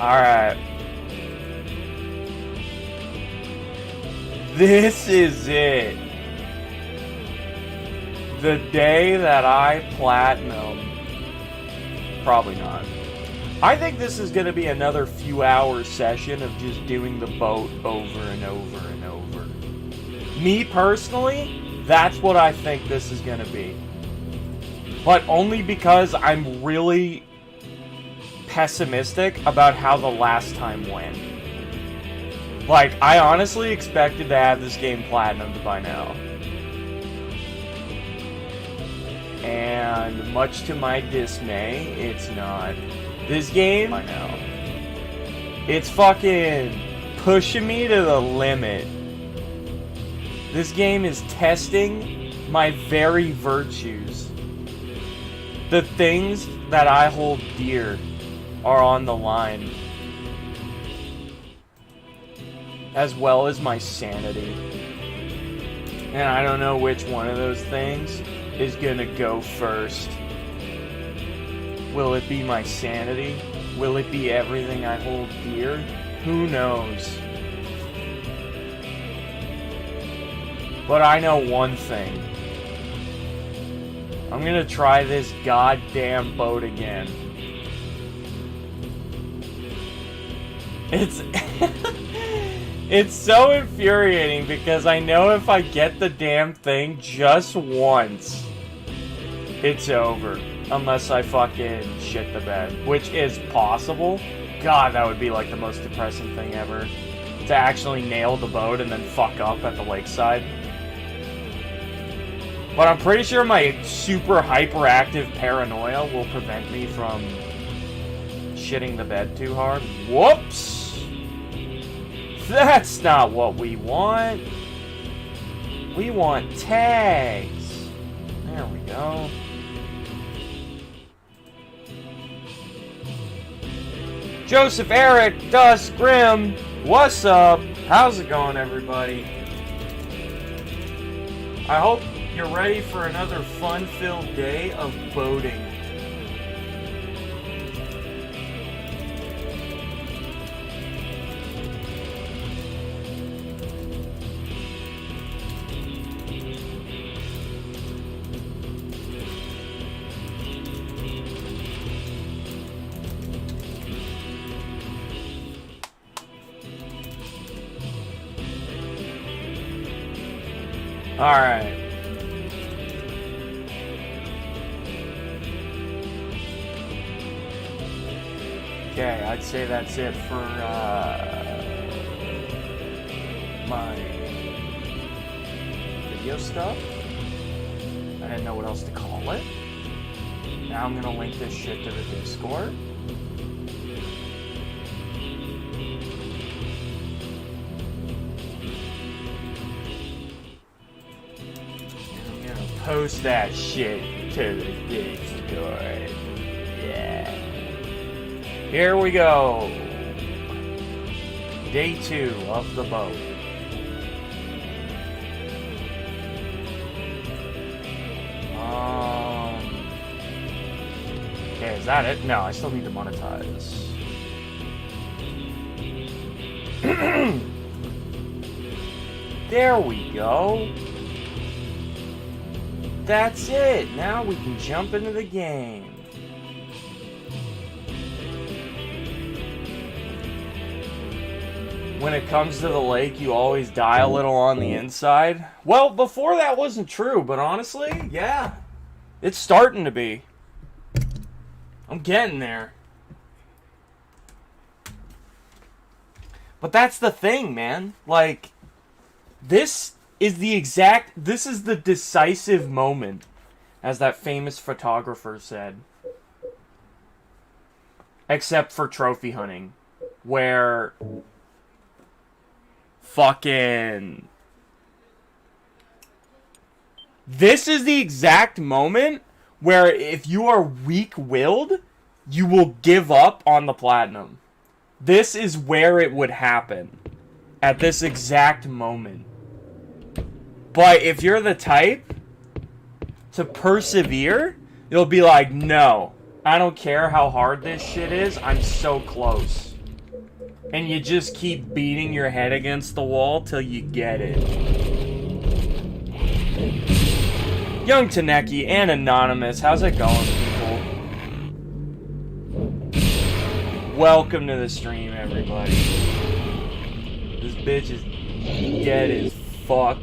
Alright. This is it. The day that I platinum. Probably not. I think this is going to be another few hour session of just doing the boat over and over and over. Me personally, that's what I think this is going to be. But only because I'm really pessimistic about how the last time went. Like, I honestly expected to have this game platinumed by now. And much to my dismay, it's not. This game, I know, it's fucking pushing me to the limit. This game is testing my very virtues. The things that I hold dear are on the line. As well as my sanity. And I don't know which one of those things is gonna go first. Will it be my sanity? Will it be everything I hold dear? Who knows? But I know one thing. I'm gonna try this goddamn boat again. It's... It's so infuriating because I know if I get the damn thing just once, it's over. Unless I fucking shit the bed. Which is possible. God, that would be like the most depressing thing ever. To actually nail the boat and then fuck up at the lakeside. But I'm pretty sure my super hyperactive paranoia will prevent me from shitting the bed too hard. Whoops! That's not what we want. We want tags. There we go. Joseph, Eric, Dust, Grim, what's up? How's it going, everybody? I hope you're ready for another fun-filled day of boating. Alright. Okay, I'd say that's it for, my video stuff. I didn't know what else to call it. Now I'm gonna link this shit to the Discord. Post that shit to the Discord. Yeah. Here we go. Day 2 of the boat. Okay, is that it? No, I still need to monetize. There we go. That's it. Now we can jump into the game. When it comes to the lake, you always die a little on the inside. Well, before that wasn't true, but honestly, yeah. It's starting to be. I'm getting there. But that's the thing, man. Like, this is the decisive moment, as that famous photographer said. Except for trophy hunting, where fucking... This is the exact moment where if you are weak-willed, you will give up on the platinum. This is where it would happen. At this exact moment. But if you're the type to persevere, you'll be like, no, I don't care how hard this shit is, I'm so close. And you just keep beating your head against the wall till you get it. Young Taneki and Anonymous, how's it going, people? Welcome to the stream, everybody. This bitch is dead as fuck.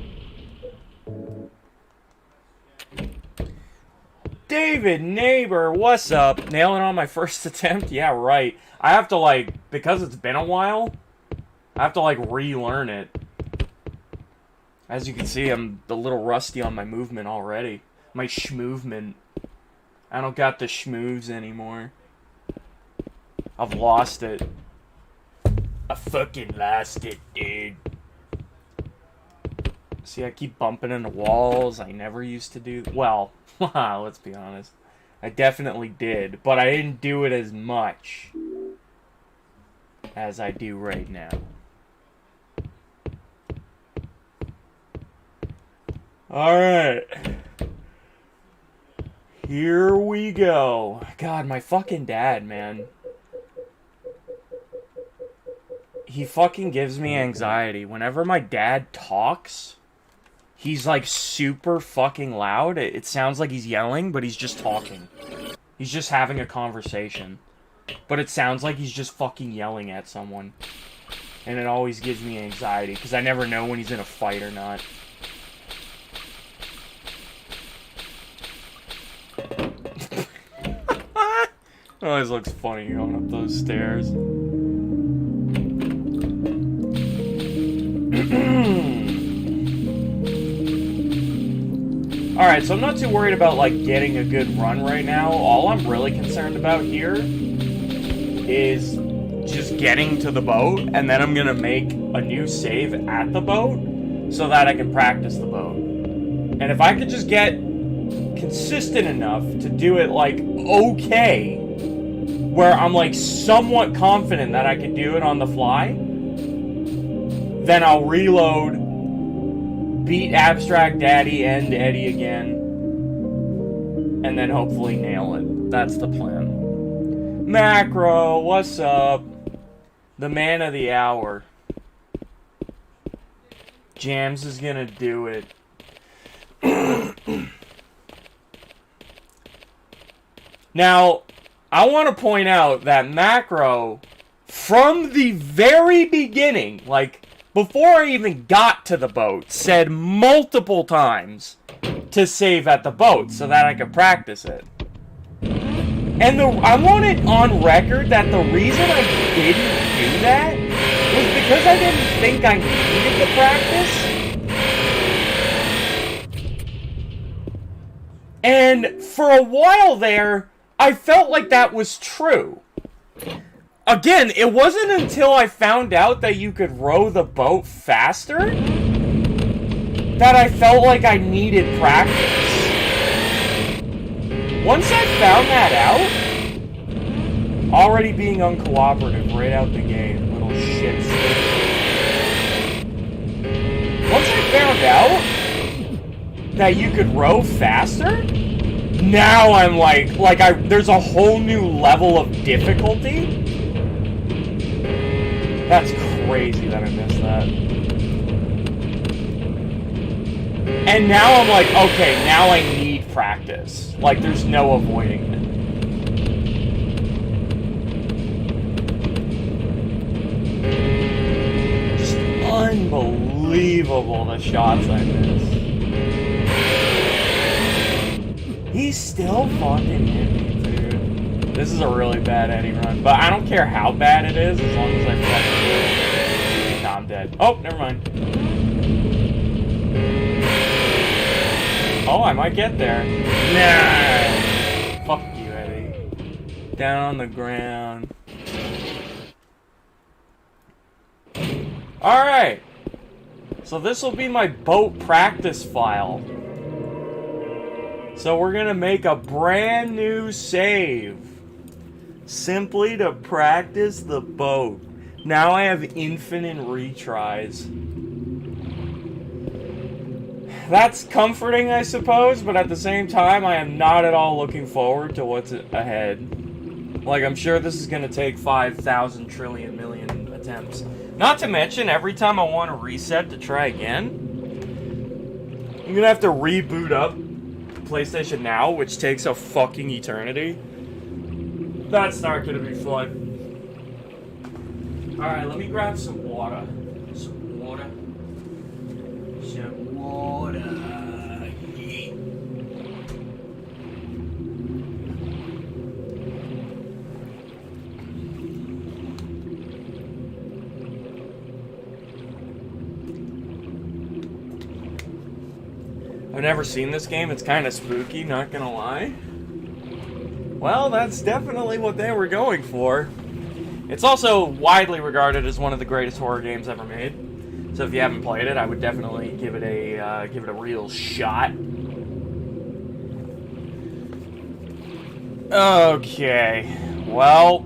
David Neighbor, what's up? Nailing on my first attempt? Yeah, right. I have to, like, because it's been a while, I have to, like, relearn it. As you can see, I'm a little rusty on my movement already. My schmovement. I don't got the schmoves anymore. I've lost it. I fucking lost it, dude. See, I keep bumping into walls. I never used to do... Well, let's be honest. I definitely did, but I didn't do it as much as I do right now. Alright. Here we go. God, my fucking dad, man. He fucking gives me anxiety. Whenever my dad talks, he's like super fucking loud. It sounds like he's yelling, but he's just talking. He's just having a conversation. But it sounds like he's just fucking yelling at someone. And it always gives me anxiety, because I never know when he's in a fight or not. It always looks funny going up those stairs. Alright, so I'm not too worried about, like, getting a good run right now. All I'm really concerned about here is just getting to the boat, and then I'm gonna make a new save at the boat so that I can practice the boat. And if I could just get consistent enough to do it, like, okay, where I'm, like, somewhat confident that I can do it on the fly, then I'll reload, beat Abstract Daddy and Eddie again, and then hopefully nail it. That's the plan. Macro, what's up? The man of the hour. Jams is gonna do it. Now, I want to point out that Macro, from the very beginning, like, before I even got to the boat, said multiple times to save at the boat so that I could practice it. And I want it on record that the reason I didn't do that was because I didn't think I needed the practice. And for a while there, I felt like that was true. Again, it wasn't until I found out that you could row the boat faster that I felt like I needed practice. Once I found that out, already being uncooperative right out the gate, little shit. Once I found out that you could row faster, now I'm like there's a whole new level of difficulty. That's crazy that I missed that. And now I'm like, okay, now I need practice. Like, there's no avoiding it. Just unbelievable the shots I missed. He's still fucking hit me, dude. This is a really bad Eddie run. But I don't care how bad it is, as long as I fucking do it. Nah, I'm dead. Oh, never mind. Oh, I might get there. Nah! Fuck you, Eddie. Down on the ground. Alright. So this will be my boat practice file. So we're gonna make a brand new save. Simply to practice the boat. Now I have infinite retries. That's comforting, I suppose, but at the same time, I am not at all looking forward to what's ahead. Like, I'm sure this is gonna take 5,000 trillion million attempts. Not to mention, every time I want to reset to try again, I'm gonna have to reboot up PlayStation Now, which takes a fucking eternity. That's not gonna be fun. Alright, let me grab some water. Some water. Some water. Yeah. I've never seen this game. It's kind of spooky, not gonna lie. Well, that's definitely what they were going for. It's also widely regarded as one of the greatest horror games ever made. So if you haven't played it, I would definitely give it a real shot. Okay, well,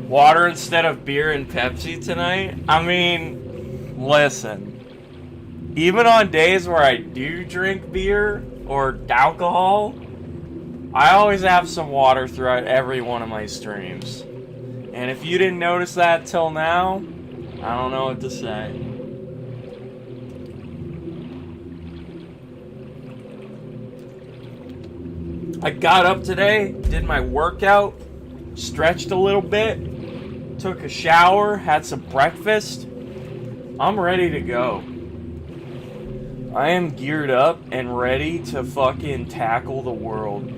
water instead of beer and Pepsi tonight. I mean, listen. Even on days where I do drink beer or alcohol, I always have some water throughout every one of my streams. And if you didn't notice that till now, I don't know what to say. I got up today, did my workout, stretched a little bit, took a shower, had some breakfast. I'm ready to go. I am geared up and ready to fucking tackle the world.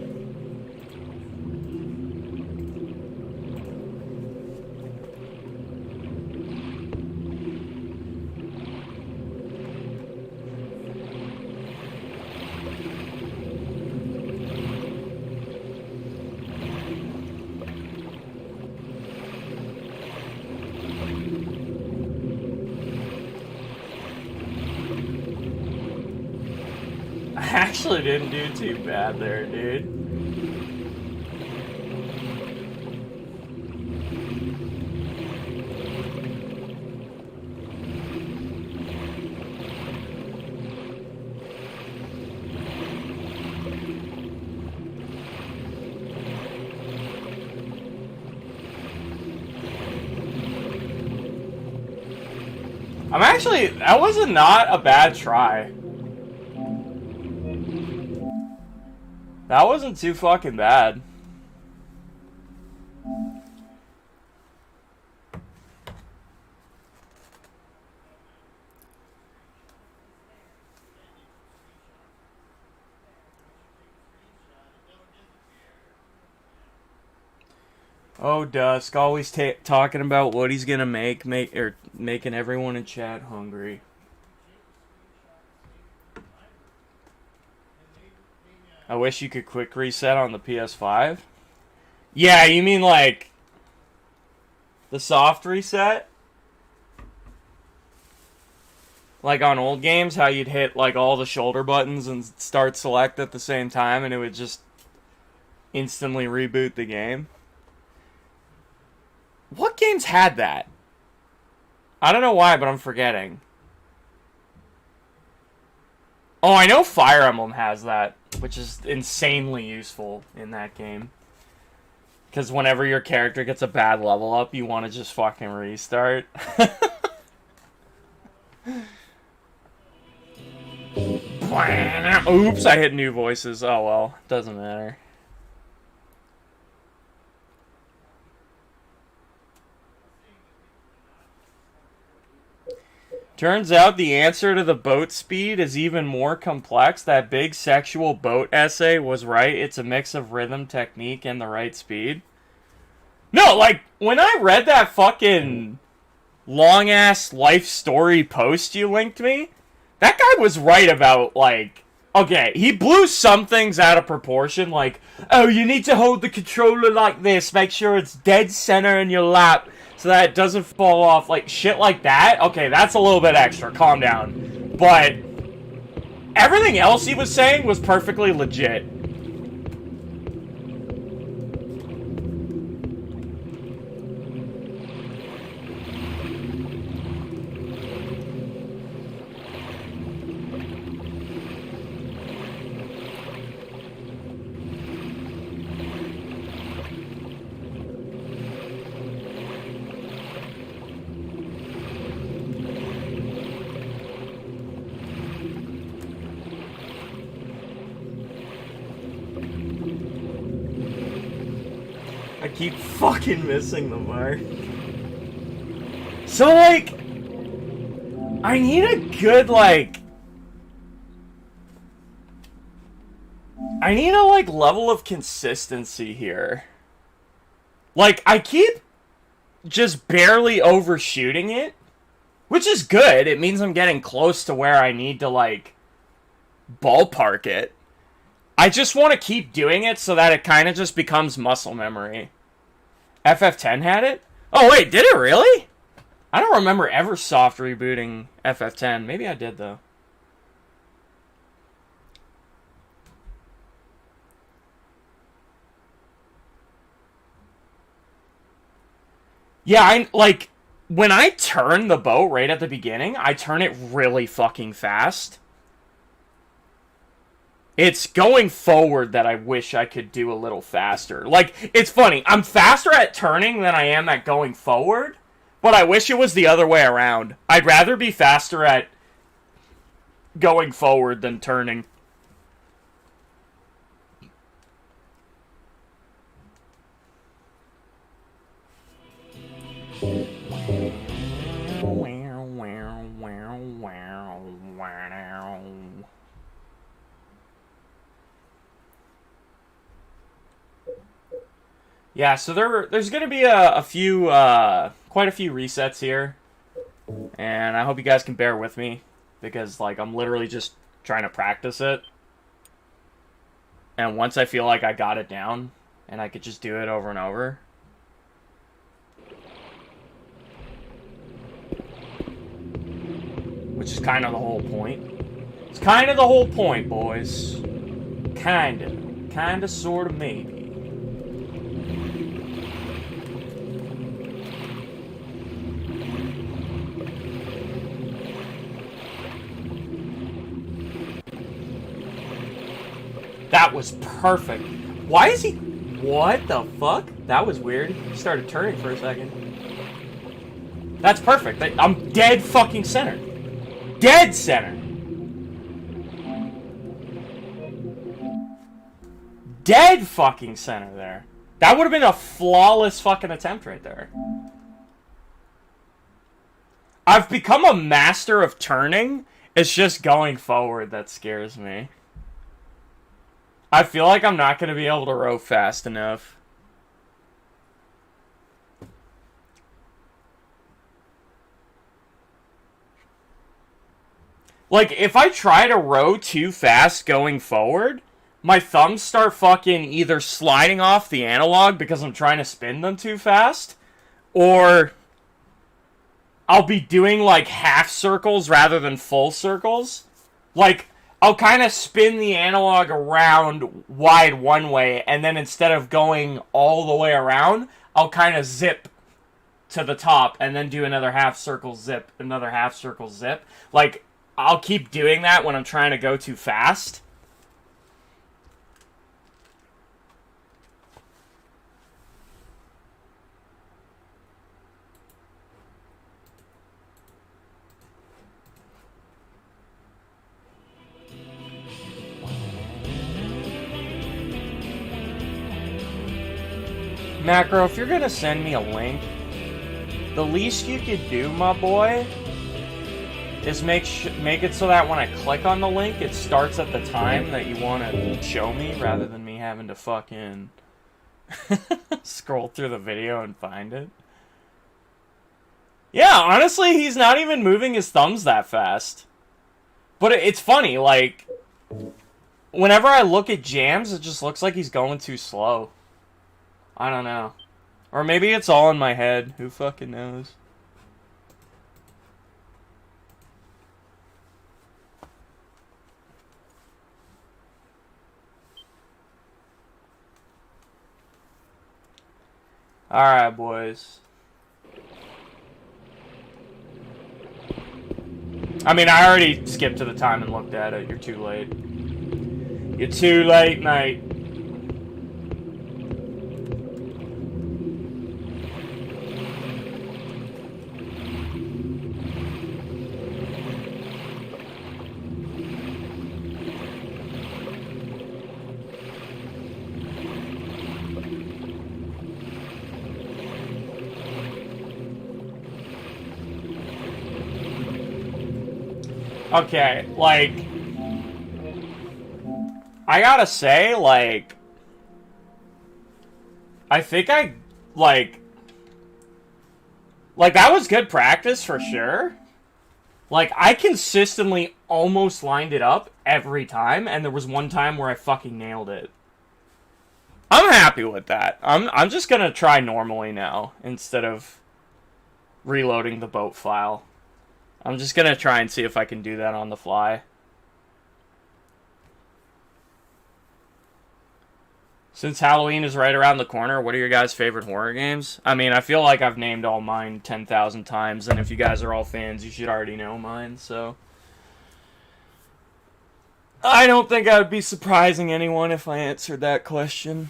I actually didn't do too bad there, dude. That was not a bad try. That wasn't too fucking bad. Oh, Dusk, always talking about what he's gonna making everyone in chat hungry. I wish you could quick reset on the PS5. Yeah, you mean like the soft reset? Like on old games, how you'd hit like all the shoulder buttons and start select at the same time and it would just instantly reboot the game? What games had that? I don't know why, but I'm forgetting. Oh, I know Fire Emblem has that, which is insanely useful in that game. Because whenever your character gets a bad level up, you want to just fucking restart. Oops, I hit new voices. Oh well, doesn't matter. Turns out the answer to the boat speed is even more complex. That big sexual boat essay was right. It's a mix of rhythm, technique, and the right speed. No, like, when I read that fucking long-ass life story post you linked me, that guy was right about, like... Okay, he blew some things out of proportion, like, oh, you need to hold the controller like this, make sure it's dead center in your lap, so that it doesn't fall off, like, shit like that. Okay, that's a little bit extra, calm down. But everything else he was saying was perfectly legit. I keep fucking missing the mark. So, like, I need a good, like... I need a, like, level of consistency here. Like, I keep just barely overshooting it, which is good. It means I'm getting close to where I need to, like, ballpark it. I just want to keep doing it so that it kind of just becomes muscle memory. FF10 had it? Oh, wait, did it really? I don't remember ever soft rebooting FF10. Maybe I did, though. Yeah, like, when I turn the boat right at the beginning, I turn it really fucking fast. It's going forward that I wish I could do a little faster. Like, it's funny. I'm faster at turning than I am at going forward, but I wish it was the other way around. I'd rather be faster at going forward than turning. Yeah, so there's going to be a few, quite a few resets here. And I hope you guys can bear with me. Because, like, I'm literally just trying to practice it. And once I feel like I got it down, and I could just do it over and over. Which is kind of the whole point. It's kind of the whole point, boys. Kinda. Kinda, sorta, maybe. That was perfect. Why is he... What the fuck? That was weird. He started turning for a second. That's perfect. I'm dead fucking center. Dead center. Dead fucking center there. That would have been a flawless fucking attempt right there. I've become a master of turning. It's just going forward that scares me. I feel like I'm not going to be able to row fast enough. Like, if I try to row too fast going forward, my thumbs start fucking either sliding off the analog because I'm trying to spin them too fast, or I'll be doing, like, half circles rather than full circles. Like, I'll kind of spin the analog around wide one way, and then instead of going all the way around, I'll kind of zip to the top, and then do another half circle zip, another half circle zip. Like, I'll keep doing that when I'm trying to go too fast. Macro, if you're gonna send me a link, the least you could do, my boy, is make it so that when I click on the link, it starts at the time that you want to show me, rather than me having to fucking scroll through the video and find it. Yeah, honestly, he's not even moving his thumbs that fast. But it's funny, like, whenever I look at jams, it just looks like he's going too slow. I don't know. Or maybe it's all in my head. Who fucking knows? Alright, boys. I mean, I already skipped to the time and looked at it. You're too late. You're too late, mate. Okay, like, I gotta say, like, I think like, that was good practice for sure. Like, I consistently almost lined it up every time, and there was one time where I fucking nailed it. I'm happy with that. I'm just gonna try normally now, instead of reloading the boat file. I'm just gonna try and see if I can do that on the fly. Since Halloween is right around the corner, what are your guys' favorite horror games? I mean, I feel like I've named all mine 10,000 times, and if you guys are all fans, you should already know mine, so... I don't think I would be surprising anyone if I answered that question.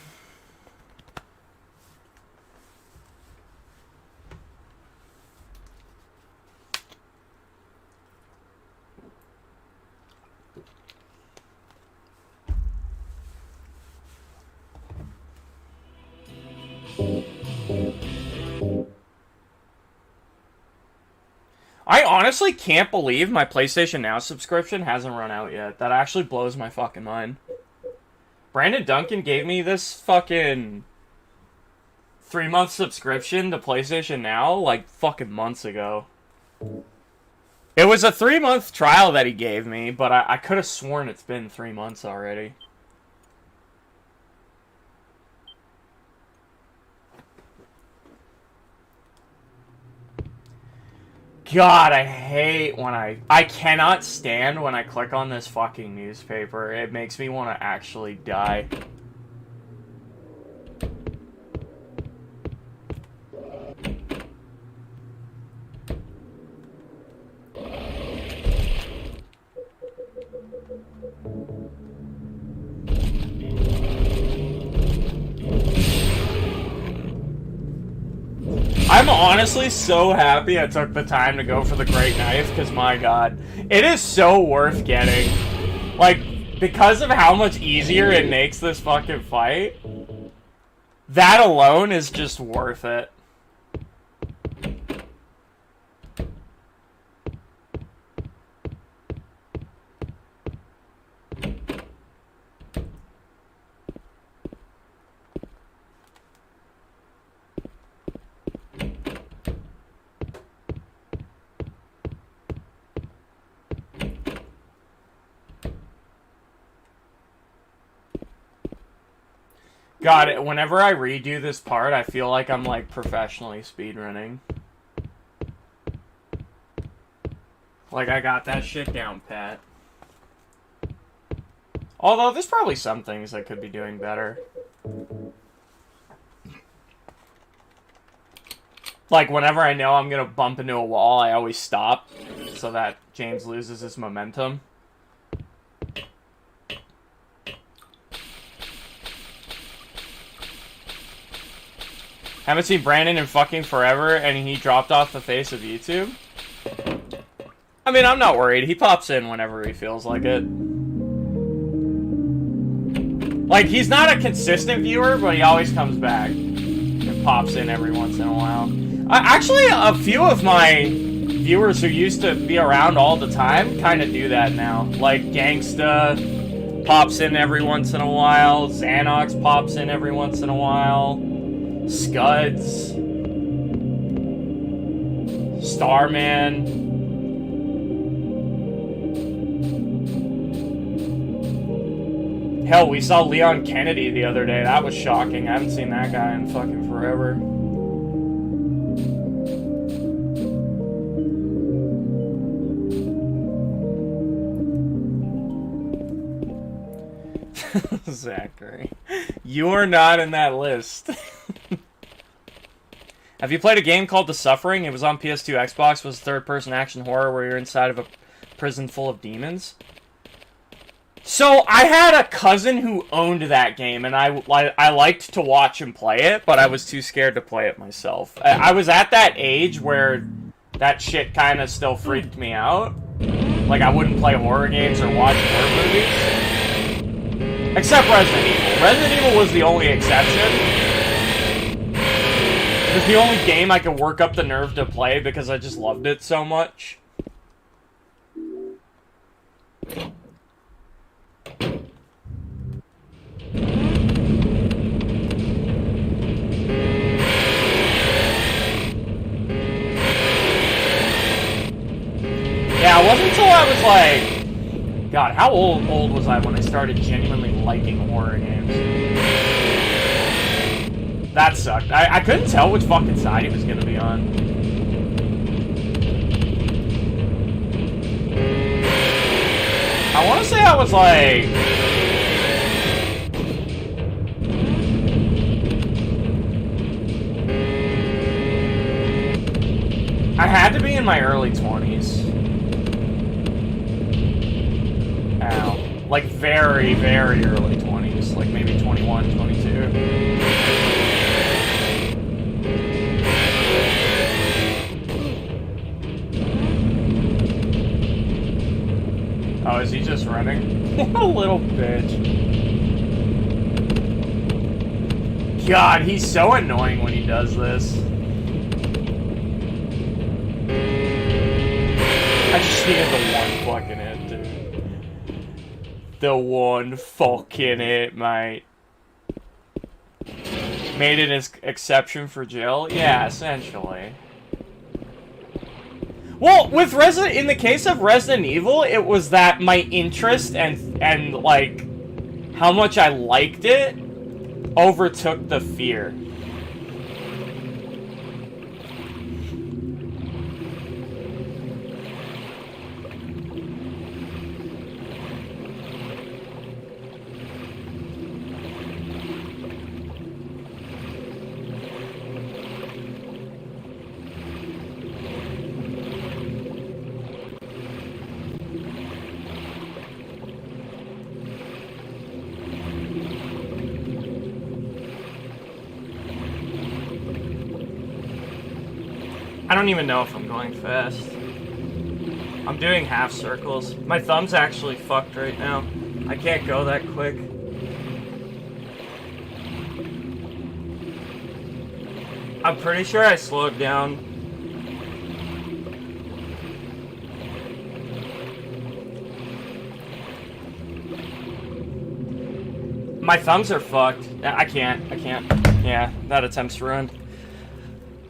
I honestly can't believe my PlayStation Now subscription hasn't run out yet. That actually blows my fucking mind. Brandon Duncan gave me this fucking 3-month subscription to PlayStation Now like fucking months ago. It was a 3-month trial that he gave me, but I could have sworn it's been 3 months already. God, I hate when I cannot stand when I click on this fucking newspaper. It makes me want to actually die. I'm honestly so happy I took the time to go for the Great Knife, because my god, it is so worth getting. Like, because of how much easier it makes this fucking fight, that alone is just worth it. God, whenever I redo this part, I feel like I'm, like, professionally speedrunning. Like, I got that shit down pat. Although, there's probably some things I could be doing better. Like, whenever I know I'm gonna bump into a wall, I always stop, so that James loses his momentum. Haven't seen Brandon in fucking forever, and he dropped off the face of YouTube? I mean, I'm not worried. He pops in whenever he feels like it. Like, he's not a consistent viewer, but he always comes back. And pops in every once in a while. Actually, a few of my viewers who used to be around all the time kind of do that now. Like, Gangsta pops in every once in a while. Xanox pops in every once in a while. Scuds, Starman. Hell, we saw Leon Kennedy the other day. That was shocking. I haven't seen that guy in fucking forever. Zachary, you're not in that list. Have you played a game called The Suffering? It was on PS2, Xbox. It was a third-person action horror where you're inside of a prison full of demons. So, I had a cousin who owned that game, and I liked to watch him play it, but I was too scared to play it myself. I was at that age where that shit kind of still freaked me out. Like, I wouldn't play horror games or watch horror movies. Except Resident Evil. Resident Evil was the only exception. It was the only game I could work up the nerve to play because I just loved it so much. Yeah, it wasn't until I was like... God, how old was I when I started genuinely liking horror games? That sucked. I couldn't tell which fucking side he was gonna be on. I want to say I was like... I had to be in my early 20s. Ow. Like very, very early 20s. Like maybe 21, 22. Oh, is he just running? What a little bitch. God, he's so annoying when he does this. I just needed the one fucking hit, dude. The one fucking hit, mate. Made it an exception for Jill? Yeah, essentially. Well, with in the case of Resident Evil, it was that my interest and like how much I liked it overtook the fear. I don't even know if I'm going fast. I'm doing half circles. My thumb's actually fucked right now. I can't go that quick. I'm pretty sure I slowed down. My thumbs are fucked. I can't. Yeah, that attempt's ruined.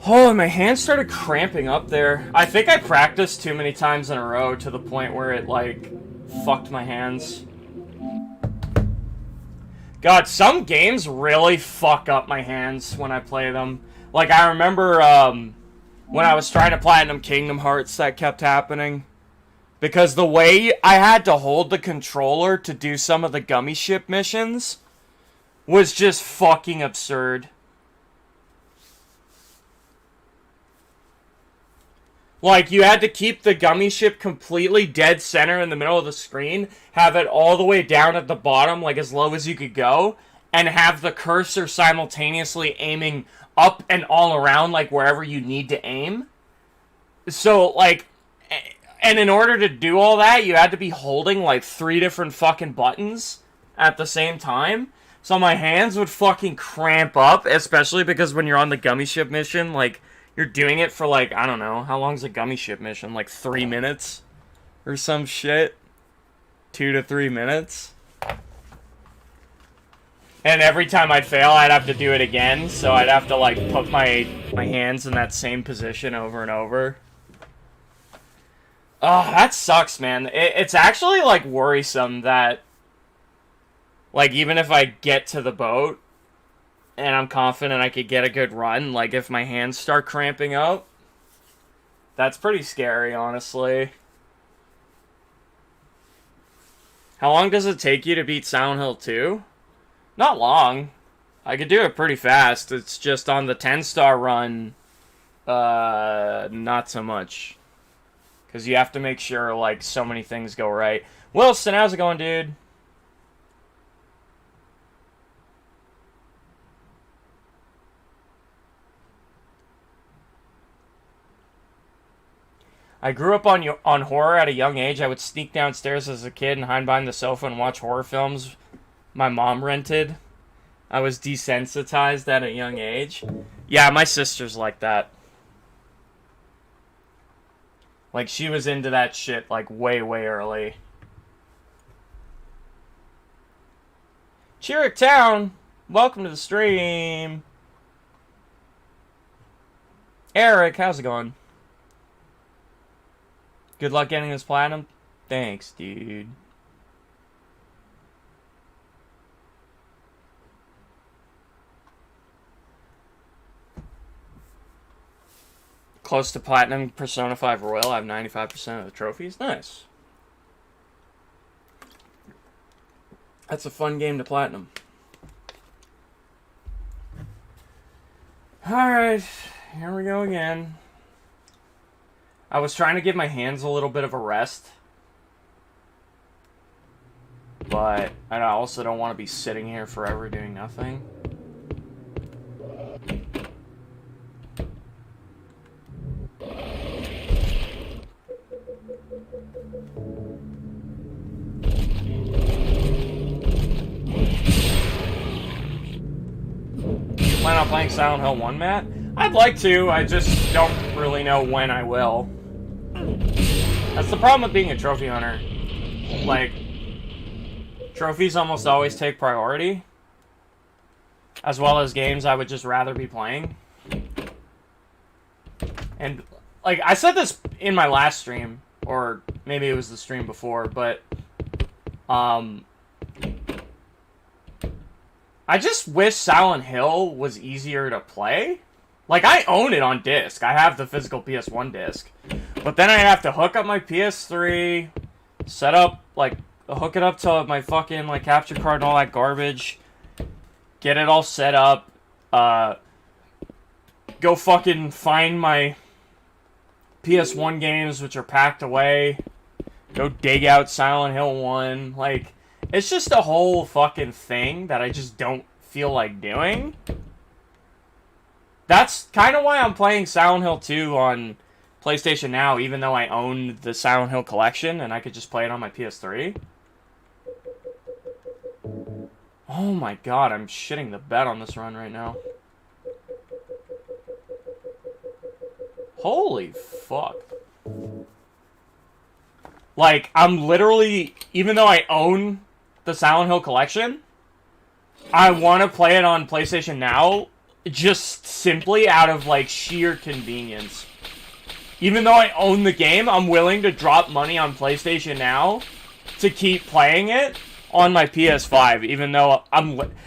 Oh, my hands started cramping up there. I think I practiced too many times in a row to the point where it, like, fucked my hands. God, some games really fuck up my hands when I play them. Like, I remember, when I was trying to Platinum Kingdom Hearts, that kept happening. Because the way I had to hold the controller to do some of the gummy ship missions was just fucking absurd. Like, you had to keep the gummy ship completely dead center in the middle of the screen, have it all the way down at the bottom, like as low as you could go, and have the cursor simultaneously aiming up and all around, like wherever you need to aim. So, like, and in order to do all that, you had to be holding, like, 3 different fucking buttons at the same time. So my hands would fucking cramp up, especially because when you're on the gummy ship mission, like, you're doing it for, like, I don't know, how long's a gummy ship mission? Like 3 minutes? Or some shit? 2 to 3 minutes? And every time I'd fail, I'd have to do it again, so I'd have to, like, put my hands in that same position over and over. Oh, that sucks, man. It's actually, like, worrisome that, like, even if I get to the boat, and I'm confident I could get a good run, like, if my hands start cramping up, that's pretty scary, honestly. How long does it take you to beat Silent Hill 2? Not long. I could do it pretty fast. It's just on the 10-star run, not so much. Because you have to make sure, like, so many things go right. Wilson, how's it going, dude? I grew up on horror at a young age. I would sneak downstairs as a kid and hide behind the sofa and watch horror films my mom rented. I was desensitized at a young age. Yeah, my sister's like that. Like, she was into that shit, like, way, way early. Chiric Town, welcome to the stream. Eric, how's it going? Good luck getting this platinum. Thanks, dude. Close to platinum Persona 5 Royal. I have 95% of the trophies. Nice. That's a fun game to platinum. Alright, here we go again. I was trying to give my hands a little bit of a rest. But I also don't want to be sitting here forever doing nothing. Plan on playing Silent Hill 1, Matt? I'd like to, I just don't really know when I will. That's the problem with being a trophy hunter. Like, trophies almost always take priority. As well as games I would just rather be playing. And, like, I said this in my last stream, or maybe it was the stream before, but, I just wish Silent Hill was easier to play. Like, I own it on disc. I have the physical PS1 disc. But then I have to hook up my PS3, set up, like, hook it up to my fucking, like, capture card and all that garbage, get it all set up, go fucking find my PS1 games, which are packed away, go dig out Silent Hill 1, like... It's just a whole fucking thing that I just don't feel like doing. That's kind of why I'm playing Silent Hill 2 on PlayStation Now, even though I own the Silent Hill collection and I could just play it on my PS3. Oh my god, I'm shitting the bed on this run right now. Holy fuck. Like, I'm literally, even though I own the Silent Hill collection, I want to play it on PlayStation Now just simply out of, like, sheer convenience. Even though I own the game, I'm willing to drop money on PlayStation Now to keep playing it on my PS5, even though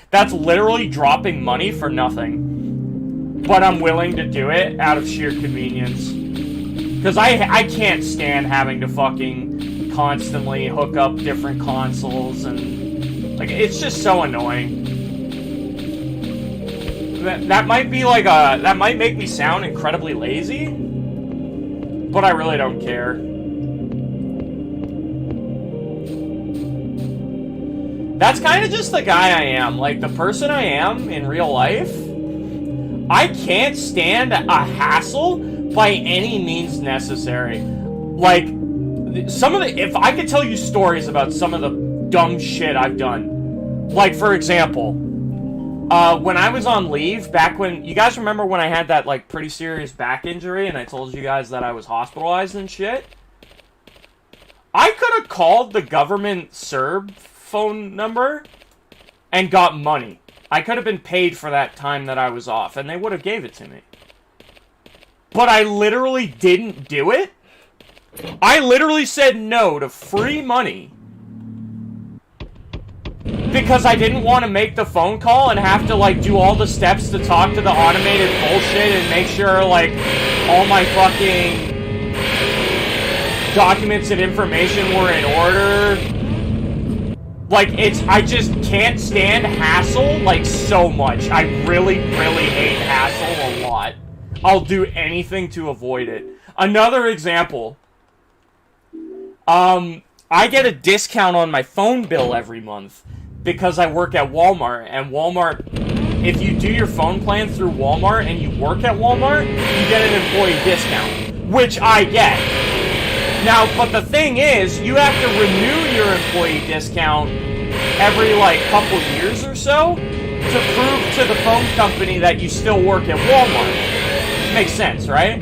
that's literally dropping money for nothing. But I'm willing to do it out of sheer convenience. Because I can't stand having to fucking constantly hook up different consoles and... Like, it's just so annoying. That might be like a... That might make me sound incredibly lazy. But I really don't care. That's kind of just the guy I am. Like, the person I am in real life... I can't stand a hassle by any means necessary. Like, some of the... If I could tell you stories about some of the dumb shit I've done. Like, for example, when I was on leave, back when... You guys remember when I had that, like, pretty serious back injury and I told you guys that I was hospitalized and shit? I could have called the government Serb phone number and got money. I could have been paid for that time that I was off, and they would have gave it to me. But I literally didn't do it. I literally said no to free money. Because I didn't want to make the phone call and have to, like, do all the steps to talk to the automated bullshit and make sure, like, all my fucking documents and information were in order. Like, I just can't stand hassle, like, so much. I really, really hate hassle a lot. I'll do anything to avoid it. Another example. I get a discount on my phone bill every month because I work at Walmart. And Walmart, if you do your phone plan through Walmart and you work at Walmart, you get an employee discount, which I get. Now, but the thing is, you have to renew your employee discount every, like, couple years or so to prove to the phone company that you still work at Walmart. Makes sense, right?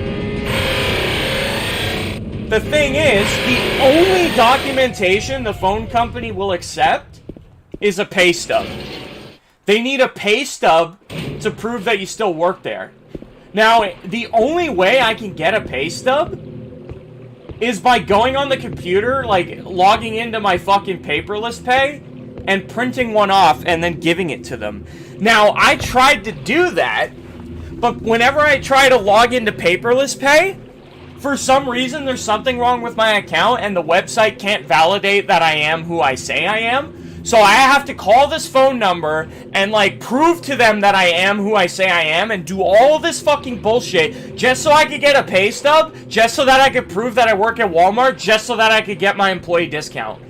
The thing is, the only documentation the phone company will accept is a pay stub. They need a pay stub to prove that you still work there. Now, the only way I can get a pay stub is by going on the computer, like, logging into my fucking paperless pay and printing one off and then giving it to them. Now, I tried to do that, but whenever I try to log into paperless pay, for some reason there's something wrong with my account and the website can't validate that I am who I say I am. So I have to call this phone number and, like, prove to them that I am who I say I am and do all this fucking bullshit just so I could get a pay stub, just so that I could prove that I work at Walmart, just so that I could get my employee discount.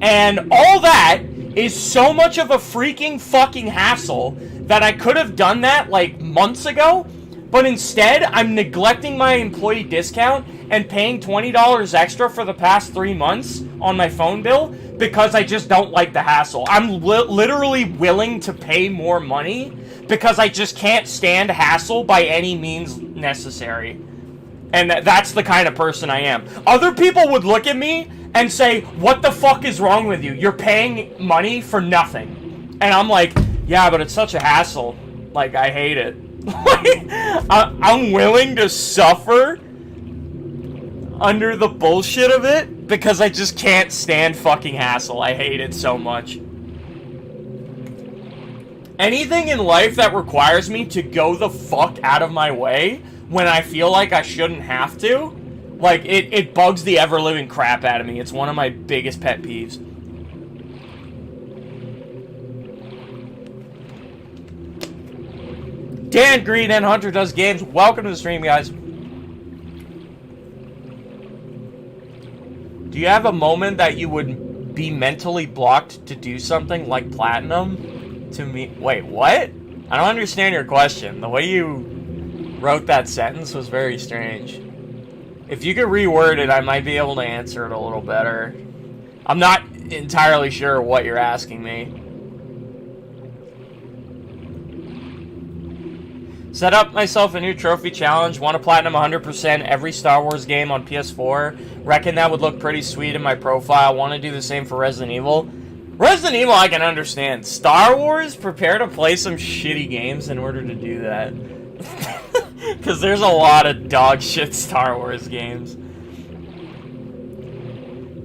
And all that is so much of a freaking fucking hassle that I could have done that, like, months ago, but instead I'm neglecting my employee discount and paying $20 extra for the past 3 months on my phone bill because I just don't like the hassle. I'm literally willing to pay more money because I just can't stand hassle by any means necessary. And that's the kind of person I am. Other people would look at me and say, what the fuck is wrong with you? You're paying money for nothing. And I'm like, yeah, but it's such a hassle. Like, I hate it. I'm willing to suffer under the bullshit of it because I just can't stand fucking hassle. I hate it so much. Anything in life that requires me to go the fuck out of my way when I feel like I shouldn't have to, like, it bugs the ever-living crap out of me. It's one of my biggest pet peeves. Dan Green and Hunter Does Games, welcome to the stream, guys. Do you have a moment that you would be mentally blocked to do something like platinum? To me, wait, what? I don't understand your question. The way you wrote that sentence was very strange. If you could reword it, I might be able to answer it a little better. I'm not entirely sure what you're asking me. Set up myself a new trophy challenge. Want to platinum 100% every Star Wars game on PS4. Reckon that would look pretty sweet in my profile. Want to do the same for Resident Evil. Resident Evil I can understand. Star Wars, prepare to play some shitty games in order to do that. Because there's a lot of dog shit Star Wars games.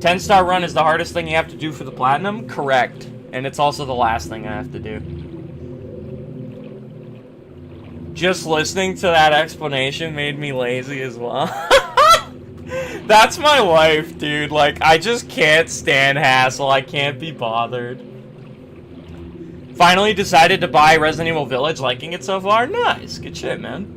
10-star run is the hardest thing you have to do for the platinum? Correct. And it's also the last thing I have to do. Just listening to that explanation made me lazy as well. That's my life, dude. Like, I just can't stand hassle. I can't be bothered. Finally decided to buy Resident Evil Village. Liking it so far? Nice. Good shit, man.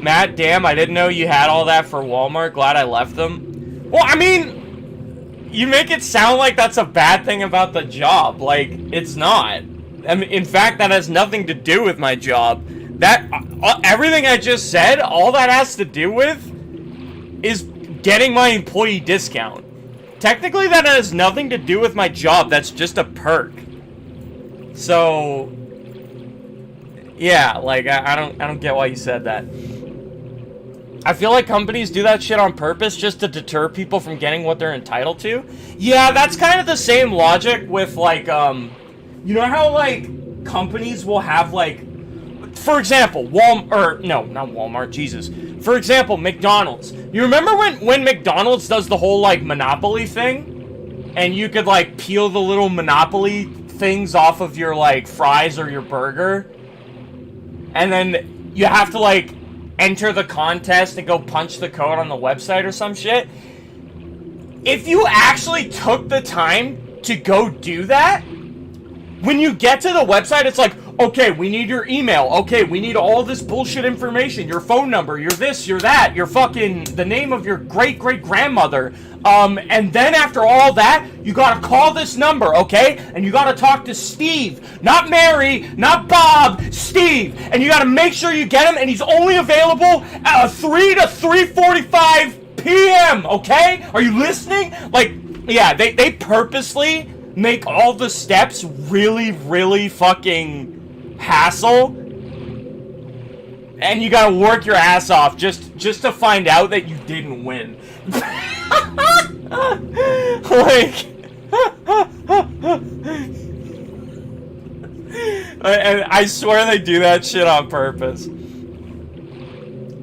Matt, damn, I didn't know you had all that for Walmart. Glad I left them. Well, I mean, you make it sound like that's a bad thing about the job. Like, it's not. I mean, in fact, that has nothing to do with my job. That everything I just said, all that has to do with is getting my employee discount. Technically, that has nothing to do with my job. That's just a perk. So, yeah, like I don't get why you said that. I feel like companies do that shit on purpose just to deter people from getting what they're entitled to. Yeah, that's kind of the same logic with, like, you know how, like, companies will have, like, for example, not Walmart, Jesus. For example, McDonald's. You remember when McDonald's does the whole, like, Monopoly thing? And you could, like, peel the little Monopoly things off of your, like, fries or your burger? And then you have to, like, enter the contest and go punch the code on the website or some shit. If you actually took the time to go do that, when you get to the website, it's like, okay, we need your email. Okay, we need all this bullshit information. Your phone number, your this, your that, your fucking, the name of your great-great-grandmother. And then after all that, you gotta call this number, okay? And you gotta talk to Steve. Not Mary, not Bob, Steve. And you gotta make sure you get him, and he's only available at 3 to 3:45 p.m., okay? Are you listening? Like, yeah, they purposely make all the steps really, really fucking hassle, and you gotta work your ass off just to find out that you didn't win. Like, And I swear they do that shit on purpose.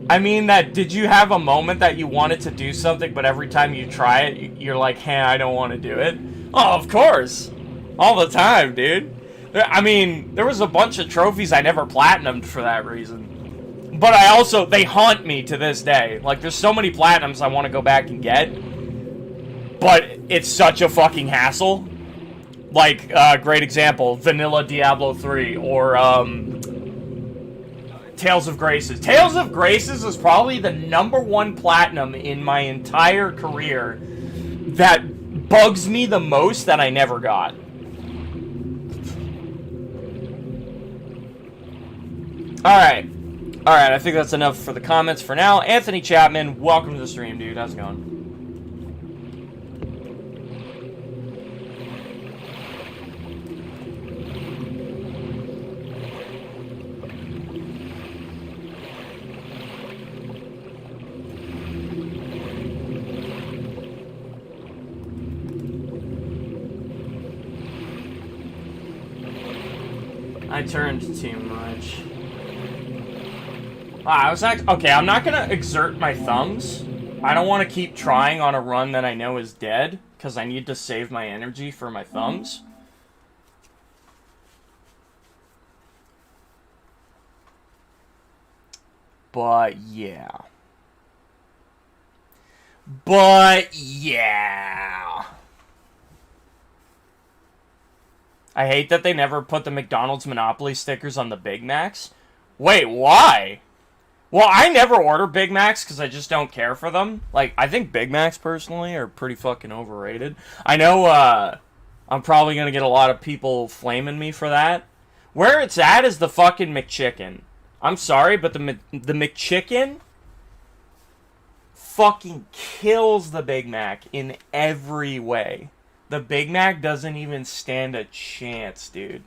I mean that, did you have a moment that you wanted to do something, but every time you try it, you're like, hey, I don't want to do it? Oh, of course. All the time, dude. I mean, there was a bunch of trophies I never platinumed for that reason. But I also, they haunt me to this day. Like, there's so many platinums I want to go back and get. But it's such a fucking hassle. Like, great example, Vanilla Diablo 3, or, Tales of Graces. Tales of Graces is probably the #1 platinum in my entire career that bugs me the most that I never got. Alright. Alright, I think that's enough for the comments for now. Anthony Chapman, welcome to the stream, dude. How's it going? I turned too much. I was okay, I'm not gonna exert my thumbs. I don't want to keep trying on a run that I know is dead, because I need to save my energy for my thumbs. But yeah. I hate that they never put the McDonald's Monopoly stickers on the Big Macs. Wait, why? Well, I never order Big Macs because I just don't care for them. Like, I think Big Macs, personally, are pretty fucking overrated. I know, I'm probably gonna get a lot of people flaming me for that. Where it's at is the fucking McChicken. I'm sorry, but the McChicken fucking kills the Big Mac in every way. The Big Mac doesn't even stand a chance, dude.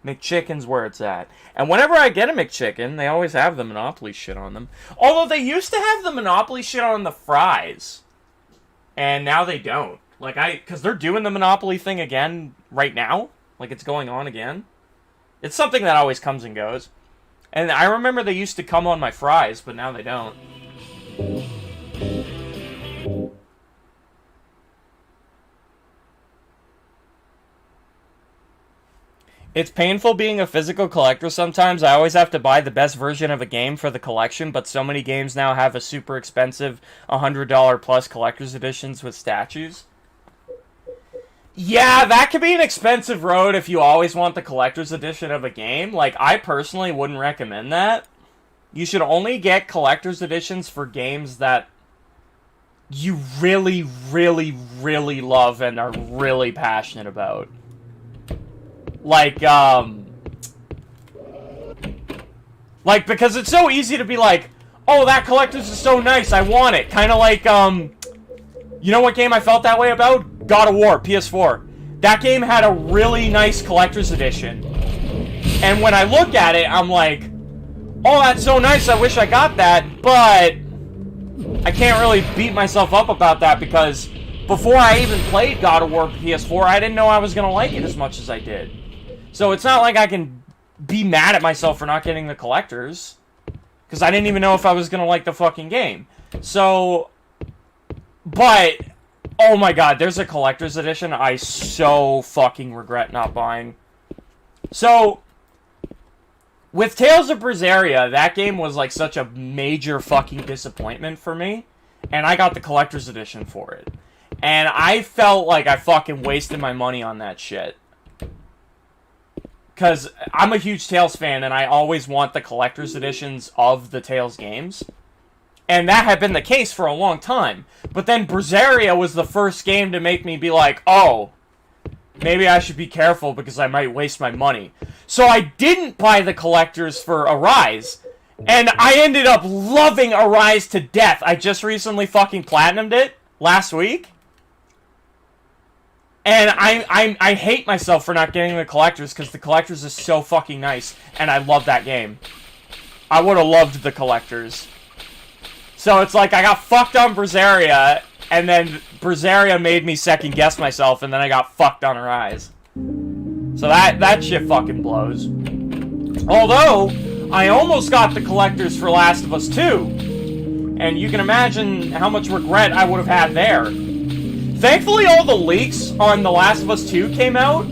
McChicken's where it's at. And whenever I get a McChicken, they always have the Monopoly shit on them. Although they used to have the Monopoly shit on the fries. And now they don't. Like, because they're doing the Monopoly thing again right now. Like, it's going on again. It's something that always comes and goes. And I remember they used to come on my fries, but now they don't. It's painful being a physical collector sometimes. I always have to buy the best version of a game for the collection, but so many games now have a super expensive $100 plus collector's editions with statues. Yeah, that could be an expensive road if you always want the collector's edition of a game. Like, I personally wouldn't recommend that. You should only get collector's editions for games that you really, really, really love and are really passionate about. Like, because it's so easy to be like, oh, that collector's is so nice, I want it. Kind of like, you know what game I felt that way about? God of War, PS4. That game had a really nice collector's edition. And when I look at it, I'm like, oh, that's so nice, I wish I got that, but I can't really beat myself up about that because before I even played God of War PS4, I didn't know I was going to like it as much as I did. So it's not like I can be mad at myself for not getting the collectors. Because I didn't even know if I was going to like the fucking game. So, but, oh my god, there's a collector's edition I so fucking regret not buying. So, with Tales of Berseria, that game was like such a major fucking disappointment for me. And I got the collector's edition for it. And I felt like I fucking wasted my money on that shit. Because I'm a huge Tales fan, and I always want the collector's editions of the Tales games. And that had been the case for a long time. But then Berseria was the first game to make me be like, oh, maybe I should be careful because I might waste my money. So I didn't buy the collectors for Arise. And I ended up loving Arise to death. I just recently fucking platinumed it last week. And I hate myself for not getting the collectors, because the collectors is so fucking nice, and I love that game. I would have loved the collectors. So it's like, I got fucked on Berseria, and then Berseria made me second guess myself, and then I got fucked on her eyes. So that shit fucking blows. Although, I almost got the collectors for Last of Us 2. And you can imagine how much regret I would have had there. Thankfully, all the leaks on The Last of Us 2 came out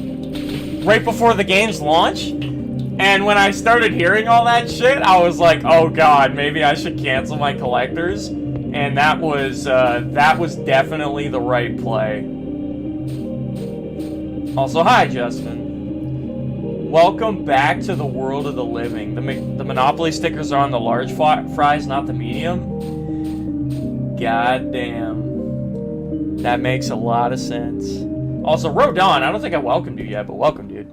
right before the game's launch. And when I started hearing all that shit, I was like, oh god, maybe I should cancel my collectors. And that was definitely the right play. Also, hi, Justin. Welcome back to the world of the living. The Monopoly stickers are on the large fries, not the medium. God damn. That makes a lot of sense. Also, Rodon, I don't think I welcomed you yet, but welcome, dude.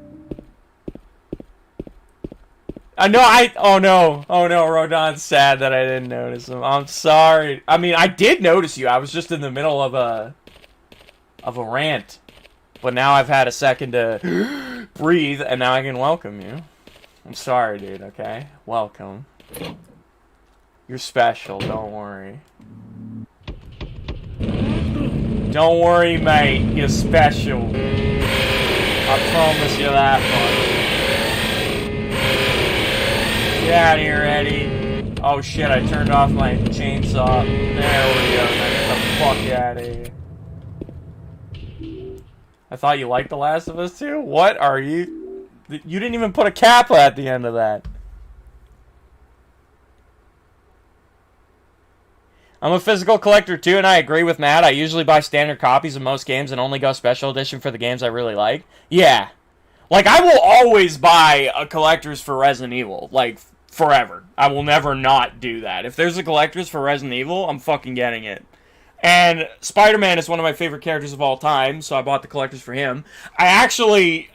Oh no, Rodon's sad that I didn't notice him. I'm sorry. I mean, I did notice you. I was just in the middle of a rant. But now I've had a second to breathe, and now I can welcome you. I'm sorry, dude, okay? Welcome. You're special, don't worry. Don't worry, mate, you're special. I promise you that much. Get out of here, Eddie. Oh shit, I turned off my chainsaw. There we go, now get the fuck out of here. I thought you liked The Last of Us 2? What are you? You didn't even put a kappa at the end of that. I'm a physical collector too, and I agree with Matt. I usually buy standard copies of most games and only go special edition for the games I really like. Yeah. Like, I will always buy a collector's for Resident Evil. Like, forever. I will never not do that. If there's a collector's for Resident Evil, I'm fucking getting it. And Spider-Man is one of my favorite characters of all time, so I bought the collectors for him. I actually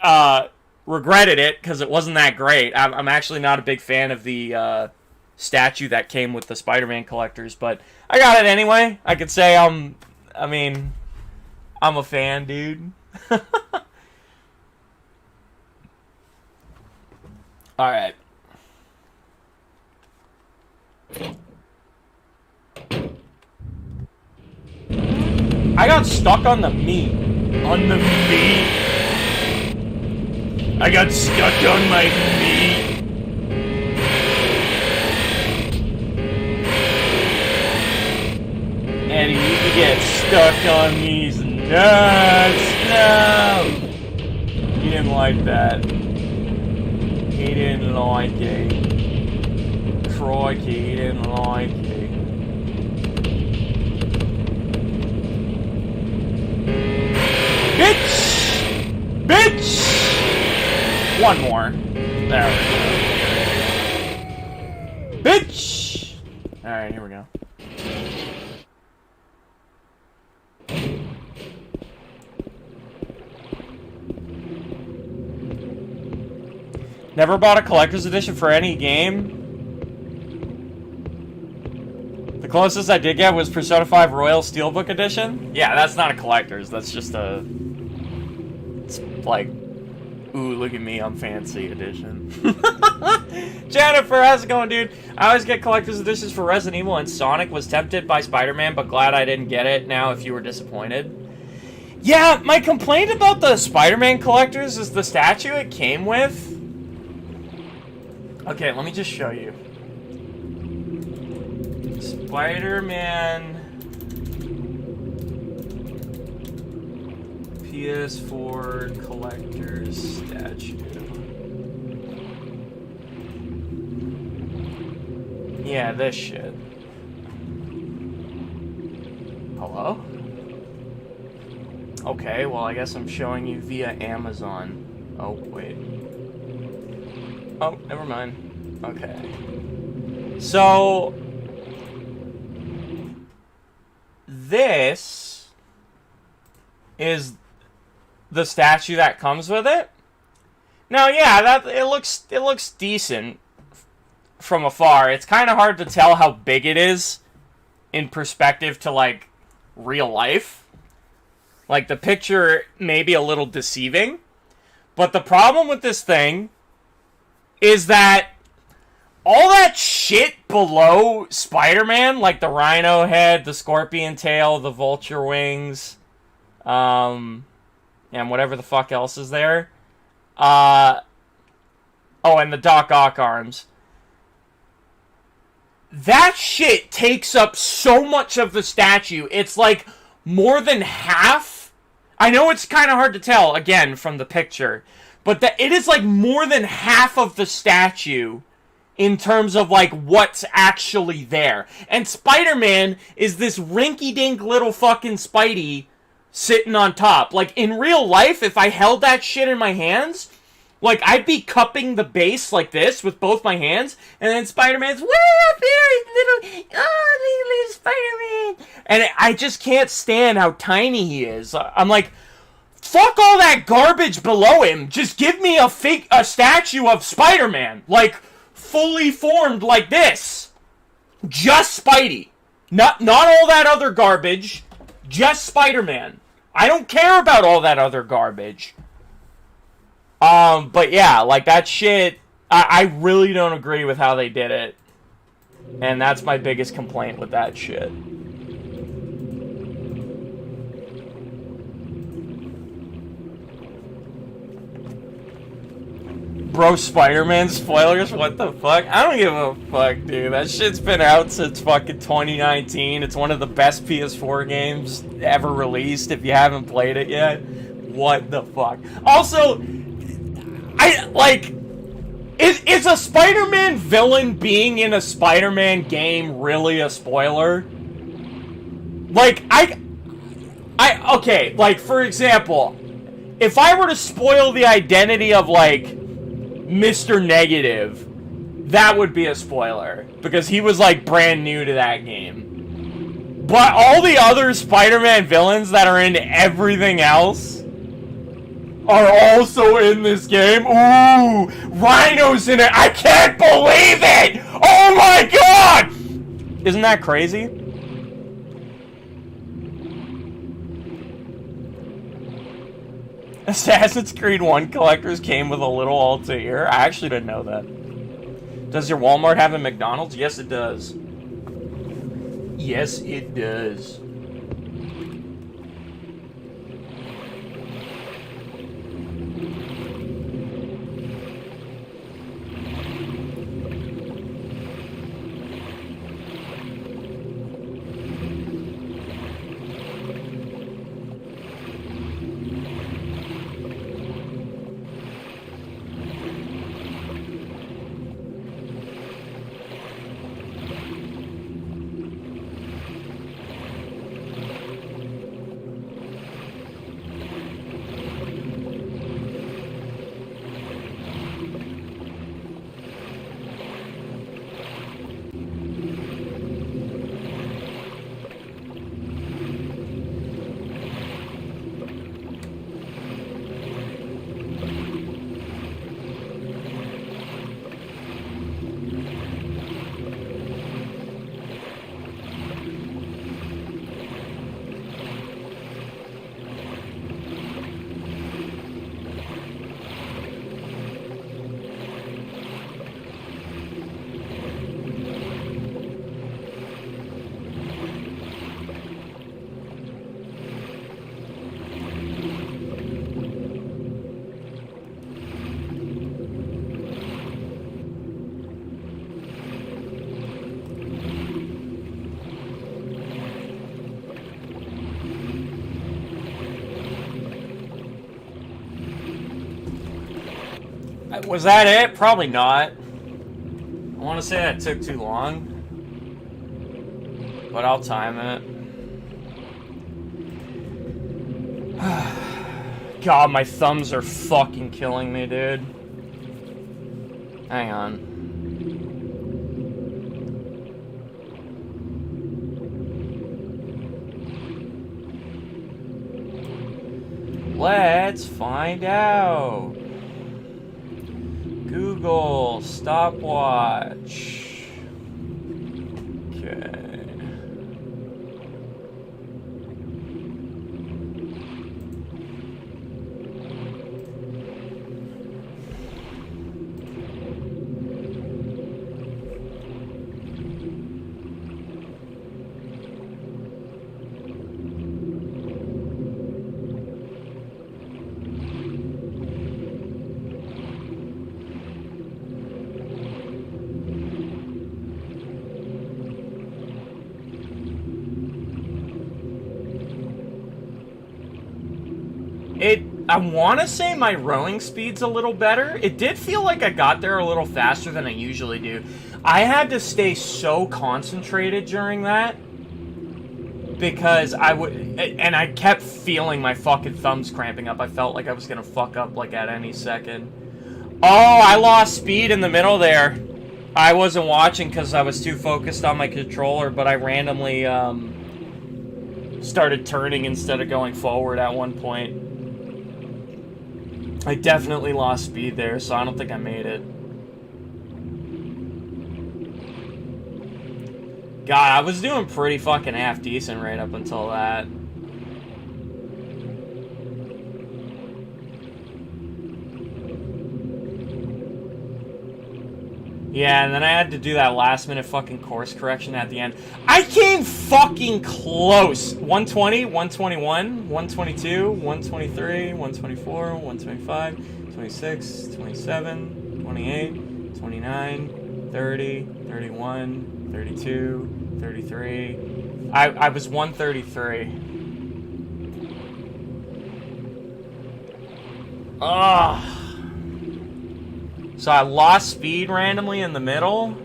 regretted it because it wasn't that great. I'm actually not a big fan of the statue that came with the Spider-Man collectors, but I got it anyway. I could say I'm a fan, dude. Alright. I got stuck on the meat. On the meat. I got stuck on my meat. Eddie, you can get stuck on these nuts. No! He didn't like that. He didn't like it. Crikey, he didn't like it. Bitch! Bitch! One more. There we go. Bitch! Alright, here we go. Never bought a collector's edition for any game. The closest I did get was Persona 5 Royal Steelbook Edition. Yeah, that's not a collector's. That's just a... It's like... Ooh, look at me, I'm fancy edition. Jennifer, how's it going, dude? I always get collector's editions for Resident Evil and Sonic. Was tempted by Spider-Man, but glad I didn't get it now if you were disappointed. Yeah, my complaint about the Spider-Man collectors is the statue it came with. Okay, let me just show you. Spider-Man PS4 collector's statue. Yeah, this shit. Hello? Okay, well, I guess I'm showing you via Amazon. Oh, wait. Oh, never mind. Okay. So... this is the statue that comes with it. Now, yeah, it looks decent from afar. It's kind of hard to tell how big it is in perspective to, like, real life. Like, the picture may be a little deceiving. But the problem with this thing is that all that shit below Spider-Man, like the rhino head, the scorpion tail, the vulture wings, and whatever the fuck else is there. Oh, and the Doc Ock arms. That shit takes up so much of the statue. It's like more than half. I know it's kind of hard to tell, again, from the picture. But it is like more than half of the statue in terms of like what's actually there. And Spider-Man is this rinky-dink little fucking Spidey sitting on top. Like in real life, if I held that shit in my hands, like, I'd be cupping the base like this with both my hands, and then Spider-Man's way up here, little Spider-Man. And I just can't stand how tiny he is. I'm like, fuck all that garbage below him. Just give me a statue of Spider-Man. Like, fully formed like this. Just Spidey. Not all that other garbage. Just Spider-Man. I don't care about all that other garbage. But yeah, like that shit, I really don't agree with how they did it. And that's my biggest complaint with that shit. Bro, Spider-Man spoilers? What the fuck? I don't give a fuck, dude. That shit's been out since fucking 2019. It's one of the best PS4 games ever released. If you haven't played it yet, what the fuck? Also, is a Spider-Man villain being in a Spider-Man game really a spoiler? Like, okay, like, for example, if I were to spoil the identity of, like, Mr. Negative, that would be a spoiler, because he was, like, brand new to that game. But all the other Spider-Man villains that are in everything else are also in this game. Ooh, Rhino's in it. I can't believe it. Oh my god. Isn't that crazy? Assassin's Creed 1 collectors came with a little Altair. I actually didn't know that. Does your Walmart have a McDonald's? Yes, it does. Yes, it does. Was that it? Probably not. I want to say that took too long. But I'll time it. God, my thumbs are fucking killing me, dude. Hang on. Let's find out. Google stopwatch. Okay. I want to say my rowing speed's a little better. It did feel like I got there a little faster than I usually do. I had to stay so concentrated during that because I kept feeling my fucking thumbs cramping up. I felt like I was gonna fuck up like at any second. Oh, I lost speed in the middle there. I wasn't watching because I was too focused on my controller, but I randomly started turning instead of going forward at one point. I definitely lost speed there, so I don't think I made it. God, I was doing pretty fucking half decent right up until that. Yeah, and then I had to do that last minute fucking course correction at the end. I came fucking close! 120, 121, 122, 123, 124, 125, 26, 27, 28, 29, 30, 31, 32, 33. I was 133. Ugh. So I lost speed randomly in the middle,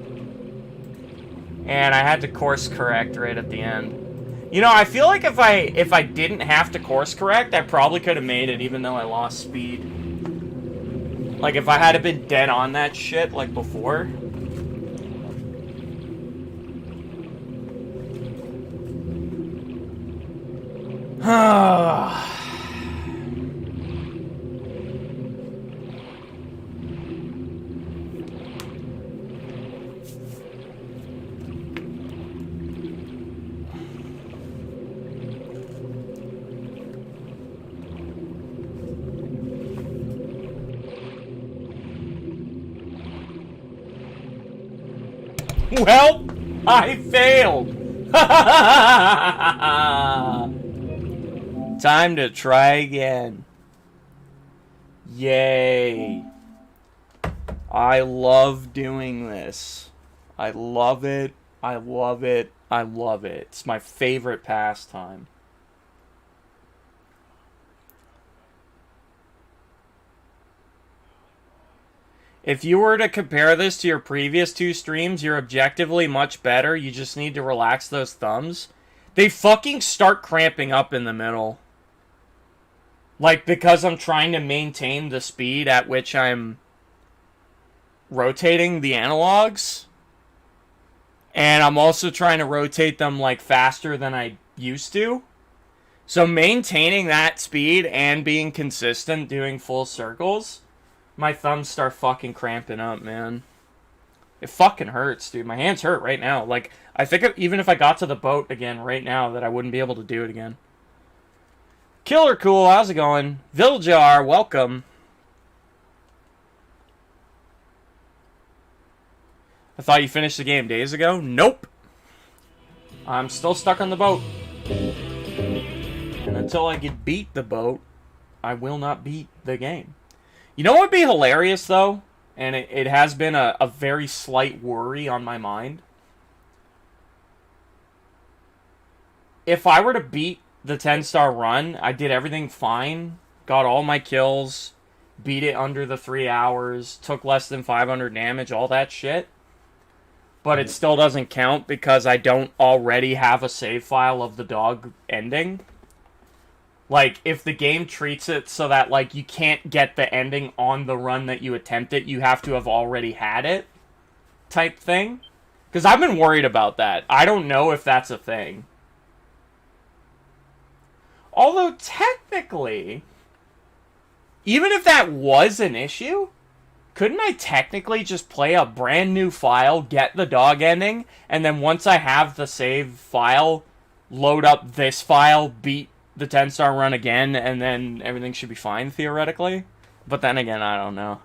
and I had to course correct right at the end. You know, I feel like if I didn't have to course correct, I probably could have made it even though I lost speed. Like if I had been dead on that shit like before. Well, I failed. Time to try again. Yay. I love doing this. I love it. I love it. I love it. It's my favorite pastime. If you were to compare this to your previous two streams, you're objectively much better. You just need to relax those thumbs. They fucking start cramping up in the middle. Like, because I'm trying to maintain the speed at which I'm rotating the analogs. And I'm also trying to rotate them, like, faster than I used to. So maintaining that speed and being consistent doing full circles, my thumbs start fucking cramping up, man. It fucking hurts, dude. My hands hurt right now. Like, I think even if I got to the boat again right now, that I wouldn't be able to do it again. Killer Cool, how's it going? Viljar, welcome. I thought you finished the game days ago. Nope. I'm still stuck on the boat. And until I can beat the boat, I will not beat the game. You know what would be hilarious, though? And it has been a very slight worry on my mind. If I were to beat the 10-star run, I did everything fine, got all my kills, beat it under the 3 hours, took less than 500 damage, all that shit. But it still doesn't count because I don't already have a save file of the dog ending. Like, if the game treats it so that, like, you can't get the ending on the run that you attempt it, you have to have already had it, type thing. Because I've been worried about that. I don't know if that's a thing. Although, technically, even if that was an issue, couldn't I technically just play a brand new file, get the dog ending, and then once I have the save file, load up this file, beat the 10-star run again, and then everything should be fine, theoretically? But then again, I don't know.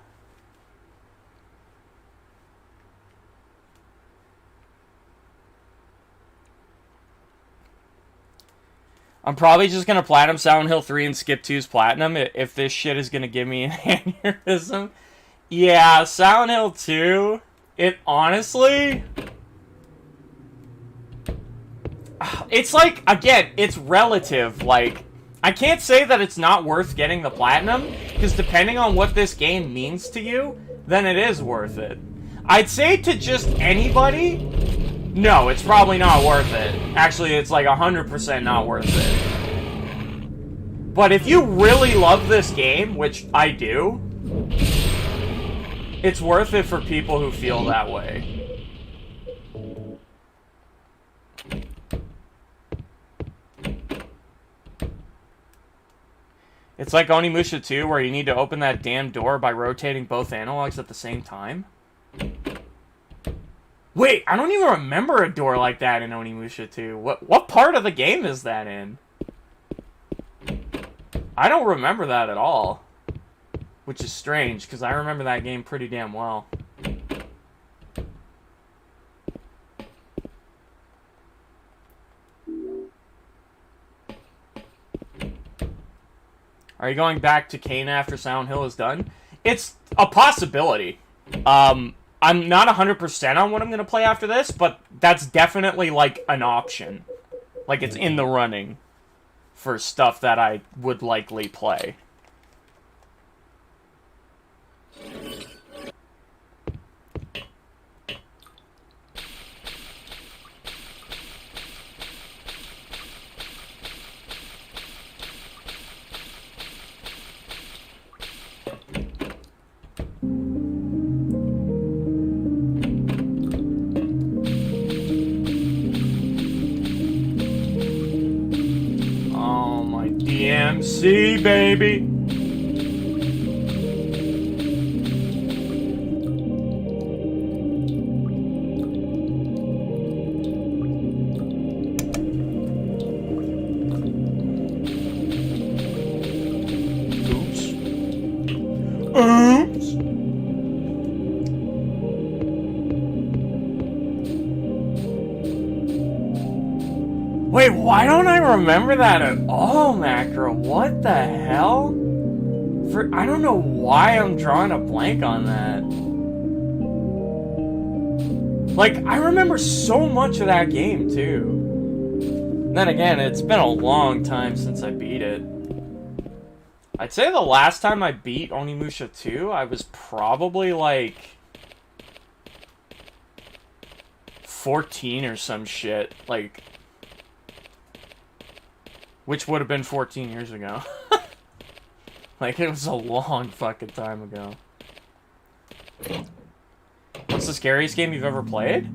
I'm probably just going to Platinum Silent Hill 3 and skip 2's Platinum if this shit is going to give me an aneurysm. Yeah, Silent Hill 2, it honestly... It's like, again, it's relative. Like, I can't say that it's not worth getting the platinum, because depending on what this game means to you, then it is worth it. I'd say to just anybody, no, it's probably not worth it. Actually, it's like 100% not worth it. But if you really love this game, which I do, it's worth it for people who feel that way. It's like Onimusha 2, where you need to open that damn door by rotating both analogs at the same time. Wait, I don't even remember a door like that in Onimusha 2. What part of the game is that in? I don't remember that at all. Which is strange, because I remember that game pretty damn well. Are you going back to Kane after Silent Hill is done? It's a possibility. I'm not 100% on what I'm going to play after this, but that's definitely, like, an option. Like, it's in the running for stuff that I would likely play. DMC, baby. Oops. Oops. Wait, why don't I remember that at all, Macro? What the hell? I don't know why I'm drawing a blank on that. Like, I remember so much of that game, too. Then again, it's been a long time since I beat it. I'd say the last time I beat Onimusha 2, I was probably, like, 14 or some shit. Like, which would have been 14 years ago. Like, it was a long fucking time ago. What's the scariest game you've ever played?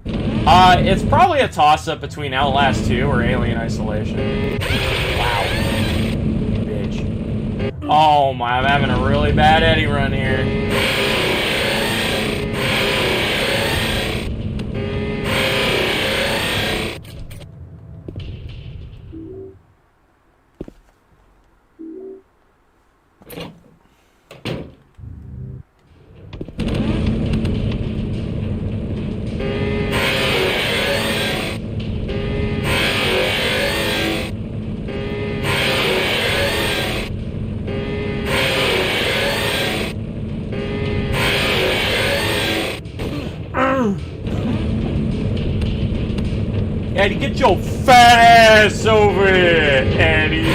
It's probably a toss-up between Outlast 2 or Alien Isolation. Wow. Bitch. Oh my, I'm having a really bad Eddie run here. Eddie, get your fat ass over here, Eddie.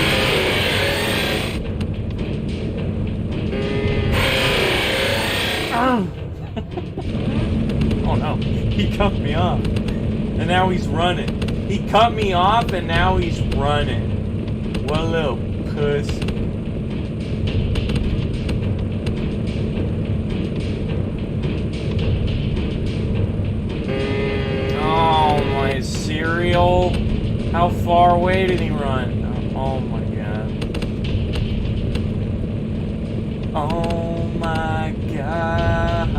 Oh no, he cut me off. And now he's running. He cut me off and now he's running. What a little puss. Cereal. How far away did he run? Oh my god. Oh my god.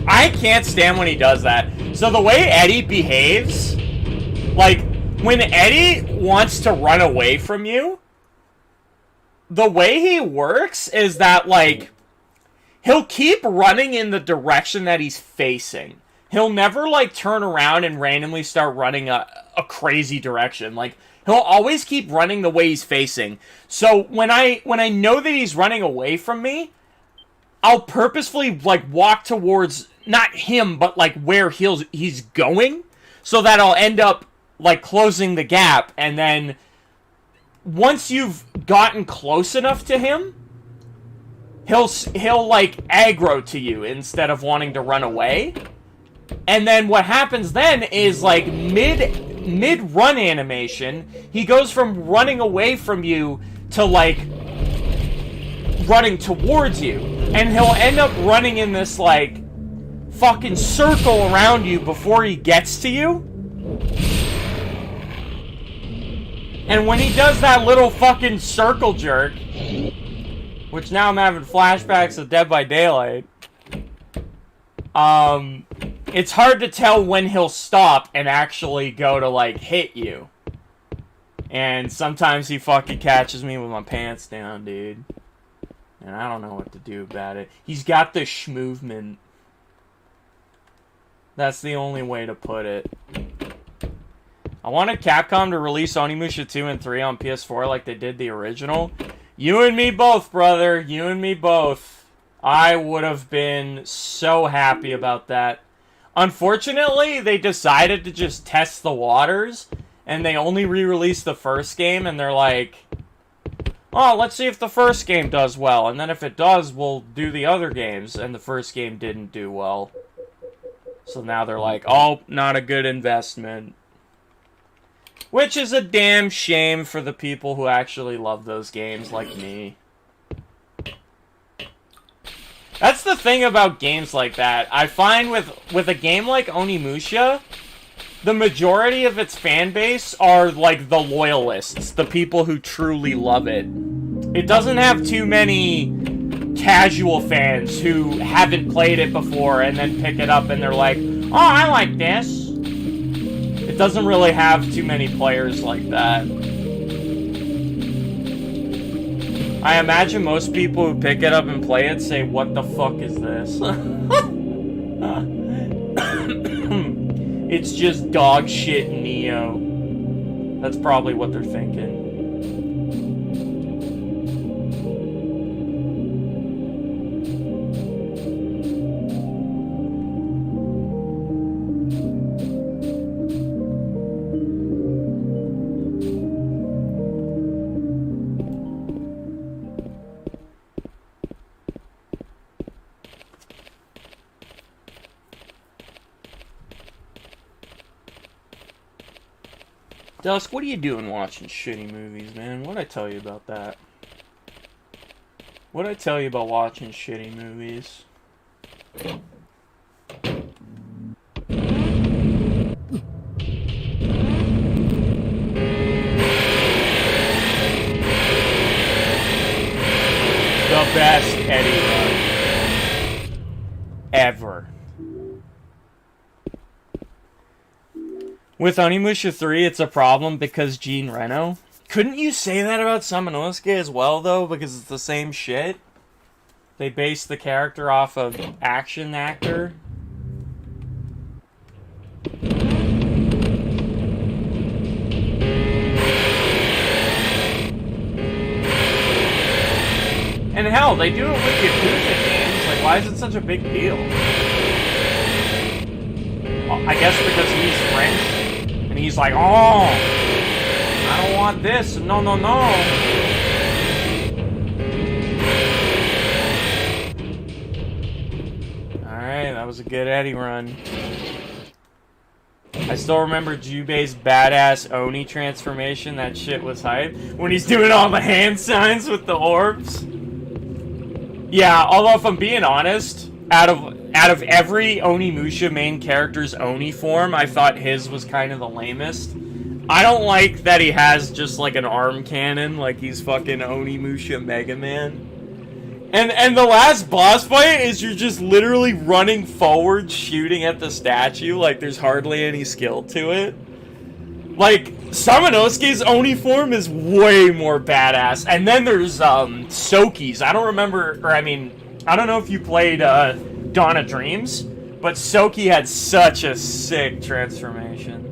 I can't stand when he does that. So the way Eddie behaves, like, when Eddie wants to run away from you, the way he works is that, like, he'll keep running in the direction that he's facing. He'll never, like, turn around and randomly start running a crazy direction. Like, he'll always keep running the way he's facing. So, when I know that he's running away from me, I'll purposefully, like, walk towards, not him, but, like, where he's going. So that I'll end up, like, closing the gap, and then once you've gotten close enough to him, he'll like, aggro to you instead of wanting to run away. And then what happens then is, like, mid-run animation, he goes from running away from you to, like, running towards you. And he'll end up running in this, like, fucking circle around you before he gets to you. And when he does that little fucking circle jerk, which now I'm having flashbacks of Dead by Daylight, it's hard to tell when he'll stop and actually go to, like, hit you. And sometimes he fucking catches me with my pants down, dude. And I don't know what to do about it. He's got the schmovement. That's the only way to put it. I wanted Capcom to release Onimusha 2 and 3 on PS4 like they did the original. You and me both, brother. You and me both. I would have been so happy about that. Unfortunately, they decided to just test the waters, and they only re-released the first game, and they're like, oh, let's see if the first game does well, and then if it does, we'll do the other games, and the first game didn't do well. So now they're like, oh, not a good investment. Which is a damn shame for the people who actually love those games, like me. That's the thing about games like that. I find with a game like Onimusha, the majority of its fan base are, like, the loyalists, the people who truly love it. It doesn't have too many casual fans who haven't played it before and then pick it up and they're like, oh, I like this. It doesn't really have too many players like that. I imagine most people who pick it up and play it say, what the fuck is this? It's just dog shit Neo. That's probably what they're thinking. Dusk, what are you doing watching shitty movies, man? What'd I tell you about that? What'd I tell you about watching shitty movies? The best Eddie Run ever. With Onimusha 3, it's a problem because Gene Reno. Couldn't you say that about Samanosuke as well, though? Because it's the same shit? They base the character off of action actor. And hell, they do it with Yakuza games. Like, why is it such a big deal? Well, I guess because he's French. And he's like, oh, I don't want this. No, no, no. Alright, that was a good Eddie run. I still remember Jubei's badass Oni transformation. That shit was hype. When he's doing all the hand signs with the orbs. Yeah, although if I'm being honest, out of every Onimusha main character's Oni form, I thought his was kind of the lamest. I don't like that he has just like an arm cannon, like he's fucking Onimusha Mega Man. And the last boss fight is you're just literally running forward, shooting at the statue, like there's hardly any skill to it. Like, Samanosuke's Oni form is way more badass. And then there's Soki's. I don't remember, or I mean, I don't know if you played Dawn of Dreams, but Soki had such a sick transformation.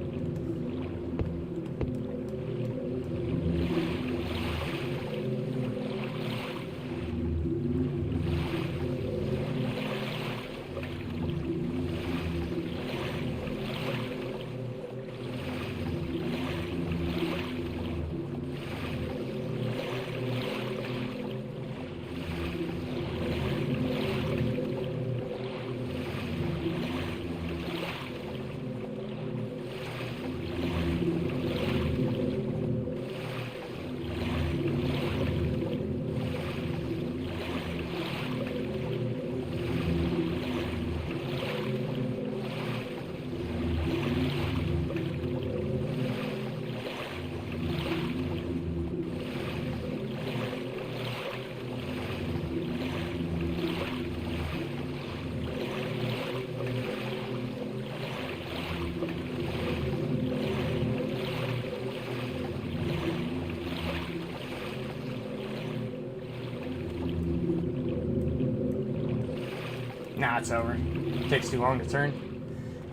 Nah, it's over. It takes too long to turn.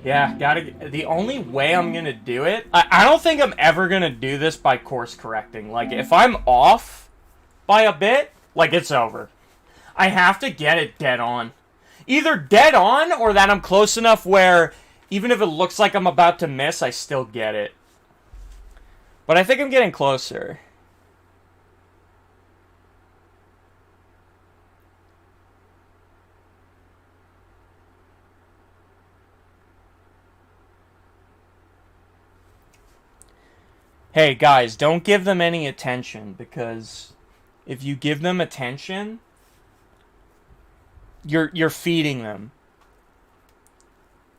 Yeah, the only way I'm gonna do it, I don't think I'm ever gonna do this by course correcting. Like, if I'm off by a bit, like, it's over. I have to get it dead on. Either dead on, or that I'm close enough where, even if it looks like I'm about to miss, I still get it. But I think I'm getting closer. Hey, guys, don't give them any attention, because if you give them attention, you're feeding them.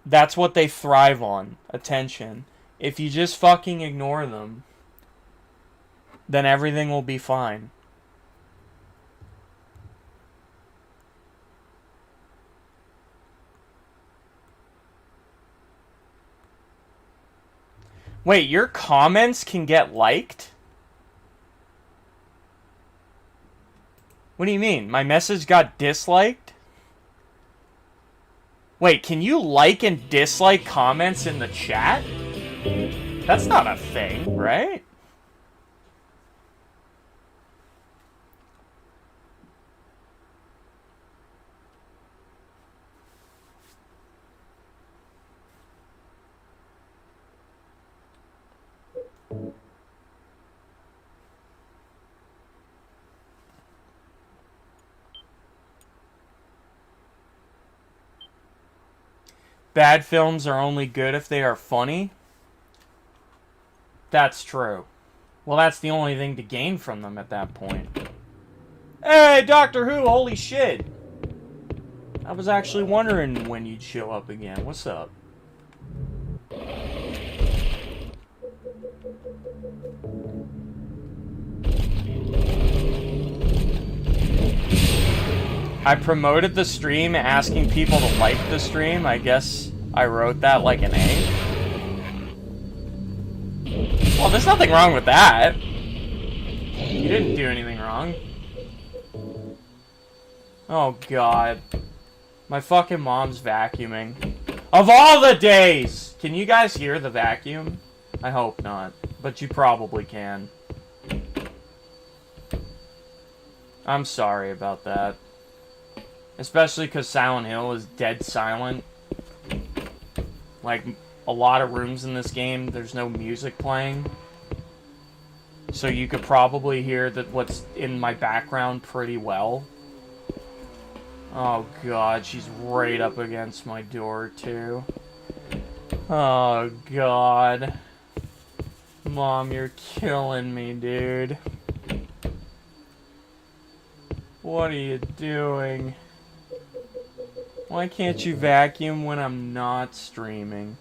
That's what they thrive on, attention. If you just fucking ignore them, then everything will be fine. Wait, your comments can get liked? What do you mean? My message got disliked? Wait, can you like and dislike comments in the chat? That's not a thing, right? Bad films are only good if they are funny. That's true. Well, that's the only thing to gain from them at that point. Hey, Doctor Who, holy shit. I was actually wondering when you'd show up again. What's up? I promoted the stream asking people to like the stream. I guess I wrote that like an A. Well, there's nothing wrong with that. You didn't do anything wrong. Oh, God. My fucking mom's vacuuming. Of all the days! Can you guys hear the vacuum? I hope not. But you probably can. I'm sorry about that. Especially because Silent Hill is dead silent. Like, a lot of rooms in this game, there's no music playing. So you could probably hear that what's in my background pretty well. Oh God, she's right up against my door too. Oh God. Mom, you're killing me, dude. What are you doing? Why can't you vacuum when I'm not streaming?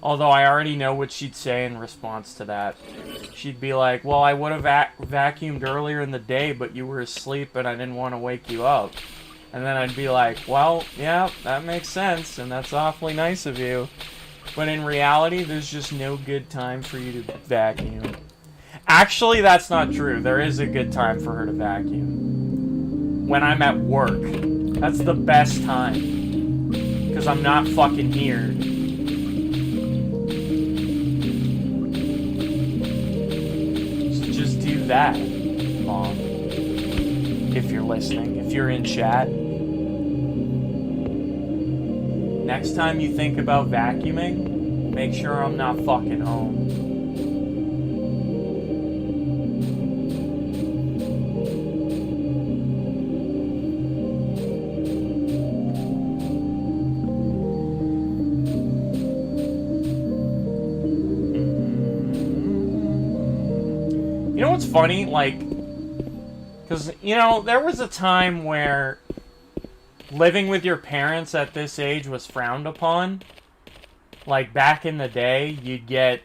Although I already know what she'd say in response to that. She'd be like, well, I would have vacuumed earlier in the day, but you were asleep and I didn't want to wake you up. And then I'd be like, well, yeah, that makes sense, and that's awfully nice of you. But in reality, there's just no good time for you to vacuum. Actually, that's not true. There is a good time for her to vacuum. When I'm at work. That's the best time. Because I'm not fucking here. So just do that, Mom. If you're listening. If you're in chat. Next time you think about vacuuming, make sure I'm not fucking home. You know what's funny? Like, because, you know, there was a time where living with your parents at this age was frowned upon. Like, back in the day, you'd get,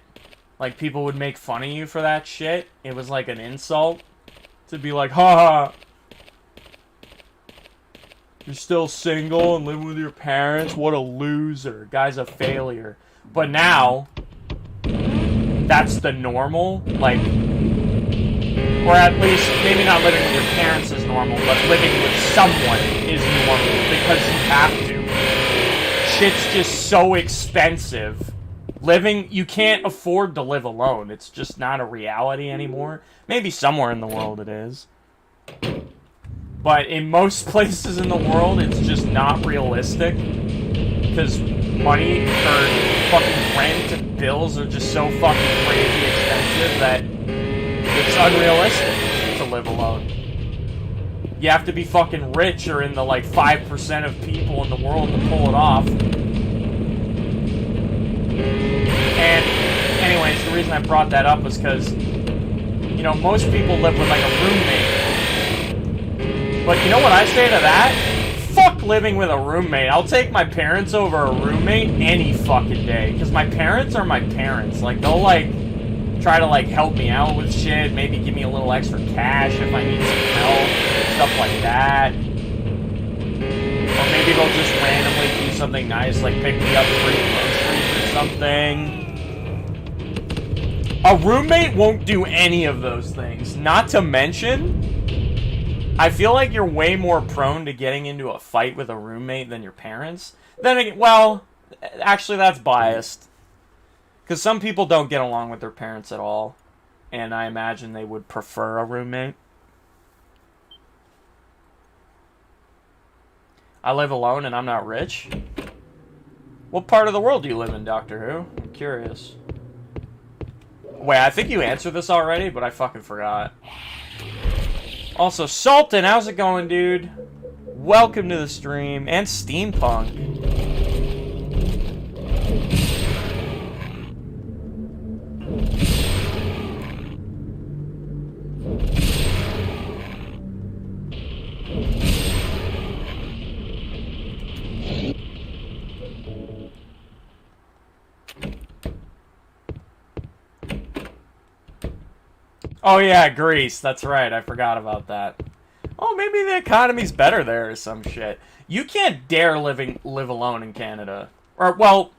like, people would make fun of you for that shit. It was like an insult to be like, ha, you're still single and living with your parents? What a loser. Guy's a failure. But now, that's the normal. Like, Or at least, maybe not living with your parents is normal, but living with someone is normal because you have to. Shit's just so expensive. You can't afford to live alone. It's just not a reality anymore. Maybe somewhere in the world it is. But in most places in the world, it's just not realistic. Because money for fucking rent and bills are just so fucking crazy expensive that it's unrealistic to live alone. You have to be fucking rich or in the, like, 5% of people in the world to pull it off. And, anyways, the reason I brought that up was because, you know, most people live with, like, a roommate. But you know what I say to that? Fuck living with a roommate. I'll take my parents over a roommate any fucking day. Because my parents are my parents. Like, they'll, like, try to, like, help me out with shit. Maybe give me a little extra cash if I need some help. Stuff like that. Or maybe they'll just randomly do something nice, like pick me up free groceries or something. A roommate won't do any of those things. Not to mention, I feel like you're way more prone to getting into a fight with a roommate than your parents. Then again, well, actually that's biased. Because some people don't get along with their parents at all. And I imagine they would prefer a roommate. I live alone and I'm not rich? What part of the world do you live in, Doctor Who? I'm curious. Wait, I think you answered this already, but I fucking forgot. Also, Sultan, how's it going, dude? Welcome to the stream. And Steampunk. Oh yeah, Greece. That's right. I forgot about that. Oh, maybe the economy's better there or some shit. You can't dare live alone in Canada. Or, well,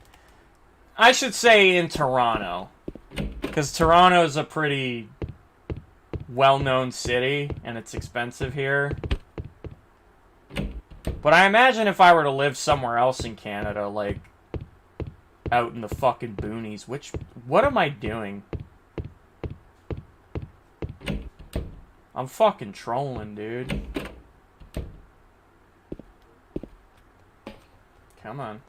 I should say in Toronto. Because Toronto is a pretty well-known city, and it's expensive here. But I imagine if I were to live somewhere else in Canada, like, out in the fucking boonies, what am I doing? I'm fucking trolling, dude. Come on.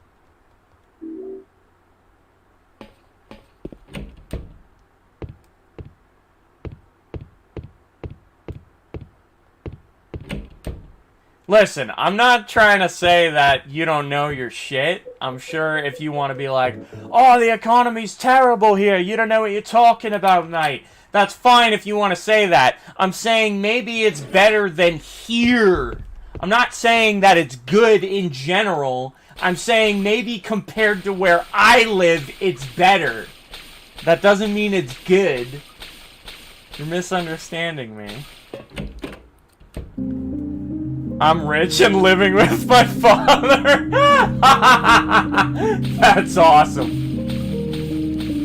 Listen, I'm not trying to say that you don't know your shit. I'm sure if you want to be like, oh, the economy's terrible here, you don't know what you're talking about, mate. That's fine if you want to say that. I'm saying maybe it's better than here. I'm not saying that it's good in general. I'm saying maybe compared to where I live, it's better. That doesn't mean it's good. You're misunderstanding me. I'm rich and living with my father. That's awesome.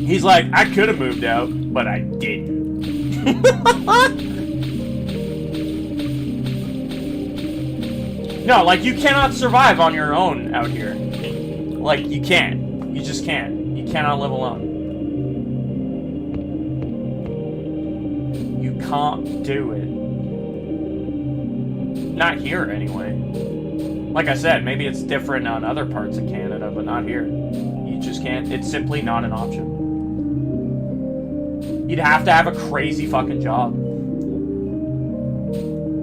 He's like, I could have moved out, but I didn't. No, like, you cannot survive on your own out here. Like, you can't. You just can't. You cannot live alone. You can't do it. Not here, anyway. Like I said, maybe it's different on other parts of Canada, but not here. You just can't. It's simply not an option. You'd have to have a crazy fucking job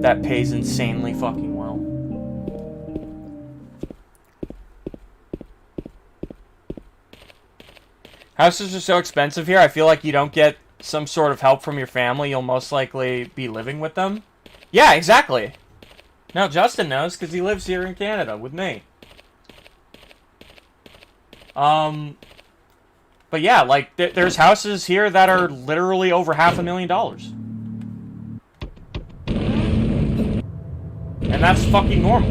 that pays insanely fucking well. Houses are so expensive here, I feel like you don't get some sort of help from your family, you'll most likely be living with them. Yeah, exactly. No, Justin knows, because he lives here in Canada with me. But yeah, like, there's houses here that are literally over $500,000. And that's fucking normal.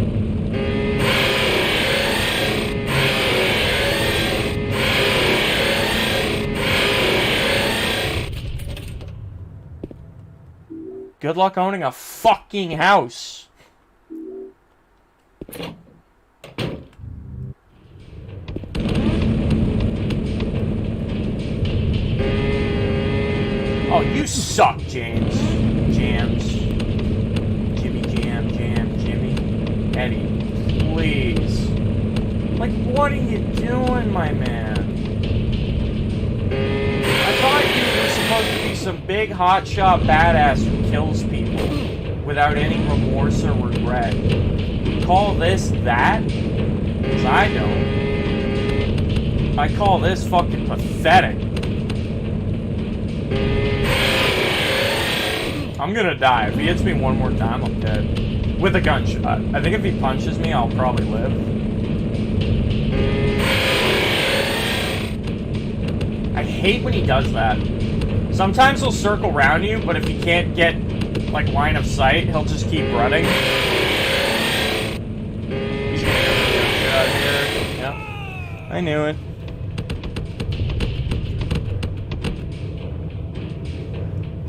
good luck owning a fucking house. Oh, you suck, James. Jams. Jimmy Jam, Jimmy. Eddie, please. Like, what are you doing, my man? I thought you were supposed to be some big hotshot badass who kills people without any remorse or regret. You call this that? Because I don't. I call this fucking pathetic. I'm gonna die. If he hits me one more time, I'm dead. With a gunshot. I think if he punches me, I'll probably live. I hate when he does that. Sometimes he'll circle around you, but if he can't get, like, line of sight, he'll just keep running. He's gonna get a gunshot here. Yep. I knew it.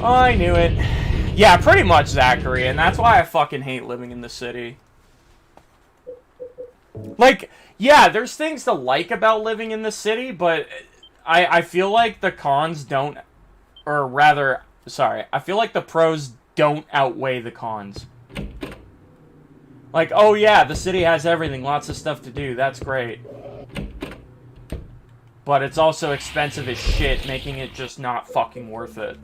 I knew it. Yeah, pretty much, Zachary, and that's why I fucking hate living in the city. Like, yeah, there's things to like about living in the city, but I feel like the cons don't, or rather, sorry, I feel like the pros don't outweigh the cons. Like, oh yeah, the city has everything, lots of stuff to do, that's great. But it's also expensive as shit, making it just not fucking worth it.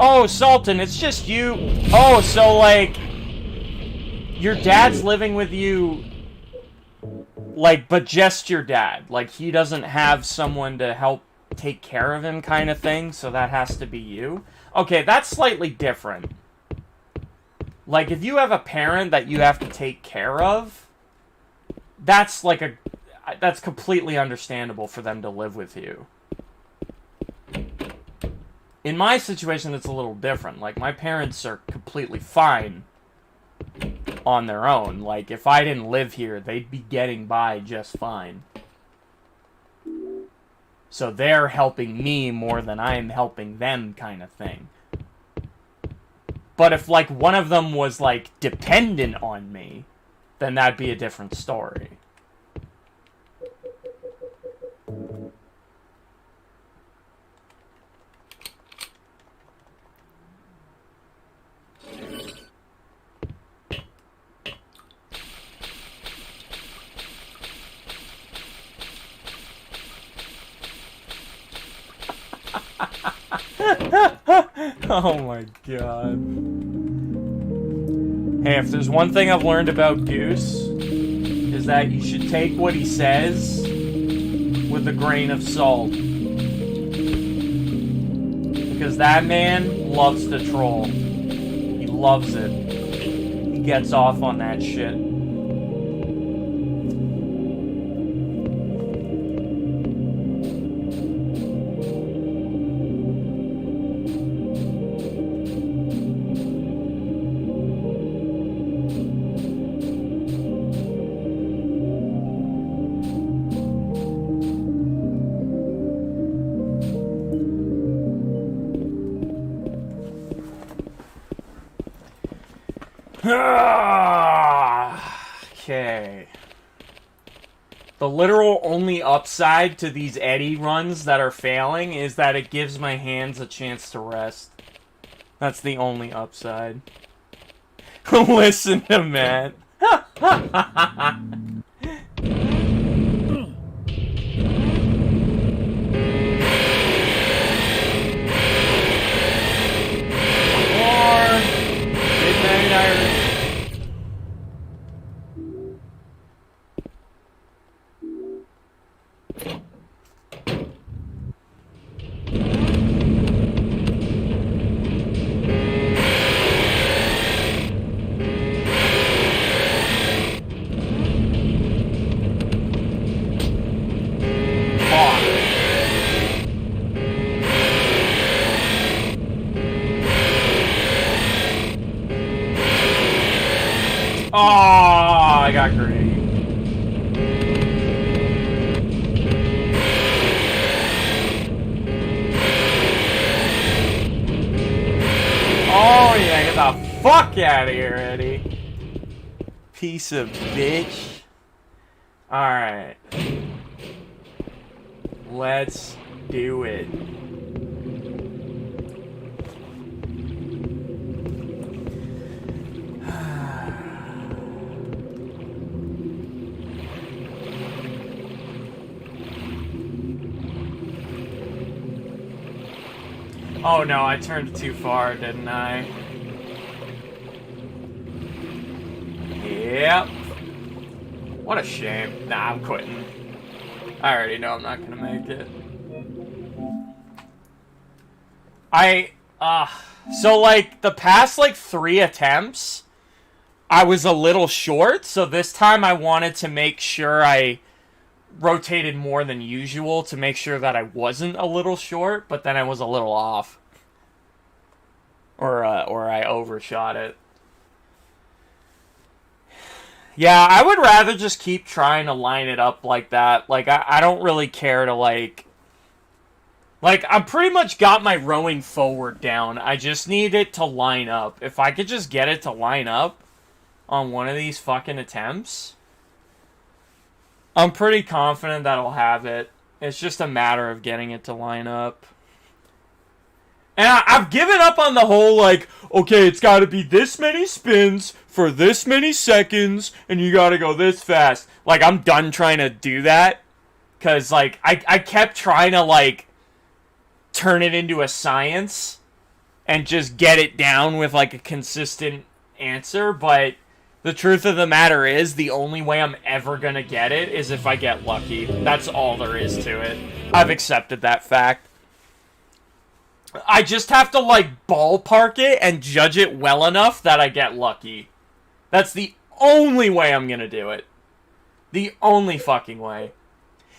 Oh, Sultan, it's just you. Oh, so, like, your dad's living with you, like, but just your dad. Like, he doesn't have someone to help take care of him kind of thing, so that has to be you. Okay, that's slightly different. Like, if you have a parent that you have to take care of, that's, like, that's completely understandable for them to live with you. In my situation, it's a little different. Like, my parents are completely fine on their own. Like, if I didn't live here, they'd be getting by just fine. So they're helping me more than I'm helping them kind of thing. But if, like, one of them was, like, dependent on me, then that'd be a different story. Oh my god. Hey, if there's one thing I've learned about Goose, is that you should take what he says with a grain of salt. Because that man loves to troll. He loves it. He gets off on that shit. Okay. The literal only upside to these Eddie runs that are failing is that it gives my hands a chance to rest. That's the only upside. Listen to Matt. fuck out of here, Eddie. Piece of bitch. Alright. Let's do it. Oh no, I turned too far, didn't I? Yep. What a shame. Nah, I'm quitting. I already know I'm not gonna make it. So like, the past like 3 attempts, I was a little short, so this time I wanted to make sure I rotated more than usual to make sure that I wasn't a little short, but then I was a little off. Or I overshot it. Yeah, I would rather just keep trying to line it up like that. Like, I don't really care to, like, I pretty much got my rowing forward down. I just need it to line up. If I could just get it to line up on one of these fucking attempts, I'm pretty confident that I'll have it. It's just a matter of getting it to line up. And I've given up on the whole, like, okay, it's got to be this many spins for this many seconds, and you got to go this fast. Like, I'm done trying to do that. Because, like, I kept trying to, like, turn it into a science and just get it down with, like, a consistent answer. But the truth of the matter is, the only way I'm ever going to get it is if I get lucky. That's all there is to it. I've accepted that fact. I just have to, like, ballpark it and judge it well enough that I get lucky. That's the only way I'm gonna do it. The only fucking way.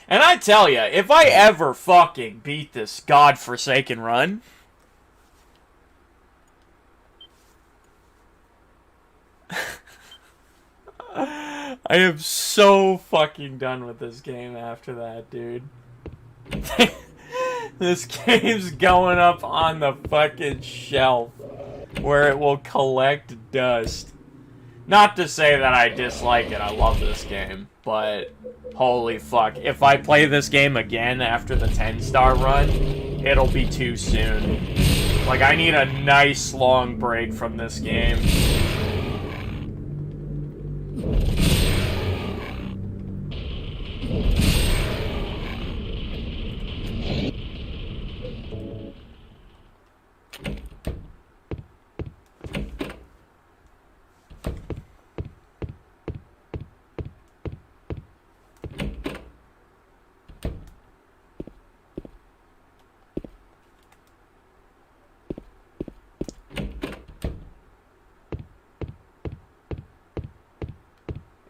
And I tell ya, if I ever fucking beat this godforsaken run, I am so fucking done with this game after that, dude. This game's going up on the fucking shelf where it will collect dust. Not to say that I dislike it, I love this game, but holy fuck. If I play this game again after the 10-star run, it'll be too soon. Like, I need a nice long break from this game.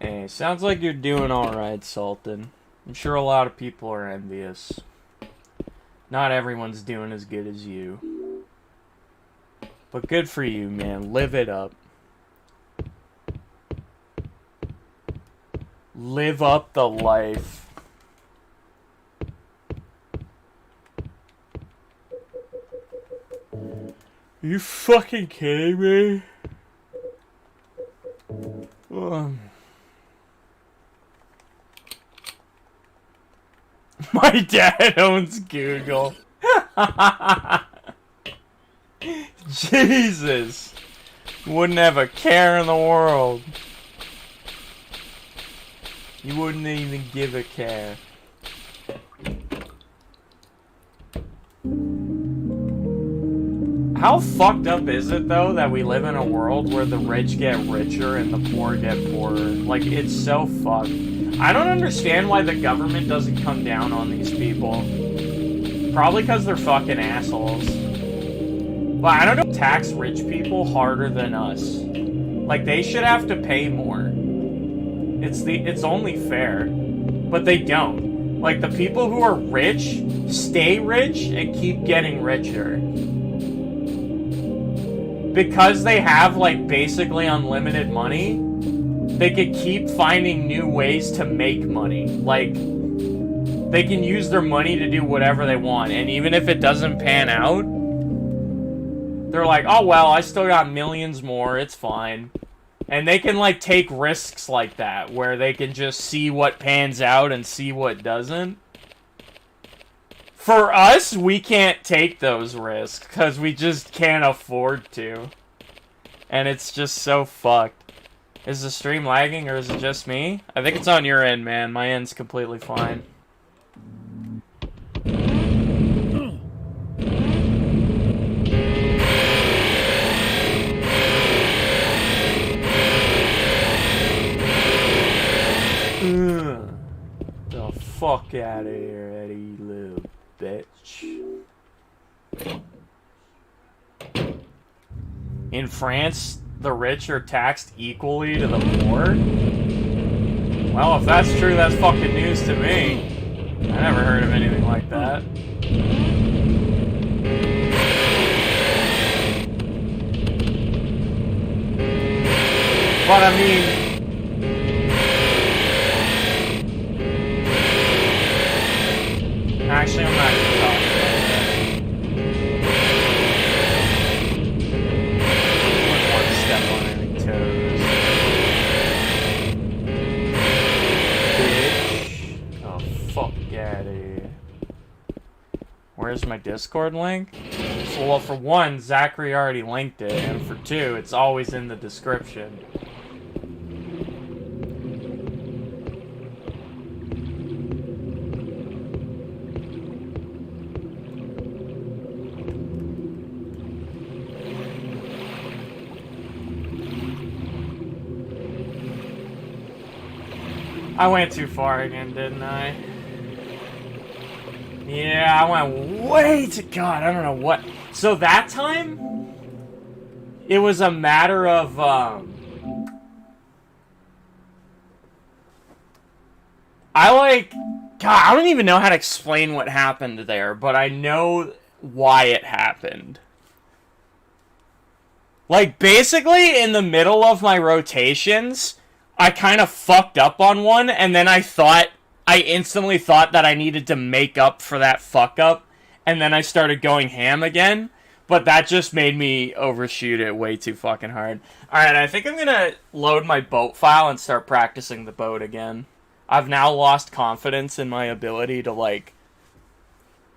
Hey, sounds like you're doing alright, Sultan. I'm sure a lot of people are envious. Not everyone's doing as good as you. But good for you, man. Live it up. Live up the life. Are you fucking kidding me? My dad owns Google. Jesus. Wouldn't have a care in the world. You wouldn't even give a care. How fucked up is it, though, that we live in a world where the rich get richer and the poor get poorer? Like, it's so fucked. I don't understand why the government doesn't come down on these people. Probably because they're fucking assholes. But I don't know, tax rich people harder than us. Like, they should have to pay more. It's only fair. But they don't. Like, the people who are rich stay rich and keep getting richer. Because they have, like, basically unlimited money, they could keep finding new ways to make money. Like, they can use their money to do whatever they want, and even if it doesn't pan out, They're like, oh, well, I still got millions more. It's fine. And they can, like, take risks like that, where they can just see what pans out and see what doesn't. For us, we can't take those risks, because we just can't afford to. And it's just so fucked. Is the stream lagging, or is it just me? I think it's on your end, man. My end's completely fine. The fuck out of here, Eddie, little bitch. In France, the rich are taxed equally to the poor? Well, if that's true, that's fucking news to me. I never heard of anything like that. But I mean... Actually, I'm not even talking about that. I wouldn't want to step on any toes. Bitch. Oh, fuck out of here. Where's my Discord link? So, well, for one, Zachary already linked it, and for two, it's always in the description. I went too far again, didn't I? Yeah, I went way too... God, I don't know what... So that time, it was a matter of, God, I don't even know how to explain what happened there, but I know why it happened. Like, basically, in the middle of my rotations... I kind of fucked up on one, and then I instantly thought that I needed to make up for that fuck up, and then I started going ham again, but that just made me overshoot it way too fucking hard. Alright, I think I'm gonna load my boat file and start practicing the boat again. I've now lost confidence in my ability to, like,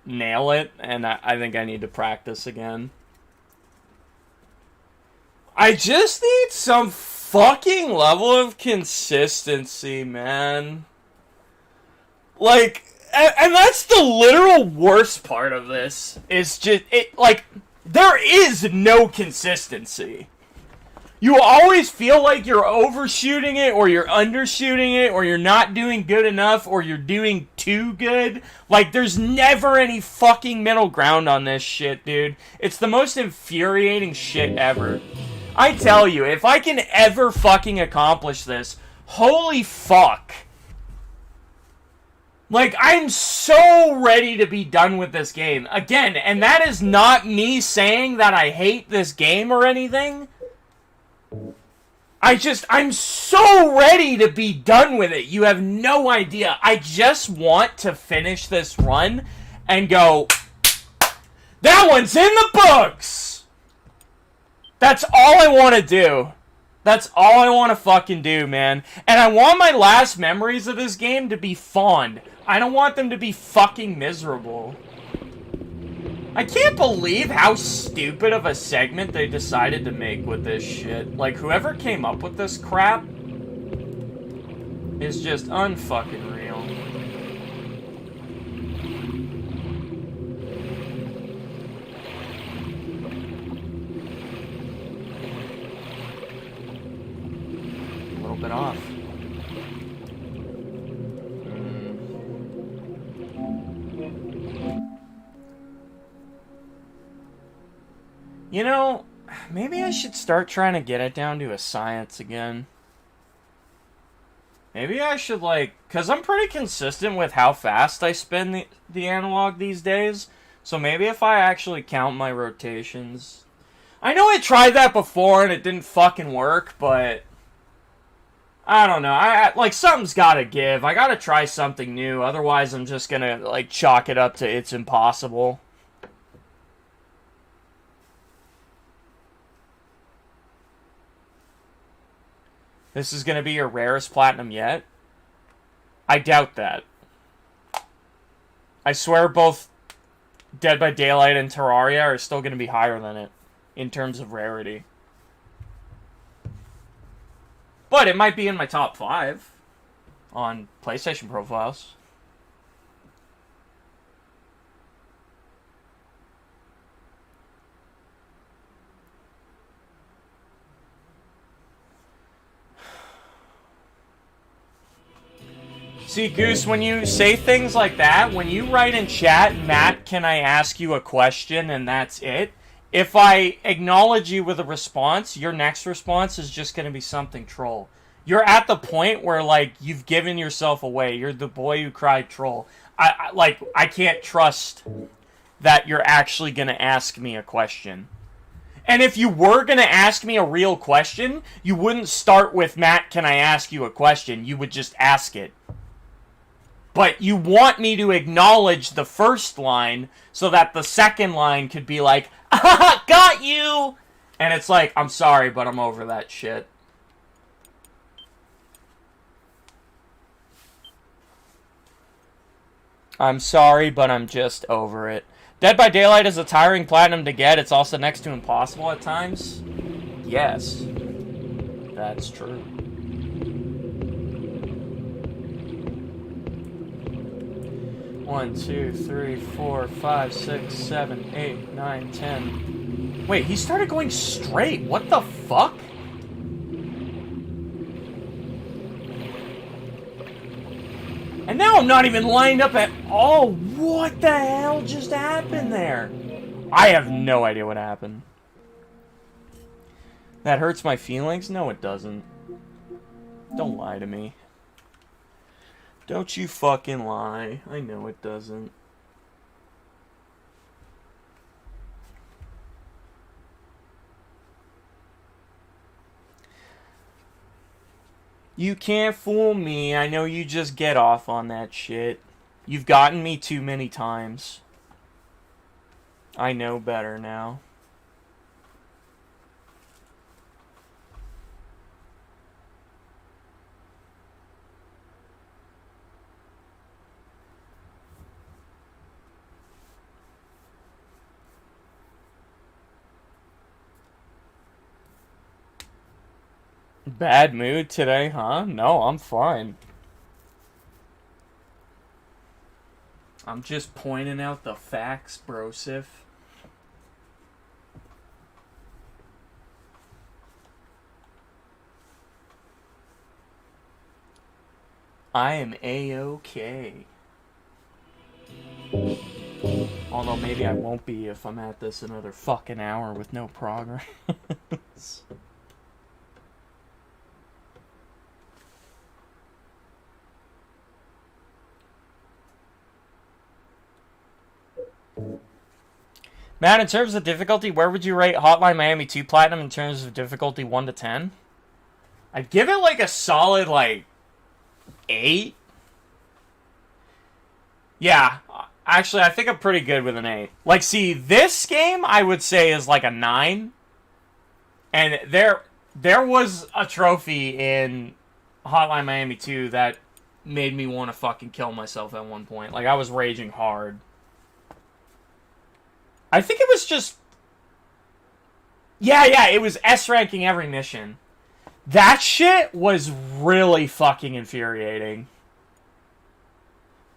nail it, and I think I need to practice again. I just need some fucking level of consistency, man. Like, and that's the literal worst part of this. Is just, like, there is no consistency. You always feel like you're overshooting it, or you're undershooting it, or you're not doing good enough, or you're doing too good. Like, there's never any fucking middle ground on this shit, dude. It's the most infuriating shit ever. I tell you, if I can ever fucking accomplish this, holy fuck. Like, I'm so ready to be done with this game. Again, and that is not me saying that I hate this game or anything. I'm so ready to be done with it. You have no idea. I just want to finish this run and go, that one's in the books! That's all I want to do. That's all I want to fucking do, man. And I want my last memories of this game to be fond. I don't want them to be fucking miserable. I can't believe how stupid of a segment they decided to make with this shit. Like, whoever came up with this crap is just unfucking real. Bit off. You know, maybe I should start trying to get it down to a science again. Maybe I should, like... Because I'm pretty consistent with how fast I spin the analog these days. So maybe if I actually count my rotations... I know I tried that before and it didn't fucking work, but... I don't know. Like, something's gotta give. I gotta try something new. Otherwise, I'm just gonna, like, chalk it up to it's impossible. This is going to be your rarest platinum yet? I doubt that. I swear both Dead by Daylight and Terraria are still going to be higher than it in terms of rarity. But it might be in my top 5 on PlayStation profiles. See, Goose, when you say things like that, when you write in chat, Matt, can I ask you a question, and that's it, if I acknowledge you with a response, your next response is just going to be something troll. You're at the point where, like, you've given yourself away. You're the boy who cried troll. I can't trust that you're actually going to ask me a question. And if you were going to ask me a real question, you wouldn't start with, Matt, can I ask you a question? You would just ask it. But you want me to acknowledge the first line so that the second line could be like, ah, got you! And it's like, I'm sorry, but I'm over that shit. I'm sorry, but I'm just over it. Dead by Daylight is a tiring platinum to get. It's also next to impossible at times. Yes. That's true. One, 2, 3, 4, 5, 6, 7, 8, 9, 10. Wait, he started going straight. What the fuck? And now I'm not even lined up at all. What the hell just happened there? I have no idea what happened. That hurts my feelings? No, it doesn't. Don't lie to me. Don't you fucking lie. I know it doesn't. You can't fool me. I know you just get off on that shit. You've gotten me too many times. I know better now. Bad mood today, huh? No, I'm fine. I'm just pointing out the facts, brosif. I am A-OK. Although maybe I won't be if I'm at this another fucking hour with no progress. Matt, in terms of difficulty, where would you rate Hotline Miami 2 Platinum in terms of difficulty 1 to 10? I'd give it like a solid, like, 8. Yeah, actually, I think I'm pretty good with an 8. Like, see, this game, I would say, is like a 9. And there was a trophy in Hotline Miami 2 that made me want to fucking kill myself at one point. Like, I was raging hard. I think it was just... Yeah, it was S-ranking every mission. That shit was really fucking infuriating.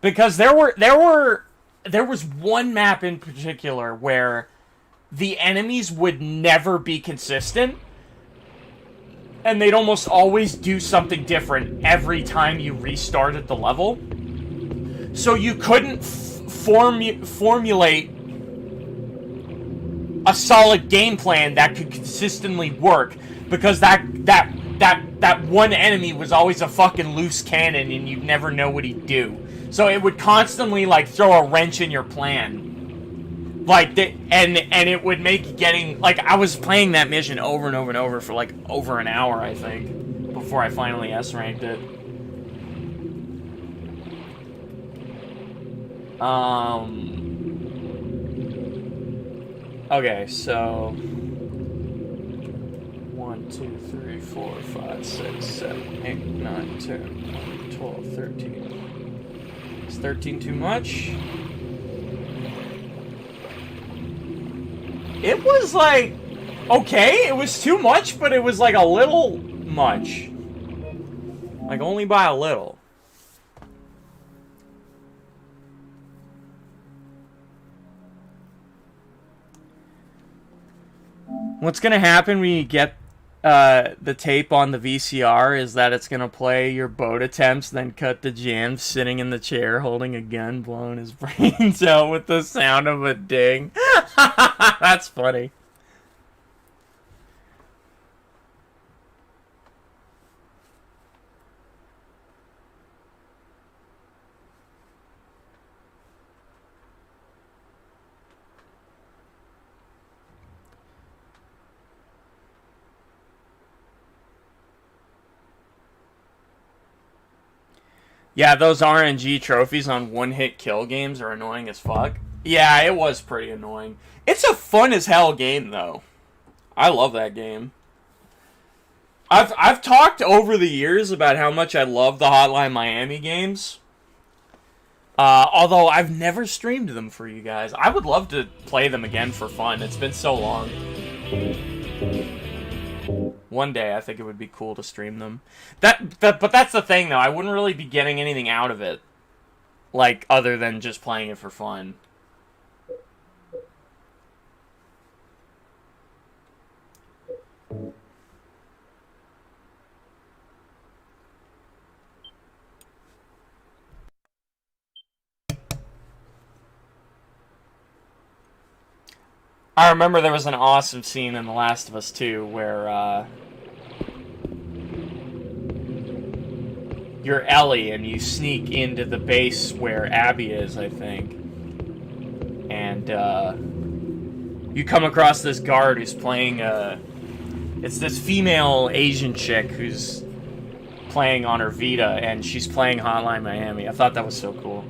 Because there was one map in particular where the enemies would never be consistent. And they'd almost always do something different every time you restarted the level. So you couldn't formulate a solid game plan that could consistently work, because that one enemy was always a fucking loose cannon and you'd never know what he'd do. So it would constantly like throw a wrench in your plan. Like and it would make getting, like, I was playing that mission over and over and over for like over an hour, I think, before I finally S-ranked it. Okay, so 1, 2, 3, 4, 5, 6, 7, 8, 9, 10, 11, 12, 13. Is 13 too much? It was like, okay, it was too much, but it was like a little much. Like only by a little. What's gonna happen when you get the tape on the VCR is that it's gonna play your boat attempts, then cut to Jam sitting in the chair holding a gun, blowing his brains out with the sound of a ding. That's funny. Yeah, those RNG trophies on one-hit kill games are annoying as fuck. Yeah, it was pretty annoying. It's a fun as hell game, though. I love that game. I've talked over the years about how much I love the Hotline Miami games. Although I've never streamed them for you guys. I would love to play them again for fun. It's been so long. One day, I think it would be cool to stream them. But that's the thing, though. I wouldn't really be getting anything out of it, like other than just playing it for fun. I remember there was an awesome scene in The Last of Us 2 where you're Ellie and you sneak into the base where Abby is, I think. And you come across this guard who's playing it's this female Asian chick who's playing on her Vita, and she's playing Hotline Miami. I thought that was so cool.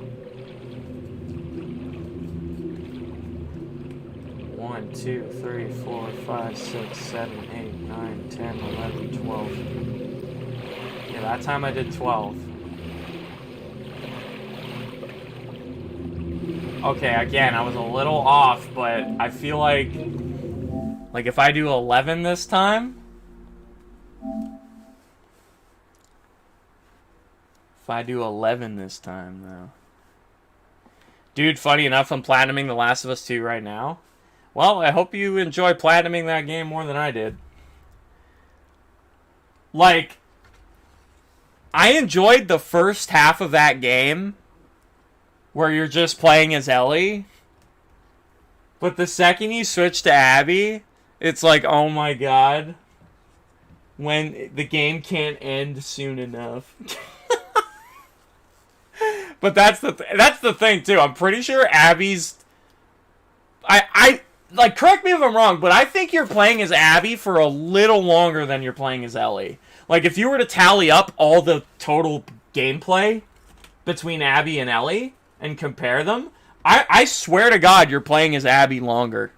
1, 2, 3, 4, 5, 6, 7, 8, 9, 10, 11, 12. Yeah, that time I did 12. Okay, again, I was a little off, but I feel like if I do 11 this time, though. Dude, funny enough, I'm platinuming The Last of Us 2 right now. Well, I hope you enjoy platinuming that game more than I did. Like, I enjoyed the first half of that game where you're just playing as Ellie. But the second you switch to Abby, it's like, oh my god. When the game can't end soon enough. But that's the thing, too. I'm pretty sure Abby's... Like, correct me if I'm wrong, but I think you're playing as Abby for a little longer than you're playing as Ellie. Like, if you were to tally up all the total gameplay between Abby and Ellie and compare them, I swear to God you're playing as Abby longer.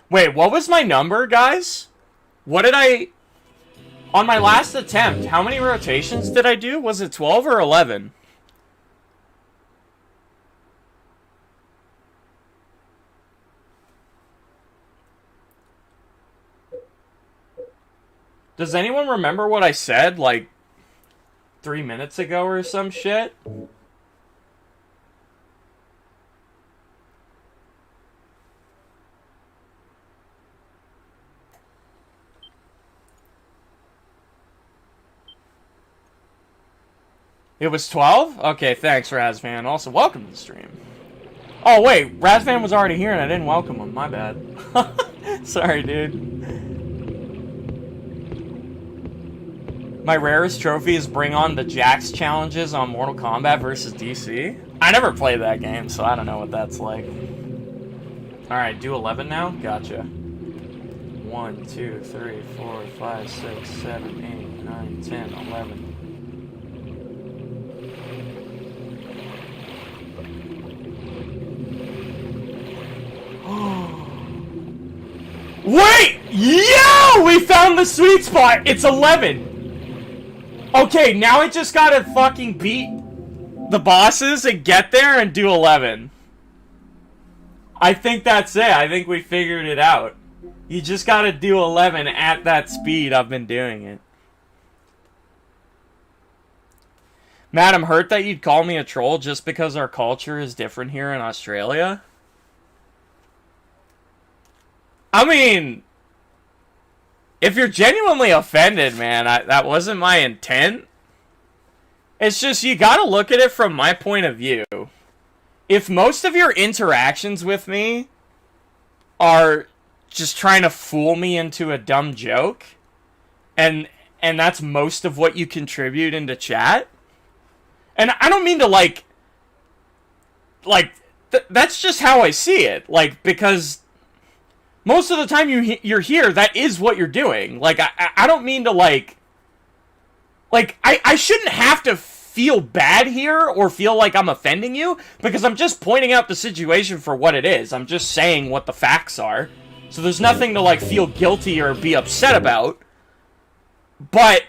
Wait, what was my number, guys? What did I... On my last attempt, how many rotations did I do? Was it 12 or 11? Does anyone remember what I said, like, 3 minutes ago or some shit? It was 12? Okay, thanks, Razvan. Also, welcome to the stream. Oh, wait. Razvan was already here and I didn't welcome him. My bad. Sorry, dude. My rarest trophy is bring on the Jax challenges on Mortal Kombat versus DC. I never played that game, so I don't know what that's like. Alright, do 11 now? Gotcha. 1, 2, 3, 4, 5, 6, 7, 8, 9, 10, 11. Wait! Yo! We found the sweet spot! It's 11! Okay, now I just gotta fucking beat the bosses and get there and do 11. I think that's it. I think we figured it out. You just gotta do 11 at that speed I've been doing it. Matt, I'm hurt that you'd call me a troll just because our culture is different here in Australia. I mean, if you're genuinely offended, man, that wasn't my intent. It's just, you gotta look at it from my point of view. If most of your interactions with me are just trying to fool me into a dumb joke, and that's most of what you contribute into chat, and I don't mean to, that's just how I see it, because most of the time you're here, that is what you're doing. I don't mean to, I shouldn't have to feel bad here or feel like I'm offending you, because I'm just pointing out the situation for what it is. I'm just saying what the facts are. So there's nothing to, feel guilty or be upset about. But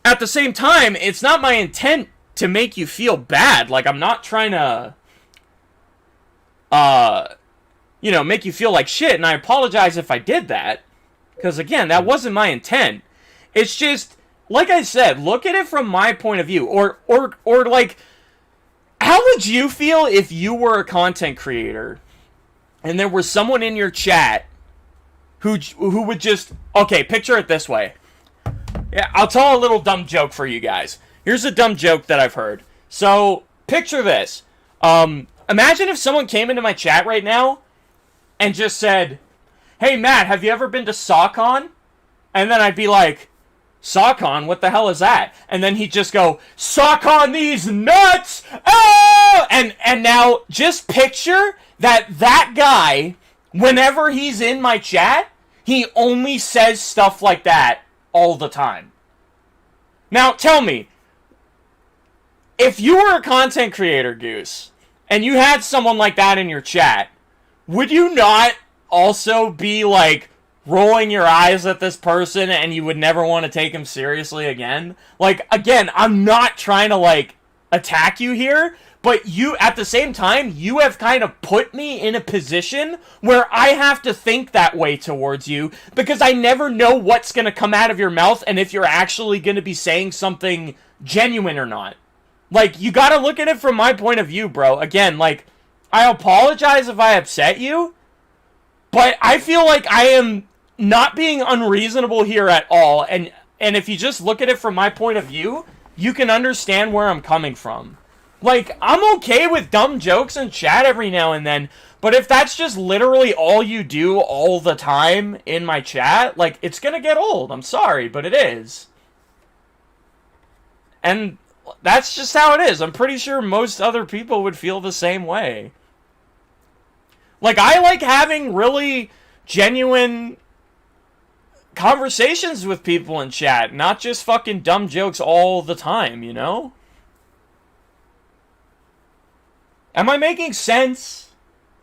at the same time, it's not my intent to make you feel bad. I'm not trying to, make you feel like shit, and I apologize if I did that. Because, again, that wasn't my intent. It's just, like I said, look at it from my point of view. Or how would you feel if you were a content creator and there was someone in your chat who would just... Okay, picture it this way. Yeah, I'll tell a little dumb joke for you guys. Here's a dumb joke that I've heard. So, picture this. Imagine if someone came into my chat right now and just said, "Hey, Matt, have you ever been to SawCon?" And then I'd be like, "SawCon? What the hell is that?" And then he'd just go, "Suck on these nuts! Oh!" And now, just picture that guy, whenever he's in my chat, he only says stuff like that all the time. Now, tell me, if you were a content creator, Goose, and you had someone like that in your chat, would you not also be, rolling your eyes at this person and you would never want to take him seriously again? Again, I'm not trying to, attack you here, but you, at the same time, you have kind of put me in a position where I have to think that way towards you, because I never know what's going to come out of your mouth and if you're actually going to be saying something genuine or not. You gotta look at it from my point of view, bro. Again, I apologize if I upset you, but I feel like I am not being unreasonable here at all, and if you just look at it from my point of view, you can understand where I'm coming from. I'm okay with dumb jokes in chat every now and then, but if that's just literally all you do all the time in my chat, it's gonna get old. I'm sorry, but it is. And that's just how it is. I'm pretty sure most other people would feel the same way. I like having really genuine conversations with people in chat, not just fucking dumb jokes all the time, you know? Am I making sense?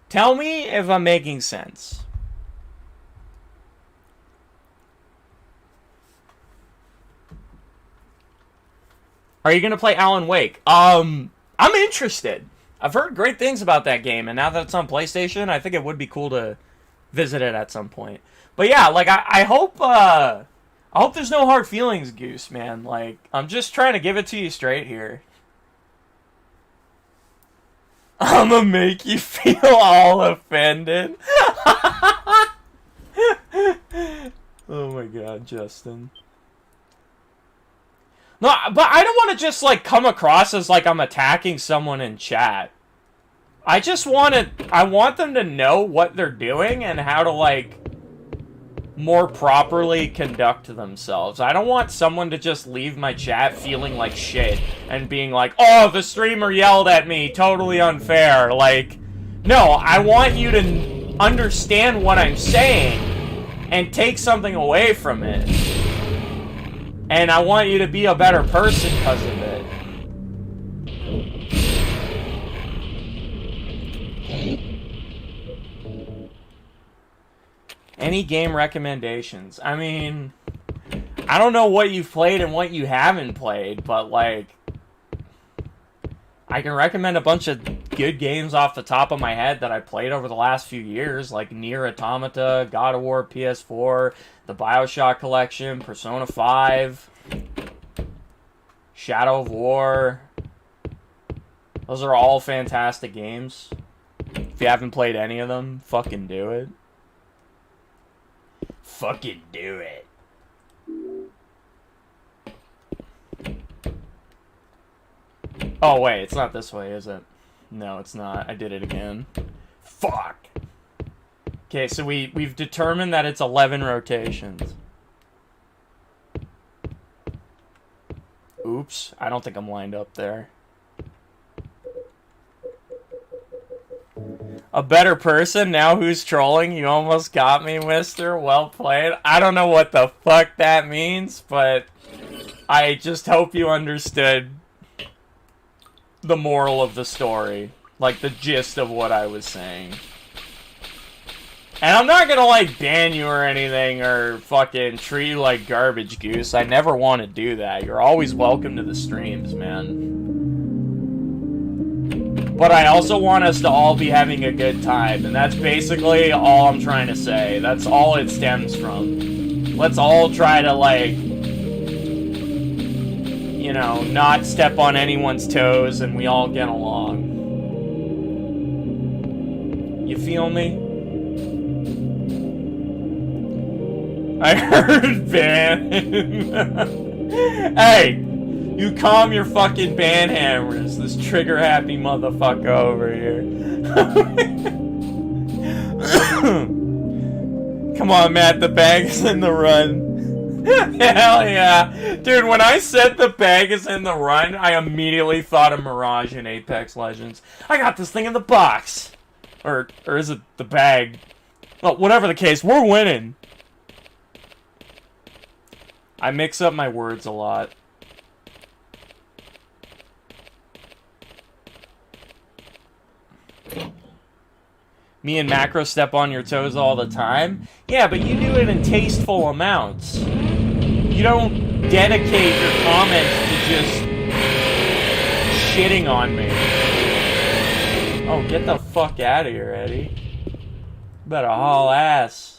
Tell me if I'm making sense. Are you going to play Alan Wake? I'm interested. I've heard great things about that game, and now that it's on PlayStation, I think it would be cool to visit it at some point. But yeah, I hope there's no hard feelings, Goose, man. I'm just trying to give it to you straight here. I'm gonna make you feel all offended. Oh my god, Justin. No, but I don't want to just, come across as, I'm attacking someone in chat. I want them to know what they're doing and how to, more properly conduct themselves. I don't want someone to just leave my chat feeling like shit and being like, "Oh, the streamer yelled at me, totally unfair." No, I want you to understand what I'm saying and take something away from it. And I want you to be a better person because of it. Any game recommendations? I mean, I don't know what you've played and what you haven't played, but, like, I can recommend a bunch of good games off the top of my head that I played over the last few years, like Nier Automata, God of War PS4, the BioShock Collection, Persona 5, Shadow of War. Those are all fantastic games. If you haven't played any of them, fucking do it. Fucking do it. Oh, wait, it's not this way, is it? No, it's not. I did it again. Fuck! Okay, so we've determined that it's 11 rotations. Oops, I don't think I'm lined up there. A better person? Now who's trolling? You almost got me, mister. Well played. I don't know what the fuck that means, but I just hope you understood the moral of the story. Like, the gist of what I was saying. And I'm not gonna, like, ban you or anything, or fucking treat you like garbage goose. I never want to do that. You're always welcome to the streams, man. But I also want us to all be having a good time, and that's basically all I'm trying to say. That's all it stems from. Let's all try to, like, you know, not step on anyone's toes, and we all get along. You feel me? I heard ban. Hey, you calm your fucking ban hammers. This trigger-happy motherfucker over here. Come on, Matt. The bag is in the run. Hell yeah. Dude, when I said the bag is in the run, I immediately thought of Mirage in Apex Legends. I got this thing in the box. Or is it the bag? Well, whatever the case, we're winning. I mix up my words a lot. Me and Macro step on your toes all the time? Yeah, but you do it in tasteful amounts. You don't dedicate your comments to just shitting on me. Oh, get the fuck out of here, Eddie. Better haul ass.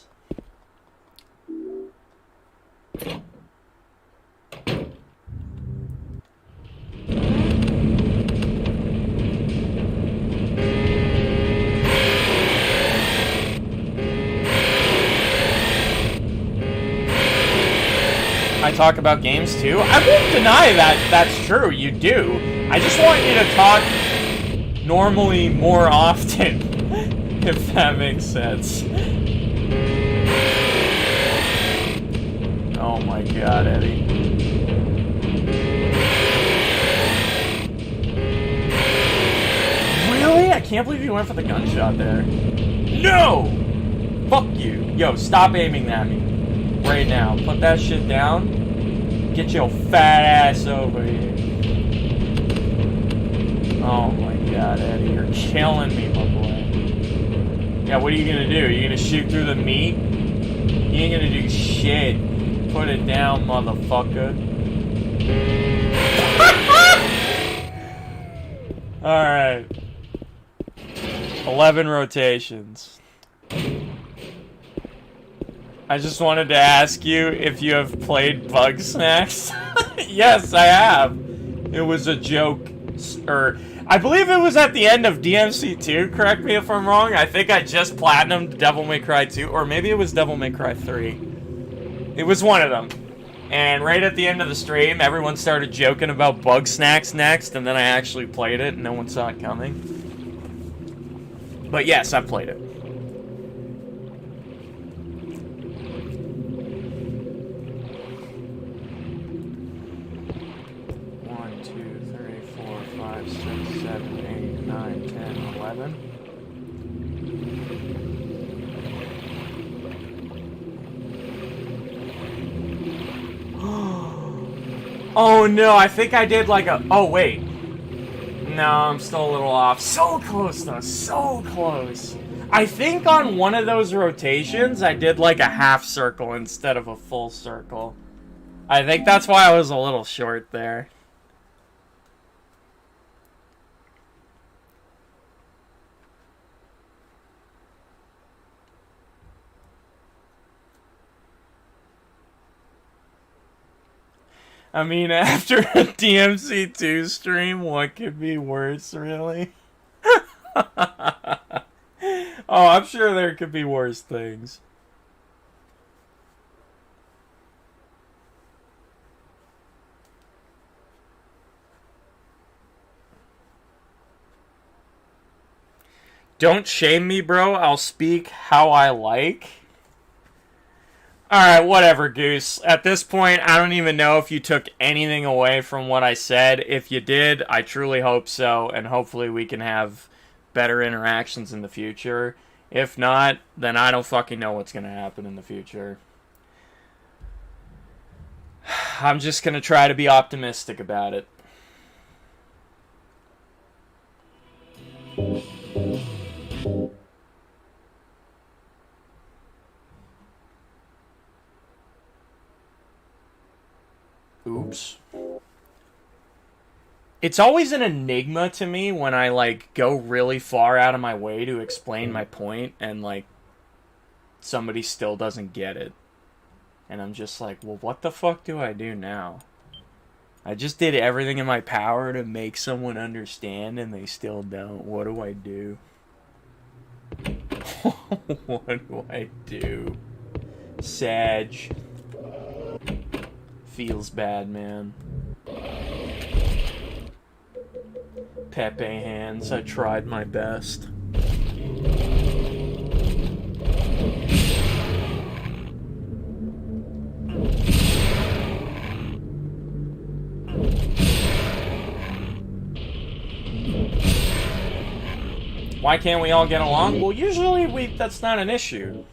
I talk about games too. I won't deny that that's true. You do. I just want you to talk normally more often, if that makes sense. Oh my god, Eddie. Really? I can't believe you went for the gunshot there. No! Fuck you. Yo, stop aiming at me. Right now. Put that shit down. Get your fat ass over here. Oh my god, Eddie. You're killing me, my boy. Yeah, what are you gonna do? You gonna shoot through the meat? You ain't gonna do shit. Put it down, motherfucker. Alright. 11 rotations. I just wanted to ask you if you have played Bug Snacks. Yes, I have. It was a joke. Or, I believe it was at the end of DMC 2. Correct me if I'm wrong. I think I just platinumed Devil May Cry 2. Or maybe it was Devil May Cry 3. It was one of them. And right at the end of the stream, everyone started joking about Bug Snacks next. And then I actually played it and no one saw it coming. But yes, I've played it. Oh no, I think I did like a... Oh wait. No, I'm still a little off. So close though, so close. I think on one of those rotations, I did like a half circle instead of a full circle. I think that's why I was a little short there. I mean, after a DMC2 stream, what could be worse, really? Oh, I'm sure there could be worse things. Don't shame me, bro. I'll speak how I like. Alright, whatever, Goose. At this point, I don't even know if you took anything away from what I said. If you did, I truly hope so, and hopefully we can have better interactions in the future. If not, then I don't fucking know what's going to happen in the future. I'm just going to try to be optimistic about it. Oops. It's always an enigma to me when I, like, go really far out of my way to explain my point and, like, somebody still doesn't get it. And I'm just like, well, what the fuck do I do now? I just did everything in my power to make someone understand and they still don't. What do I do? What do I do? Sag. Feels bad, man. Pepe hands. I tried my best. Why can't we all get along? Well, usually that's not an issue.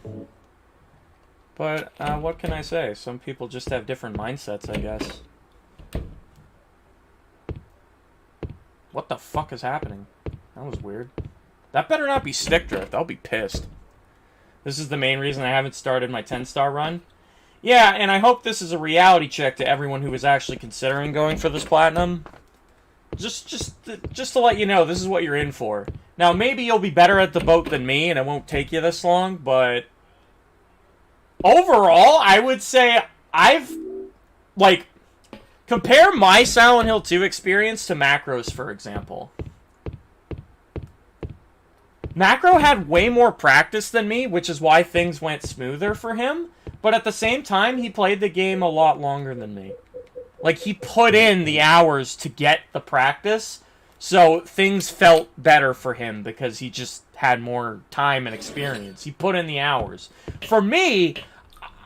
But, what can I say? Some people just have different mindsets, I guess. What the fuck is happening? That was weird. That better not be stick drift. I'll be pissed. This is the main reason I haven't started my 10-star run. Yeah, and I hope this is a reality check to everyone who is actually considering going for this platinum. Just to let you know, this is what you're in for. Now, maybe you'll be better at the boat than me, and it won't take you this long, but overall, I would say I've, like, compare my Silent Hill 2 experience to Macro's, for example. Macro had way more practice than me, which is why things went smoother for him, but at the same time, he played the game a lot longer than me. Like, he put in the hours to get the practice, so things felt better for him because he just had more time and experience. He put in the hours. For me,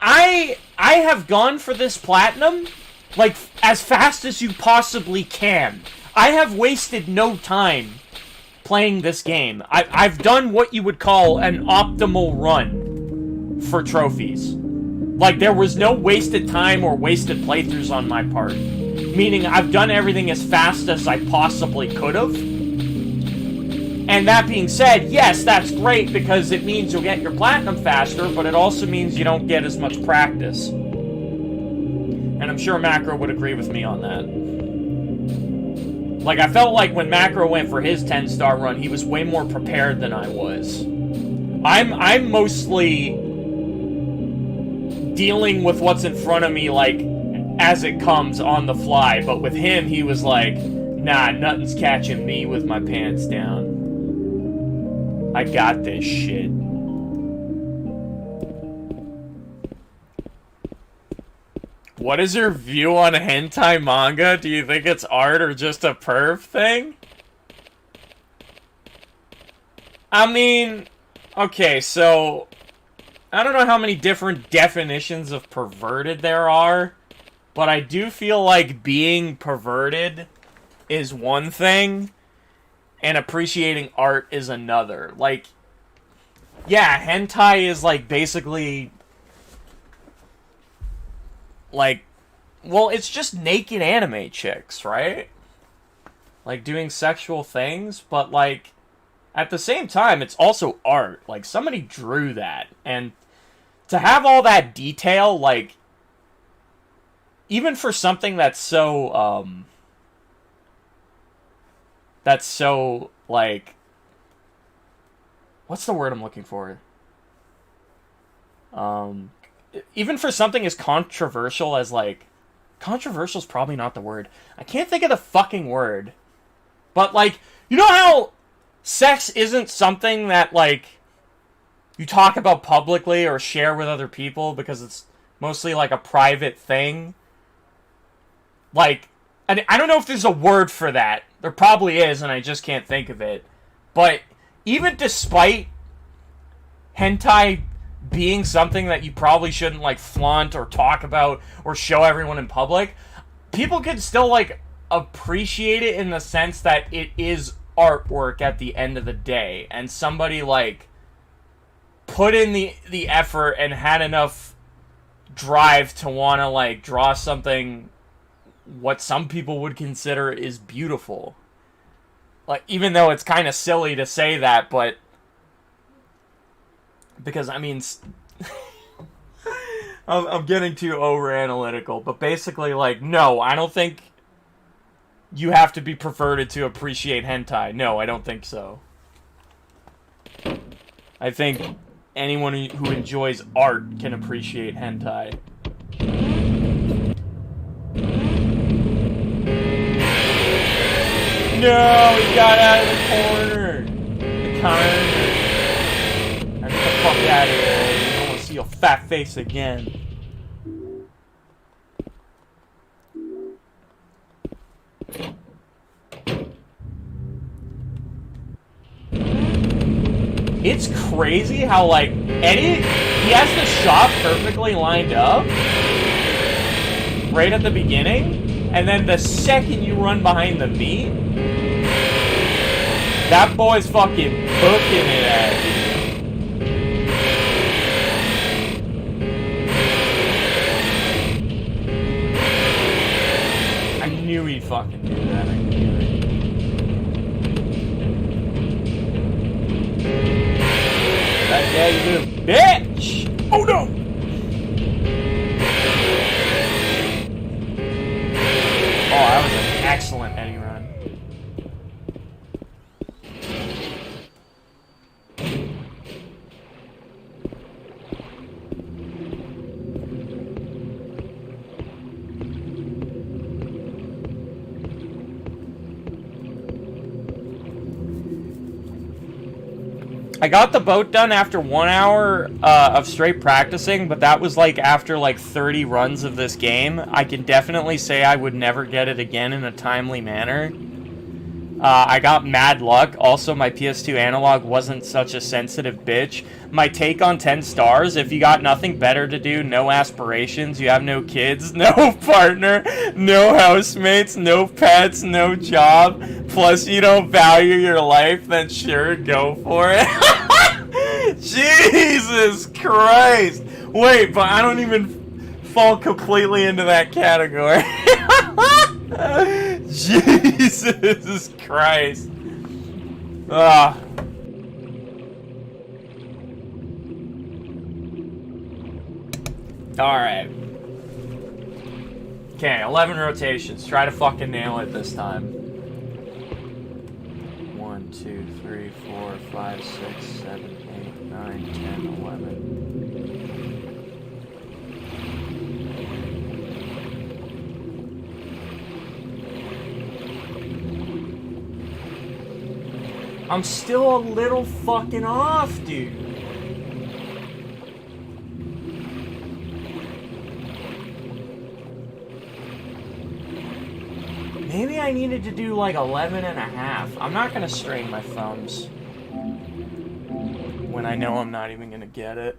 I have gone for this platinum, like, as fast as you possibly can. I have wasted no time playing this game. I've done what you would call an optimal run for trophies. Like, there was no wasted time or wasted playthroughs on my part. Meaning, I've done everything as fast as I possibly could have. And that being said, yes, that's great because it means you'll get your platinum faster, but it also means you don't get as much practice. And I'm sure Macro would agree with me on that. Like, I felt like when Macro went for his 10-star run, he was way more prepared than I was. I'm mostly dealing with what's in front of me, like, as it comes on the fly. But with him, he was like, nah, nothing's catching me with my pants down. I got this shit. What is your view on hentai manga? Do you think it's art or just a perv thing? I mean, okay, so I don't know how many different definitions of perverted there are, but I do feel like being perverted is one thing, and appreciating art is another. Like, yeah, hentai is, like, basically, like, well, it's just naked anime chicks, right? Like, doing sexual things, but, like, at the same time, it's also art. Like, somebody drew that. And to have all that detail, like, even for something that's so, like, what's the word I'm looking for? Even for something as controversial as, like, controversial is probably not the word. I can't think of the fucking word. But, like, you know how sex isn't something that, like, you talk about publicly or share with other people because it's mostly, like, a private thing? Like, and I don't know if there's a word for that. There probably is, and I just can't think of it. But even despite hentai being something that you probably shouldn't, like, flaunt or talk about or show everyone in public, people can still, like, appreciate it in the sense that it is artwork at the end of the day, and somebody, like, put in the effort and had enough drive to want to, like, draw something what some people would consider is beautiful. Like, even though it's kind of silly to say that, but because, I mean, I'm getting too over-analytical, but basically, like, no, I don't think you have to be perverted to appreciate hentai. No, I don't think so. I think anyone who enjoys art can appreciate hentai. No, he got out of the corner. The corner. Get the fuck out of here. I don't want to see your fat face again. It's crazy how, like, Eddie, he has the shot perfectly lined up right at the beginning, and then the second you run behind the meat, that boy's fucking booking it at you. I knew he'd fucking do that. I knew it. That guy's a bitch! Oh no! Oh, that was an excellent Eddie run. I got the boat done after 1 hour of straight practicing, but that was like after like 30 runs of this game. I can definitely say I would never get it again in a timely manner. I got mad luck. Also, my PS2 analog wasn't such a sensitive bitch. My take on 10 stars, if you got nothing better to do, no aspirations, you have no kids, no partner, no housemates, no pets, no job, plus you don't value your life, then sure, go for it. Jesus Christ. Wait, but I don't even fall completely into that category. Jesus Christ. Ugh. Alright. Okay, 11 rotations. Try to fucking nail it this time. 1, 2, 3, 4, 5, 6, 7, 8, 9, 10, 11. I'm still a little fucking off, dude. Maybe I needed to do like 11 and a half. I'm not gonna strain my thumbs when I know I'm not even gonna get it.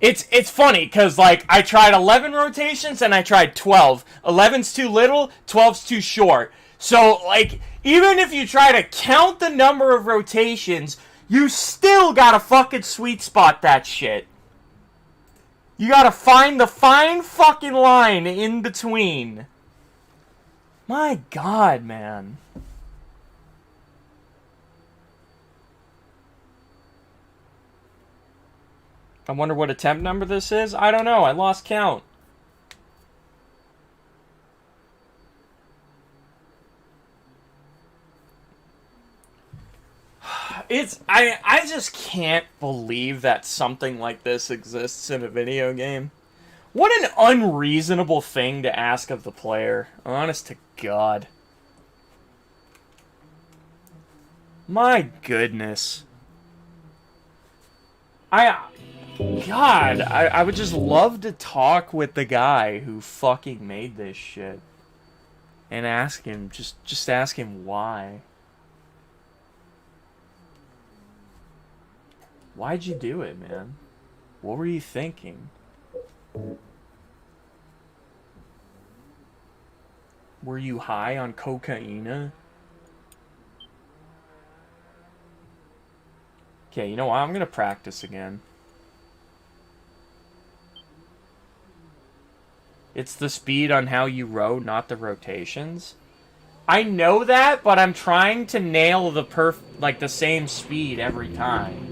It's funny, because, like, I tried 11 rotations and I tried 12. 11's too little, 12's too short. So, like, even if you try to count the number of rotations, you still gotta fucking sweet spot that shit. You gotta find the fine fucking line in between. My God, man. I wonder what attempt number this is. I don't know. I lost count. I just can't believe that something like this exists in a video game. What an unreasonable thing to ask of the player. Honest to God. My goodness. God, I would just love to talk with the guy who fucking made this shit. And ask him, just ask him why. Why'd you do it, man? What were you thinking? Were you high on cocaine? Okay, you know what? I'm gonna practice again. It's the speed on how you row, not the rotations. I know that, but I'm trying to nail the same speed every time.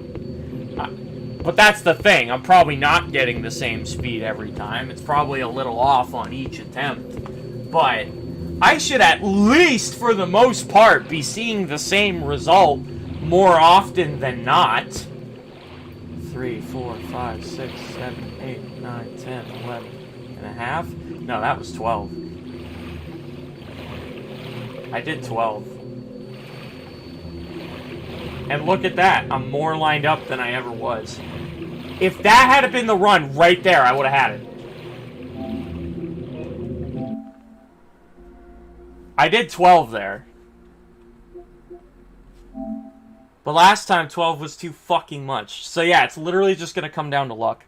But that's the thing. I'm probably not getting the same speed every time. It's probably a little off on each attempt. But I should at least, for the most part, be seeing the same result more often than not. 3, 4, 5, 6, 7, 8, 9, 10, 11 and a half? No, that was 12. I did 12. And look at that. I'm more lined up than I ever was. If that had been the run right there, I would have had it. I did 12 there. But last time, 12 was too fucking much. So yeah, it's literally just going to come down to luck.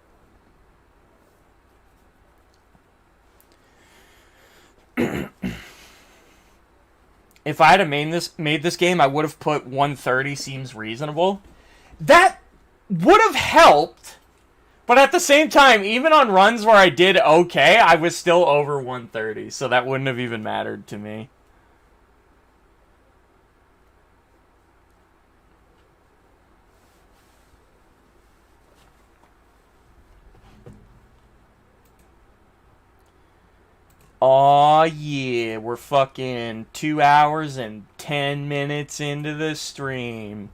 If I had made this game, I would have put 130 seems reasonable. That would have helped, but at the same time, even on runs where I did okay, I was still over 130, so that wouldn't have even mattered to me. Aw, yeah, we're fucking 2 hours and 10 minutes into the stream.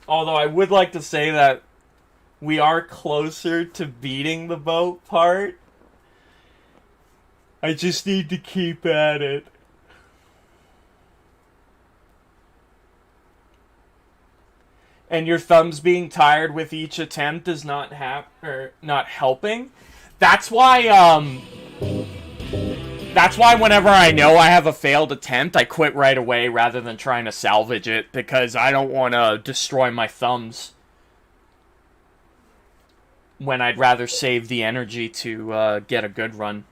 Although I would like to say that we are closer to beating the boat part. I just need to keep at it. And your thumbs being tired with each attempt is not helping. That's why whenever I know I have a failed attempt, I quit right away rather than trying to salvage it, because I don't want to destroy my thumbs when I'd rather save the energy to get a good run.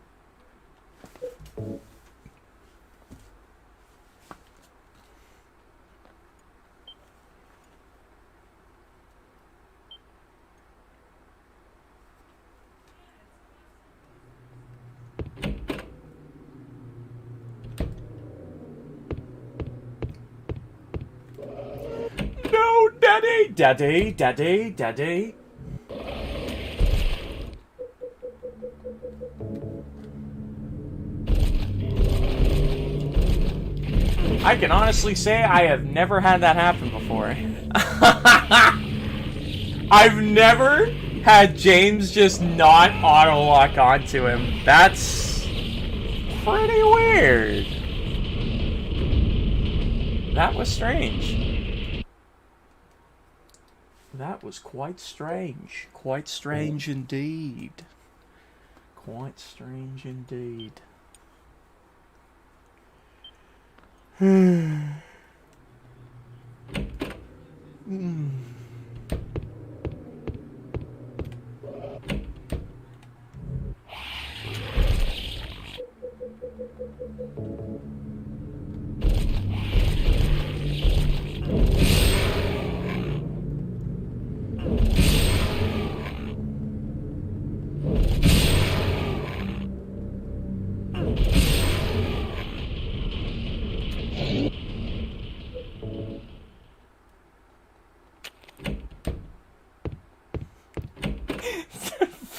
No, daddy, daddy, daddy, daddy. I can honestly say I have never had that happen before. I've never had James just not auto-lock onto him. That's pretty weird. That was strange. That was quite strange. Quite strange indeed. Quite strange indeed. Hmm.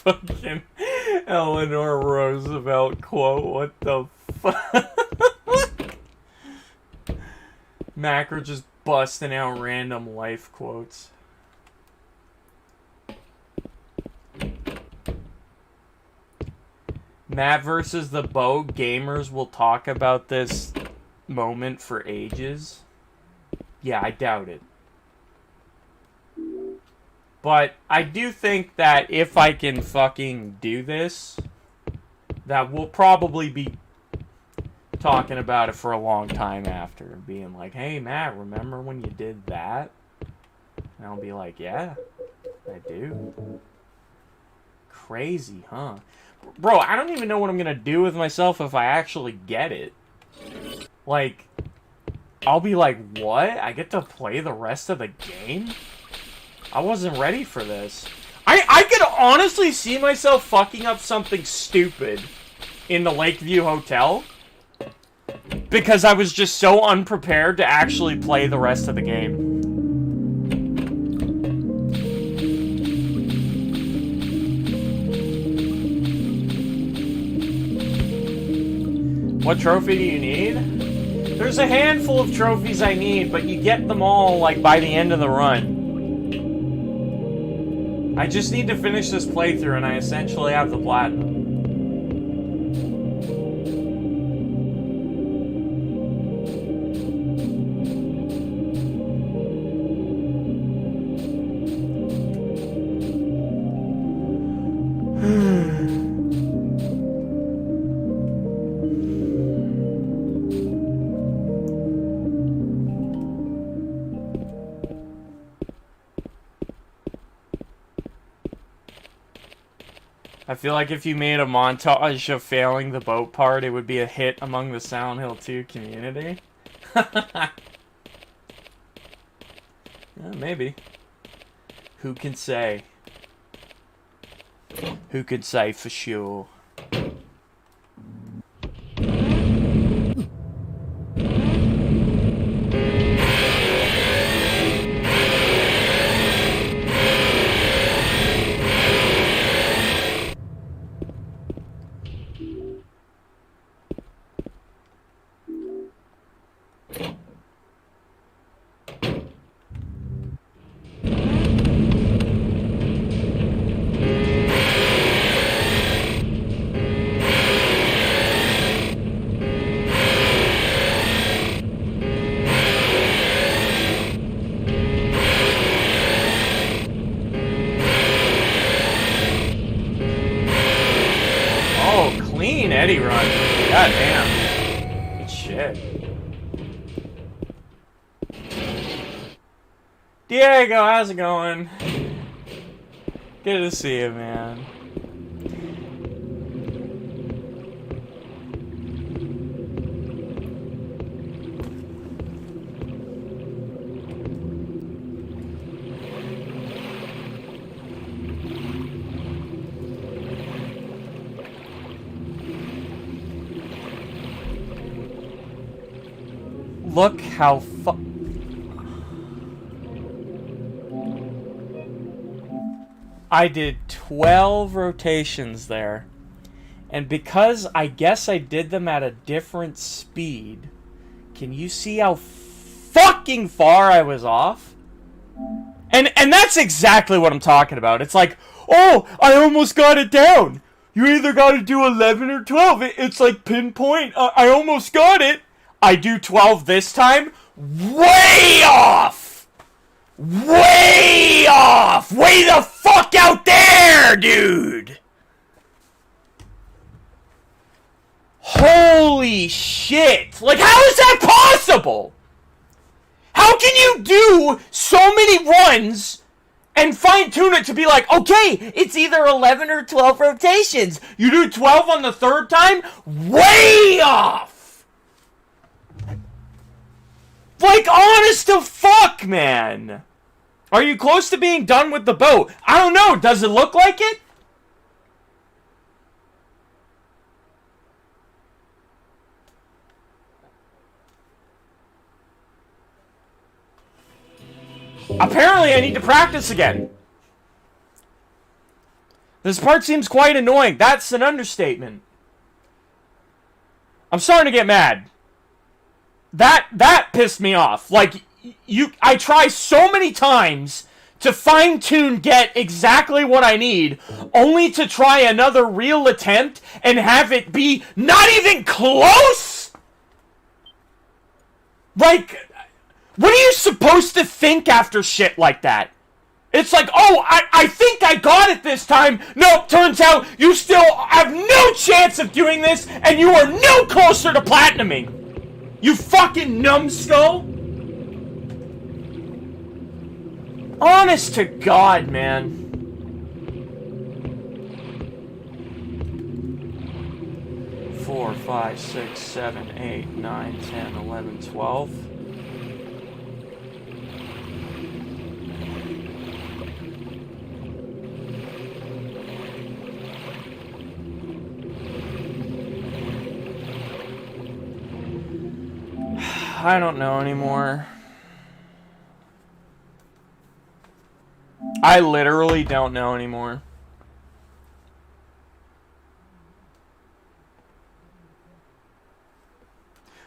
fucking Eleanor Roosevelt quote. What the fuck? Macro just busting out random life quotes. Matt versus the boat. Gamers will talk about this moment for ages. Yeah, I doubt it. But I do think that if I can fucking do this, that we'll probably be talking about it for a long time after. Being like, hey, Matt, remember when you did that? And I'll be like, yeah, I do. Crazy, huh? Bro, I don't even know what I'm gonna do with myself if I actually get it. Like, I'll be like, what? I get to play the rest of the game? I wasn't ready for this. I could honestly see myself fucking up something stupid in the Lakeview Hotel because I was just so unprepared to actually play the rest of the game. What trophy do you need? There's a handful of trophies I need, but you get them all, like, by the end of the run. I just need to finish this playthrough, and I essentially have the platinum. I feel like if you made a montage of failing the boat part, it would be a hit among the Silent Hill 2 community. Yeah, maybe. Who can say? Who could say for sure? Eddie run. God damn. Good shit. Diego, how's it going? Good to see you, man. Look how I did 12 rotations there. And because I guess I did them at a different speed, can you see how fucking far I was off? And that's exactly what I'm talking about. It's like, oh, I almost got it down. You either got to do 11 or 12. It's like pinpoint. I almost got it. I do 12 this time. Way off! Way off! Way the fuck out there, dude! Holy shit! Like, how is that possible? How can you do so many runs and fine-tune it to be like, okay, it's either 11 or 12 rotations. You do 12 on the third time? Way off! Like, honest to fuck, man. Are you close to being done with the boat? I don't know. Does it look like it? Apparently, I need to practice again. This part seems quite annoying. That's an understatement. I'm starting to get mad. That pissed me off. Like, I try so many times to fine-tune get exactly what I need, only to try another real attempt and have it be not even close? Like, what are you supposed to think after shit like that? It's like, oh, I think I got it this time. Nope, turns out you still have no chance of doing this, and you are no closer to platinuming. You fucking numbskull. Honest to God, man. Four, 5, 6, 7, 8, 9, 10, 11, 12. I don't know anymore. I literally don't know anymore.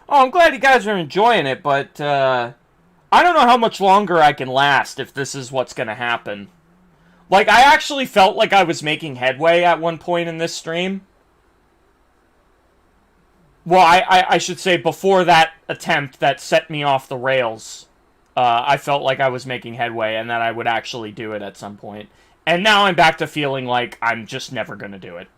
Oh, I'm glad you guys are enjoying it, but I don't know how much longer I can last if this is what's going to happen. Like, I actually felt like I was making headway at one point in this stream. Well, I should say before that attempt that set me off the rails, I felt like I was making headway and that I would actually do it at some point. And now I'm back to feeling like I'm just never going to do it.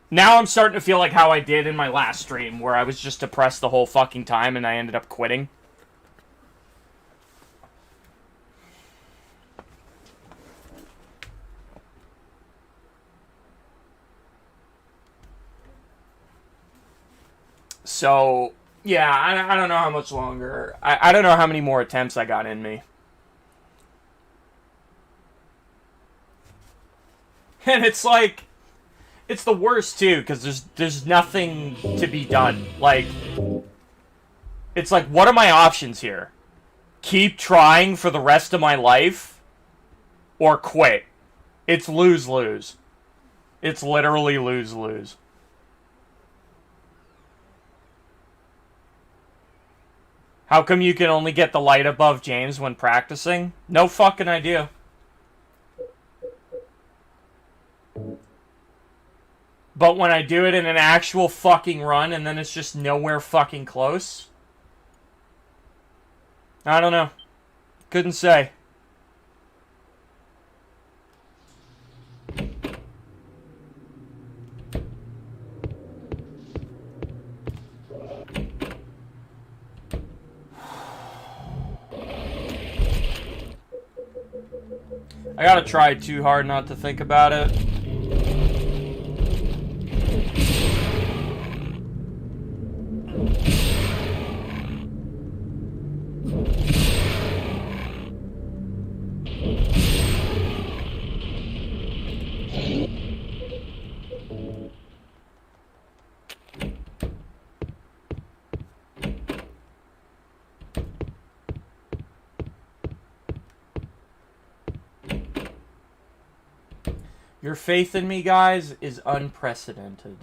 Now I'm starting to feel like how I did in my last stream, where I was just depressed the whole fucking time and I ended up quitting. So, yeah, I don't know how much longer. I don't know how many more attempts I got in me. And it's like, it's the worst too, because there's nothing to be done. Like, it's like, what are my options here? Keep trying for the rest of my life? Or quit? It's lose-lose. It's literally lose-lose. How come you can only get the light above James when practicing? No fucking idea. But when I do it in an actual fucking run and then it's just nowhere fucking close? I don't know. Couldn't say. I gotta try too hard not to think about it. Your faith in me, guys, is unprecedented.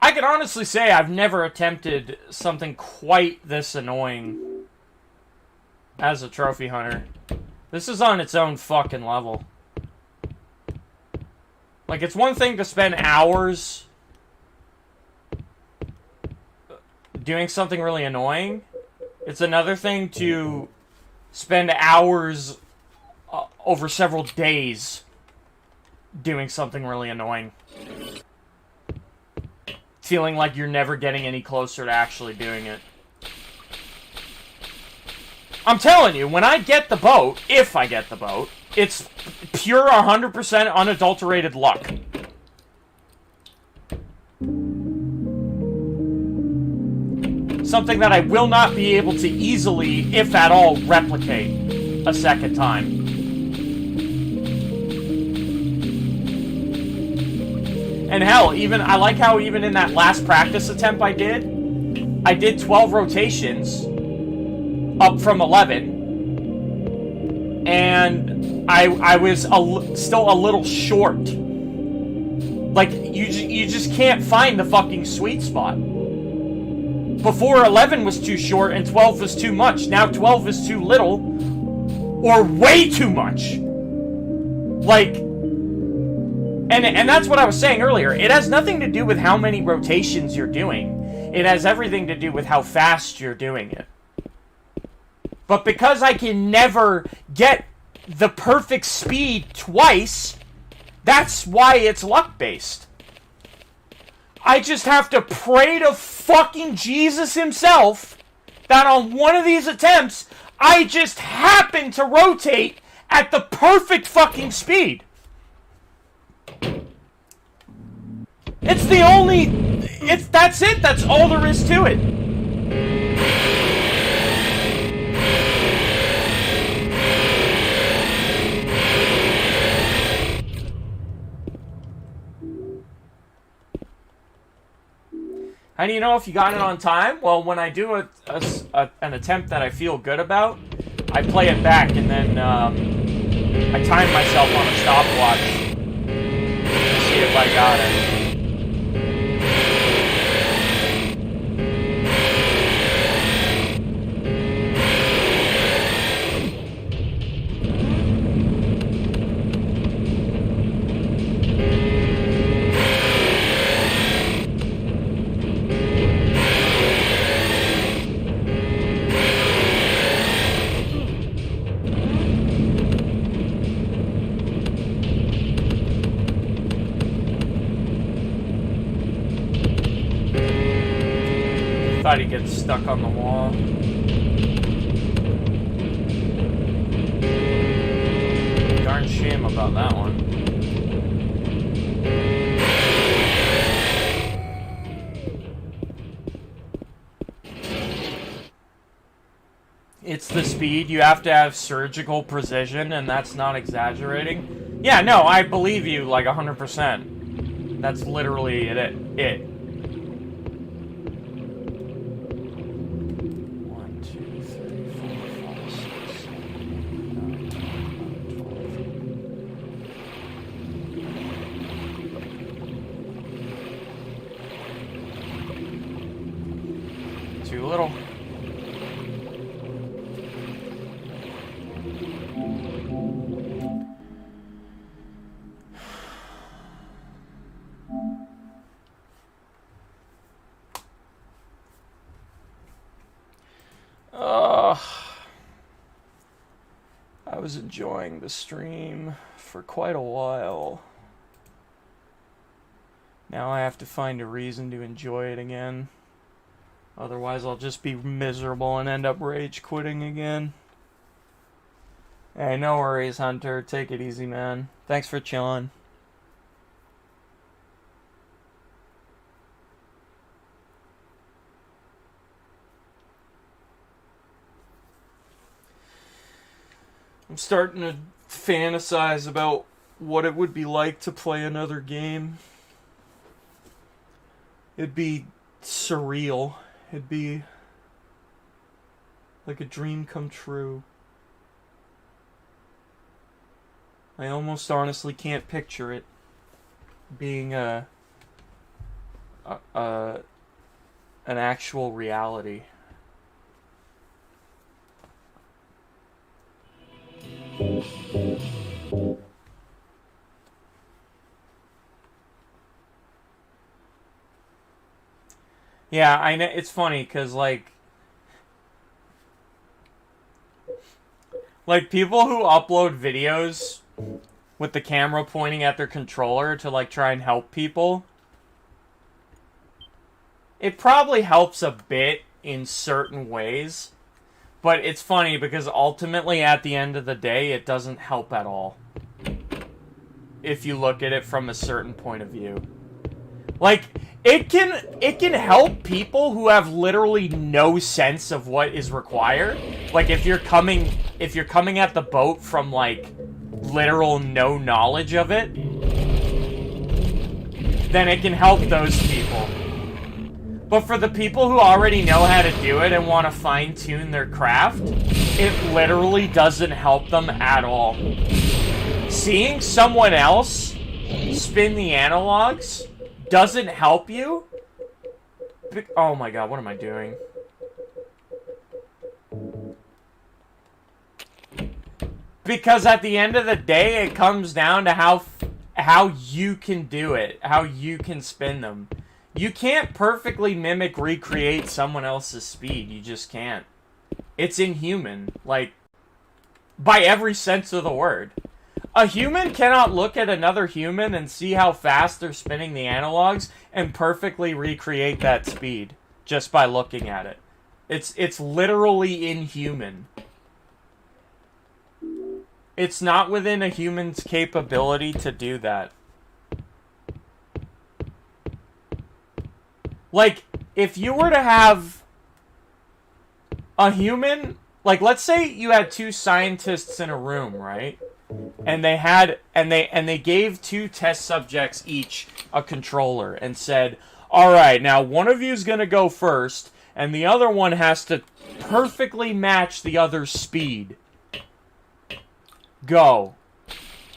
I can honestly say I've never attempted something quite this annoying as a trophy hunter. This is on its own fucking level. Like, it's one thing to spend hours doing something really annoying. It's another thing to spend hours over several days doing something really annoying. Feeling like you're never getting any closer to actually doing it. I'm telling you, when I get the boat, if I get the boat, it's pure 100% unadulterated luck. Something that I will not be able to easily, if at all, replicate a second time. And hell, even I like how even in that last practice attempt I did 12 rotations up from 11, and I was still a little short. Like, you just can't find the fucking sweet spot. Before 11 was too short and 12 was too much. Now 12 is too little or way too much. Like, and that's what I was saying earlier. It has nothing to do with how many rotations you're doing. It has everything to do with how fast you're doing it. But because I can never get the perfect speed twice, that's why it's luck-based. I just have to pray to fucking Jesus himself that on one of these attempts, I just happen to rotate at the perfect fucking speed. That's it. That's all there is to it. How do you know if you got it on time? Well, when I do an attempt that I feel good about, I play it back and then I time myself on a stopwatch to see if I got it. Thought he'd get stuck on the wall. Darn shame about that one. It's the speed. You have to have surgical precision, and that's not exaggerating. Yeah, no, I believe you like 100%. That's literally it. Too little. I was enjoying the stream for quite a while. Now I have to find a reason to enjoy it again. Otherwise, I'll just be miserable and end up rage quitting again. Hey, no worries, Hunter. Take it easy, man. Thanks for chilling. I'm starting to fantasize about what it would be like to play another game. It'd be surreal. It'd be like a dream come true. I almost honestly can't picture it being an actual reality. Yeah, I know. It's funny because like people who upload videos with the camera pointing at their controller to like try and help people, it probably helps a bit in certain ways, but it's funny because ultimately at the end of the day it doesn't help at all if you look at it from a certain point of view. Like it can help people who have literally no sense of what is required. Like if you're coming at the boat from like literal no knowledge of it, then it can help those people. But for the people who already know how to do it and want to fine-tune their craft, it literally doesn't help them at all. Seeing someone else spin the analogs doesn't help you. Oh my god, what am I doing? Because at the end of the day, it comes down to how you can do it, how you can spin them. You can't perfectly mimic, recreate someone else's speed. You just can't. It's inhuman. Like, by every sense of the word. A human cannot look at another human and see how fast they're spinning the analogs and perfectly recreate that speed just by looking at it. It's literally inhuman. It's not within a human's capability to do that. Like, if you were to have a human, like, let's say you had two scientists in a room, right? And they gave two test subjects each a controller and said, all right, now one of you is going to go first, and the other one has to perfectly match the other's speed. Go.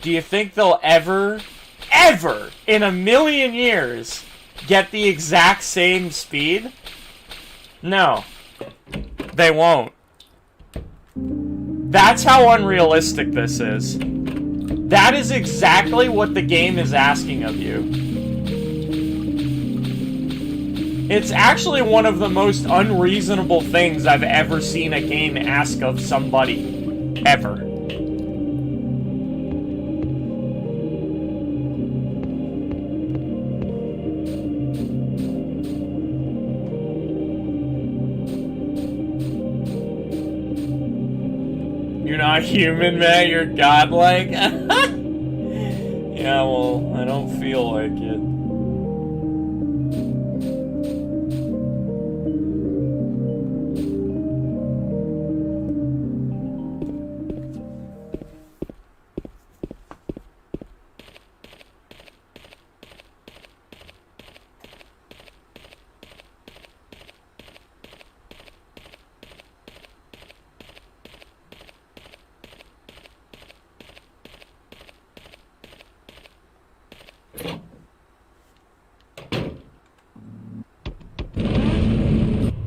Do you think they'll ever in a million years get the exact same speed? No. They won't. That's how unrealistic this is. That is exactly what the game is asking of you. It's actually one of the most unreasonable things I've ever seen a game ask of somebody. Ever. You're not human, man. You're godlike. Yeah, well, I don't feel like it.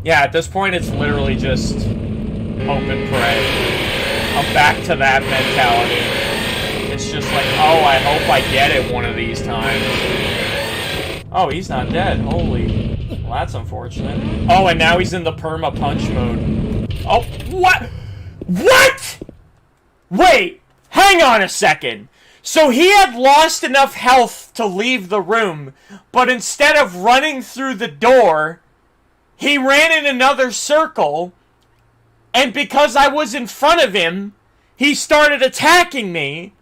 Yeah, at this point, it's literally just hope and pray. I'm back to that mentality. It's just like, oh, I hope I get it one of these times. Oh, he's not dead. Holy. Well, that's unfortunate. Oh, and now he's in the perma-punch mode. Oh, what? What? Wait, hang on a second. So he had lost enough health to leave the room, but instead of running through the door, he ran in another circle, and because I was in front of him, he started attacking me.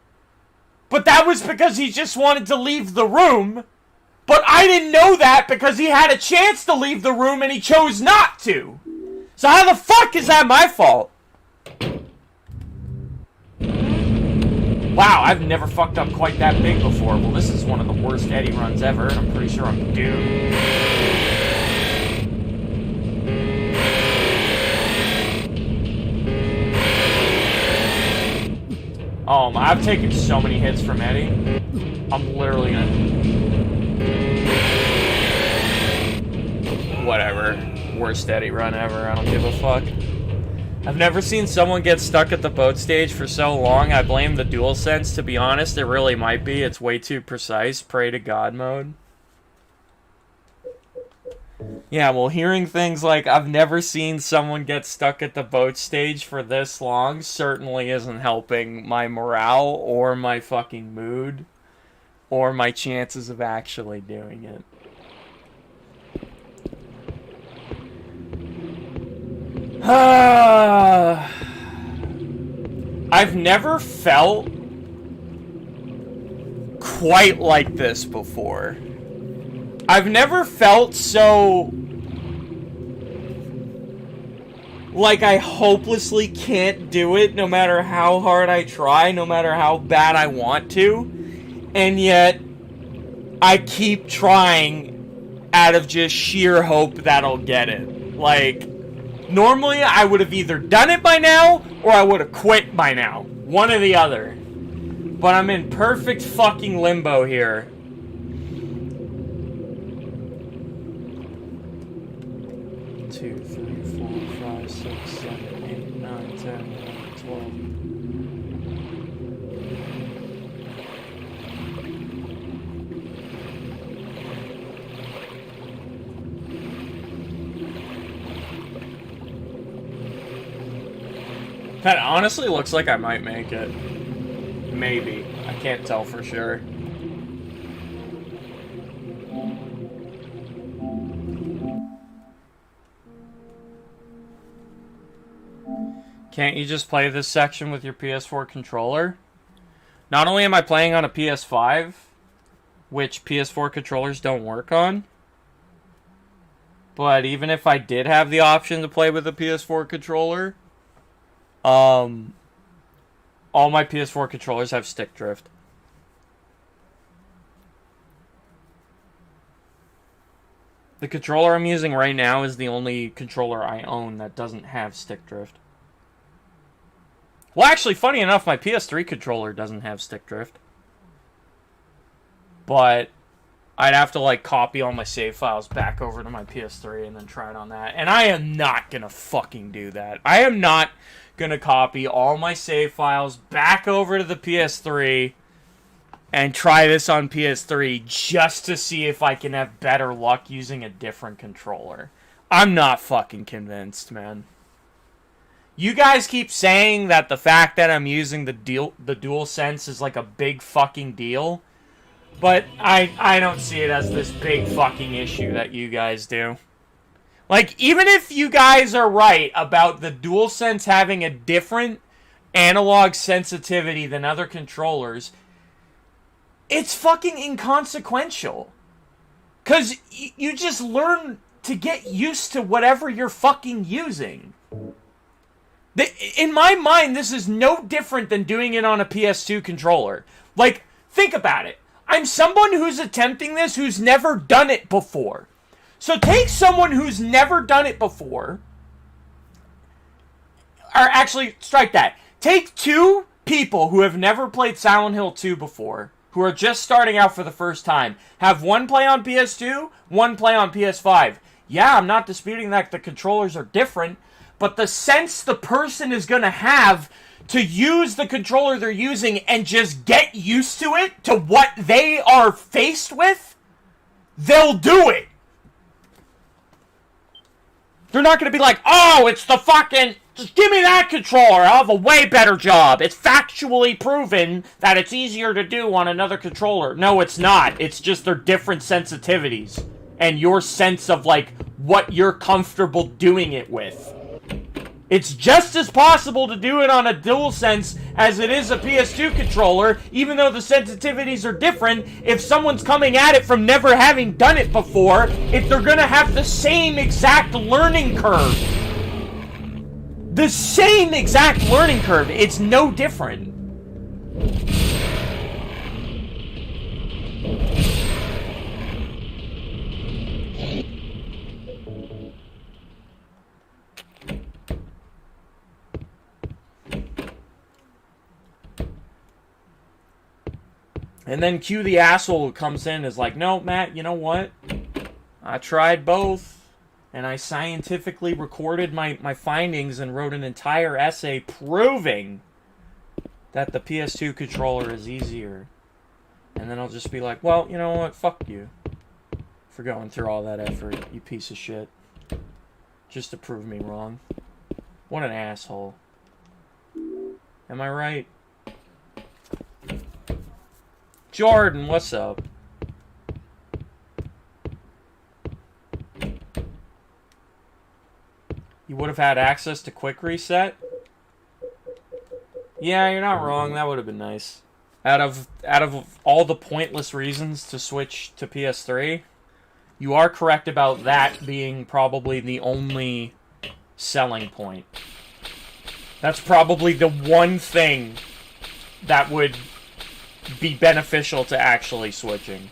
But that was because he just wanted to leave the room. But I didn't know that because he had a chance to leave the room and he chose not to. So how the fuck is that my fault? Wow, I've never fucked up quite that big before. Well, this is one of the worst Eddie runs ever, and I'm pretty sure I'm doomed. I've taken so many hits from Eddie. I'm literally gonna... Whatever. Worst Eddie run ever. I don't give a fuck. I've never seen someone get stuck at the boat stage for so long. I blame the DualSense. To be honest, it really might be. It's way too precise. Pray to God mode. Yeah, well, hearing things like, I've never seen someone get stuck at the boat stage for this long certainly isn't helping my morale, or my fucking mood, or my chances of actually doing it. I've never felt quite like this before. I've never felt so like I hopelessly can't do it no matter how hard I try, no matter how bad I want to. And yet, I keep trying out of just sheer hope that I'll get it. Like, normally I would have either done it by now or I would have quit by now. One or the other. But I'm in perfect fucking limbo here. Two, three, 4, 5, 6, 7, 8, 9, 10, 11, 12. That honestly looks like I might make it. Maybe. I can't tell for sure. Can't you just play this section with your PS4 controller? Not only am I playing on a PS5, which PS4 controllers don't work on, but even if I did have the option to play with a PS4 controller, all my PS4 controllers have stick drift. The controller I'm using right now is the only controller I own that doesn't have stick drift. Well, actually, funny enough, my PS3 controller doesn't have stick drift. But I'd have to, like, copy all my save files back over to my PS3 and then try it on that. And I am not gonna fucking do that. I am not gonna copy all my save files back over to the PS3 and try this on PS3 just to see if I can have better luck using a different controller. I'm not fucking convinced, man. You guys keep saying that the fact that I'm using the DualSense is like a big fucking deal, but I don't see it as this big fucking issue that you guys do. Like, even if you guys are right about the DualSense having a different analog sensitivity than other controllers, it's fucking inconsequential. Because you just learn to get used to whatever you're fucking using. In my mind, this is no different than doing it on a PS2 controller. Like, think about it. I'm someone who's attempting this who's never done it before. So take someone who's never done it before. Or actually, strike that. Take two people who have never played Silent Hill 2 before, who are just starting out for the first time. Have one play on PS2, one play on PS5. Yeah, I'm not disputing that the controllers are different, but the sense the person is going to have to use the controller they're using and just get used to it, to what they are faced with, they'll do it. They're not going to be like, oh, it's the fucking, just give me that controller, I'll have a way better job. It's factually proven that it's easier to do on another controller. No, it's not. It's just their different sensitivities and your sense of, like, what you're comfortable doing it with. It's just as possible to do it on a DualSense as it is a PS2 controller, even though the sensitivities are different. If someone's coming at it from never having done it before, if they're gonna have the same exact learning curve. The same exact learning curve. It's no different. And then Q the asshole who comes in is like, no, Matt, you know what? I tried both. And I scientifically recorded my findings and wrote an entire essay proving that the PS2 controller is easier. And then I'll just be like, well, you know what? Fuck you for going through all that effort, you piece of shit. Just to prove me wrong. What an asshole. Am I right? Jordan, what's up? You would have had access to quick reset? Yeah, you're not wrong. That would have been nice. Out of all the pointless reasons to switch to PS3, you are correct about that being probably the only selling point. That's probably the one thing that would be beneficial to actually switching.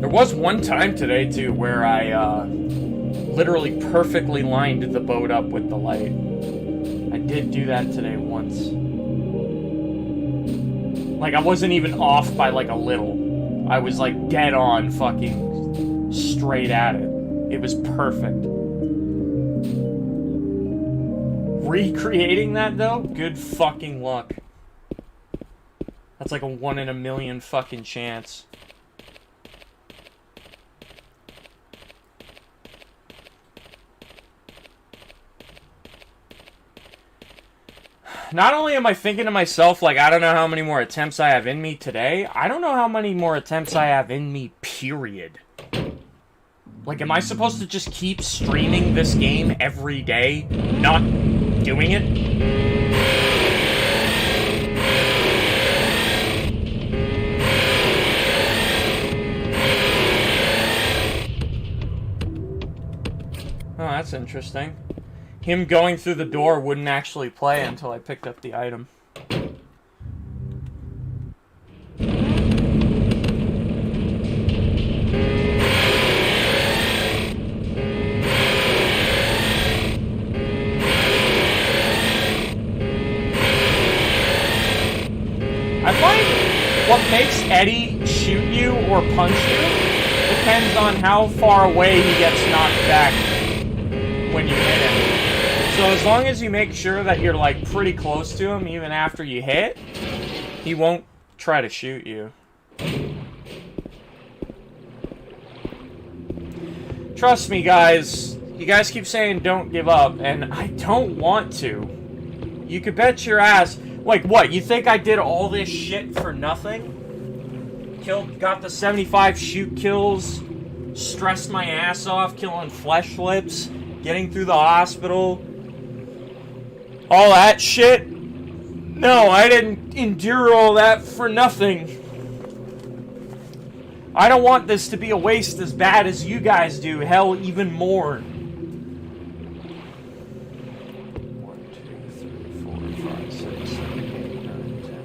There was one time today, too, where I literally perfectly lined the boat up with the light. I did do that today once. Like, I wasn't even off by, like, a little. I was, like, dead on fucking straight at it. It was perfect. Recreating that, though? Good fucking luck. That's like a 1 in a million fucking chance. Not only am I thinking to myself, like, I don't know how many more attempts I have in me today, I don't know how many more attempts I have in me, period. Like, am I supposed to just keep streaming this game every day, not doing it? Oh, that's interesting. Him going through the door wouldn't actually play until I picked up the item. I find what makes Eddie shoot you or punch you depends on how far away he gets knocked back when you hit him. So as long as you make sure that you're, like, pretty close to him even after you hit, he won't try to shoot you. Trust me, guys. You guys keep saying don't give up, and I don't want to. You could bet your ass. Like, what? You think I did all this shit for nothing? Got the 75 shoot kills, stressed my ass off, killing flesh flips, getting through the hospital. All that shit? No, I didn't endure all that for nothing. I don't want this to be a waste as bad as you guys do. Hell, even more. 1, 2, 3, 4, 5, 6, 7, 8, 9, 10.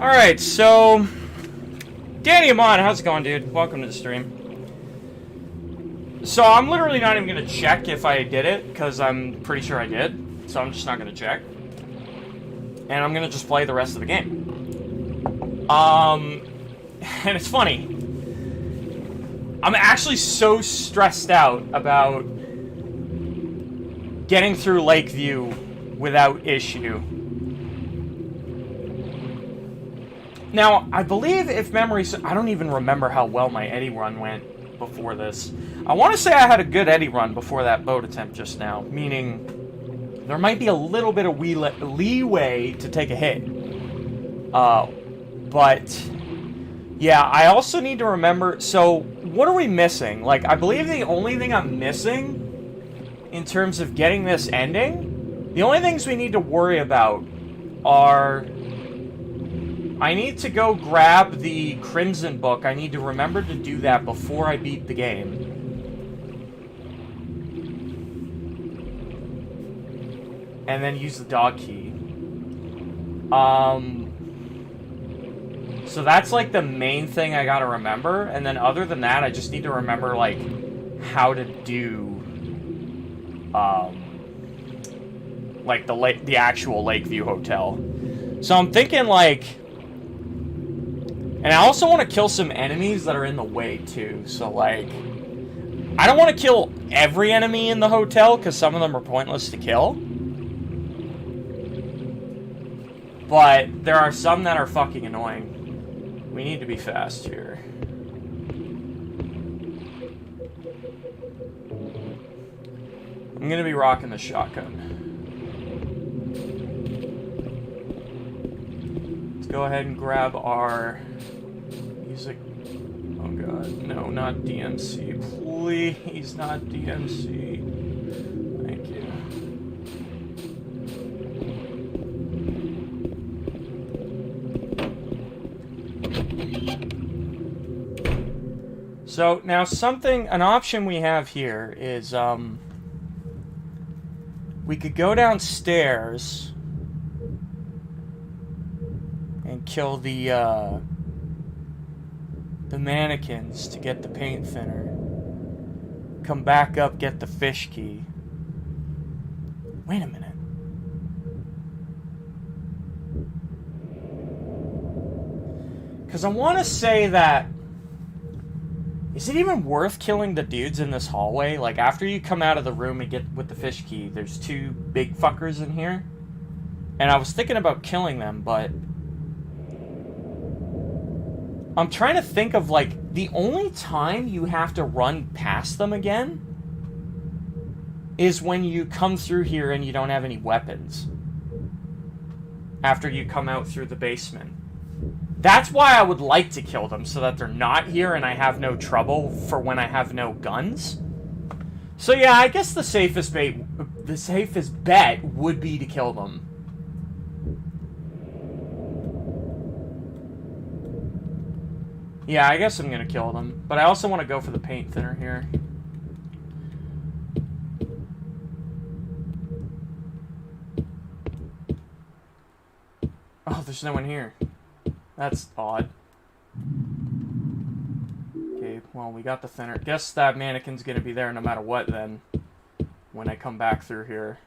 Alright, so... Gawdlikematt, how's it going, dude? Welcome to the stream. So I'm literally not even going to check if I did it, because I'm pretty sure I did. So I'm just not going to check. And I'm going to just play the rest of the game. And it's funny. I'm actually so stressed out about getting through Lakeview without issue. Now, I believe if memory... I don't even remember how well my Eddie run went before this. I want to say I had a good Eddie run before that boat attempt just now, meaning there might be a little bit of leeway to take a hit. But, yeah, I also need to remember... So, what are we missing? Like, I believe the only thing I'm missing in terms of getting this ending, the only things we need to worry about are... I need to go grab the Crimson book. I need to remember to do that before I beat the game. And then use the dog key. So that's like the main thing I gotta remember. And then other than that, I just need to remember like how to do like the actual Lakeview Hotel. So I'm thinking like... And I also want to kill some enemies that are in the way, too. So, like... I don't want to kill every enemy in the hotel, because some of them are pointless to kill. But there are some that are fucking annoying. We need to be fast here. I'm going to be rocking the shotgun. Let's go ahead and grab our... music. Oh god, no, not DMC. Please, not DMC. Thank you. So, now an option we have here is, we could go downstairs and kill the mannequins to get the paint thinner. Come back up, get the fish key. Wait a minute. Because I want to say that... Is it even worth killing the dudes in this hallway? Like, after you come out of the room and get with the fish key, there's two big fuckers in here. And I was thinking about killing them, but... I'm trying to think of, like, the only time you have to run past them again is when you come through here and you don't have any weapons. After you come out through the basement. That's why I would like to kill them, so that they're not here and I have no trouble for when I have no guns. So yeah, I guess the safest bet would be to kill them. Yeah, I guess I'm gonna kill them. But I also want to go for the paint thinner here. Oh, there's no one here. That's odd. Okay, well, we got the thinner. Guess that mannequin's gonna be there no matter what, then. When I come back through here.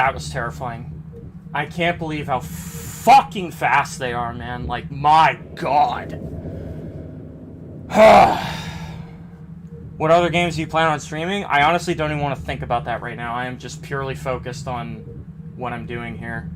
That was terrifying. I can't believe how fucking fast they are, man. Like, my God. What other games do you plan on streaming? I honestly don't even want to think about that right now. I am just purely focused on what I'm doing here.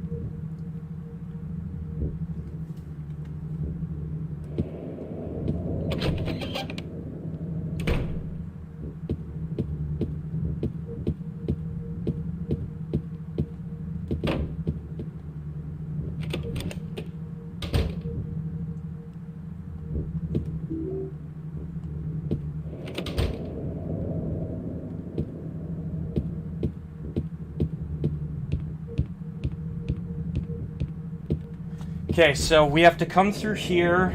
Okay, so we have to come through here.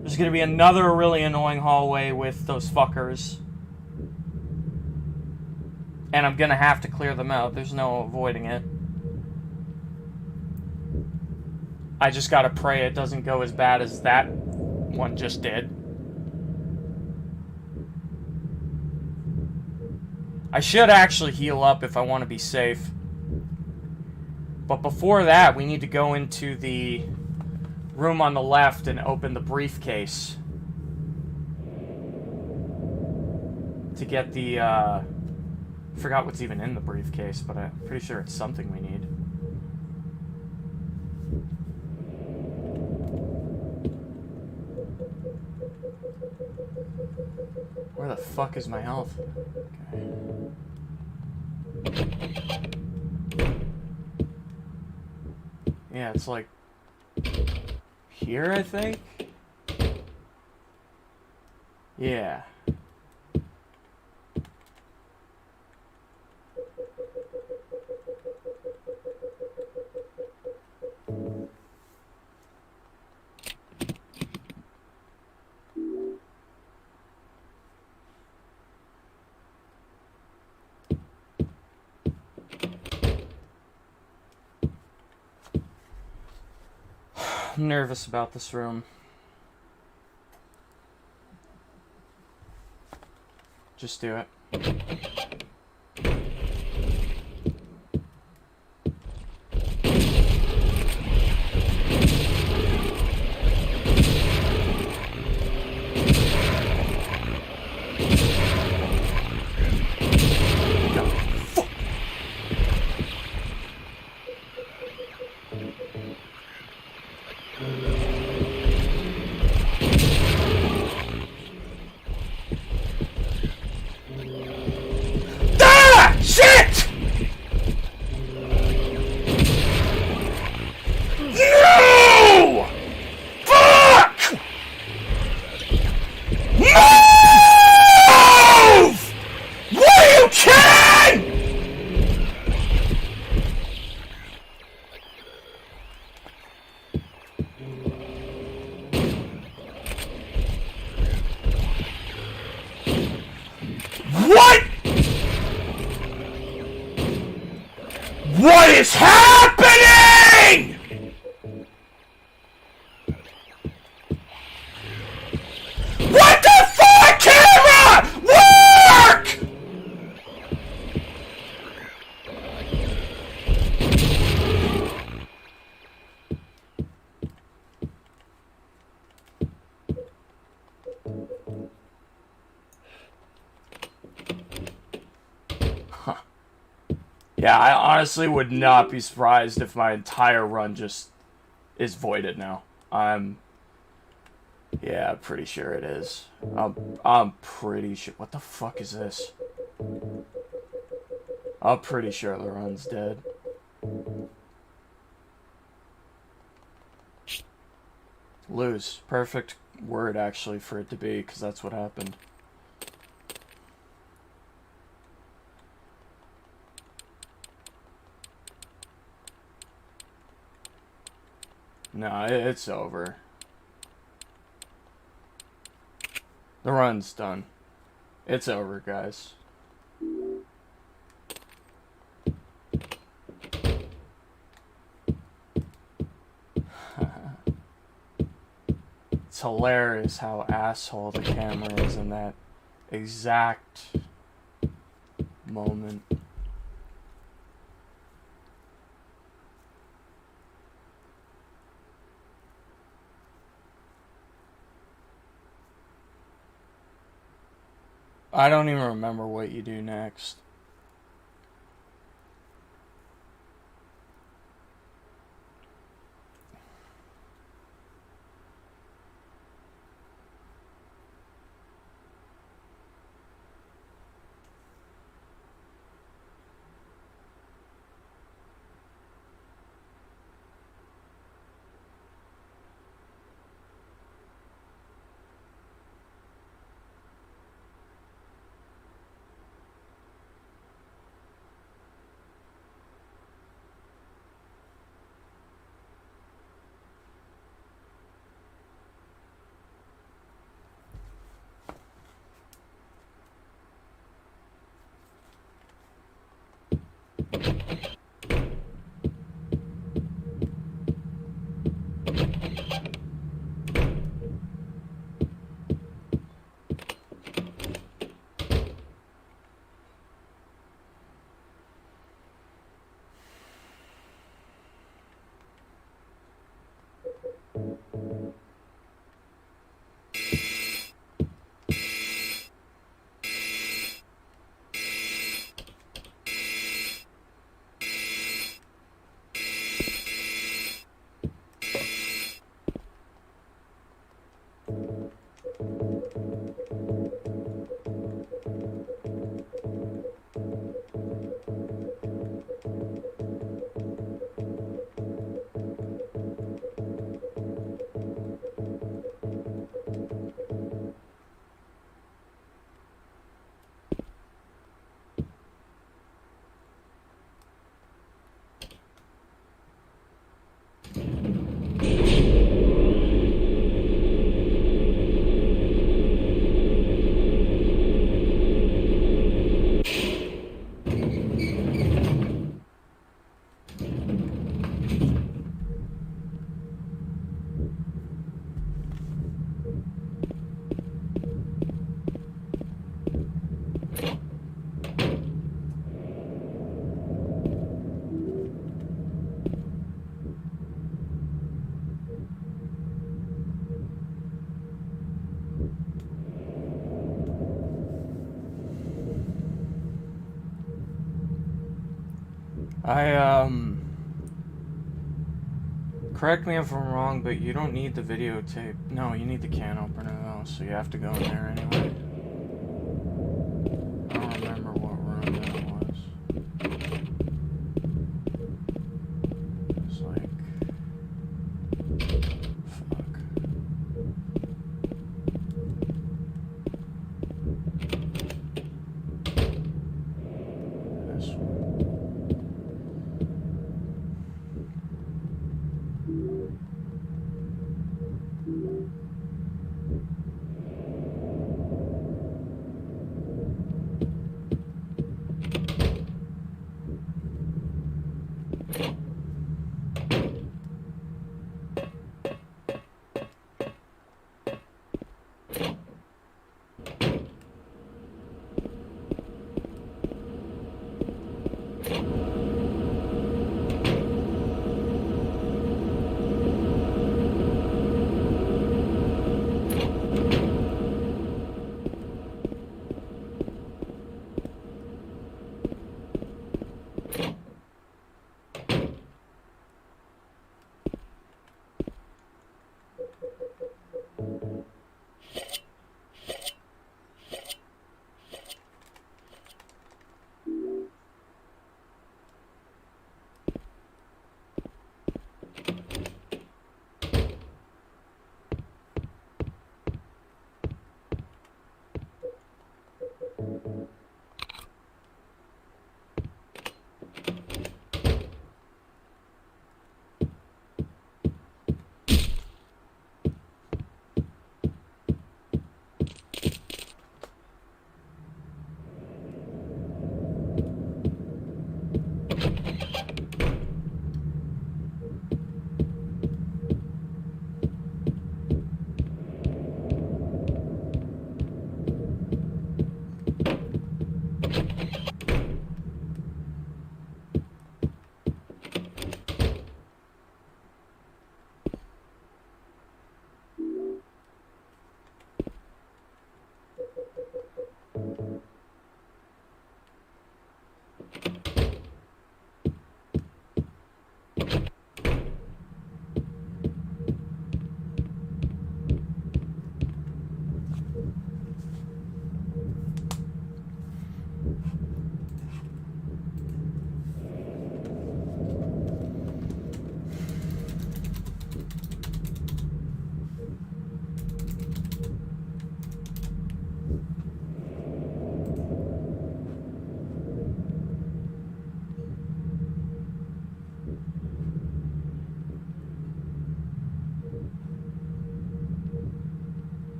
There's gonna be another really annoying hallway with those fuckers. And I'm gonna have to clear them out. There's no avoiding it. I just gotta pray it doesn't go as bad as that one just did. I should actually heal up if I want to be safe. But before that, we need to go into the room on the left and open the briefcase. To get the, I forgot what's even in the briefcase, but I'm pretty sure it's something we need. Where the fuck is my health? Okay. Yeah, it's like here, I think? Yeah. I'm nervous about this room. Just do it. What is happening?! What the fuck, camera?! Work!! Huh. Yeah, I honestly would not be surprised if my entire run just is voided now. Yeah, pretty sure it is. I'm pretty sure. What the fuck is this? I'm pretty sure the run's dead. Lose. Perfect word, actually, for it to be, because that's what happened. No, it's over. The run's done. It's over, guys. It's hilarious how asshole the camera is in that exact moment. I don't even remember what you do next. Correct me if I'm wrong, but you don't need the videotape. No, you need the can opener though, so you have to go in there anyway. I don't remember what room that was. It's like... Fuck. This one.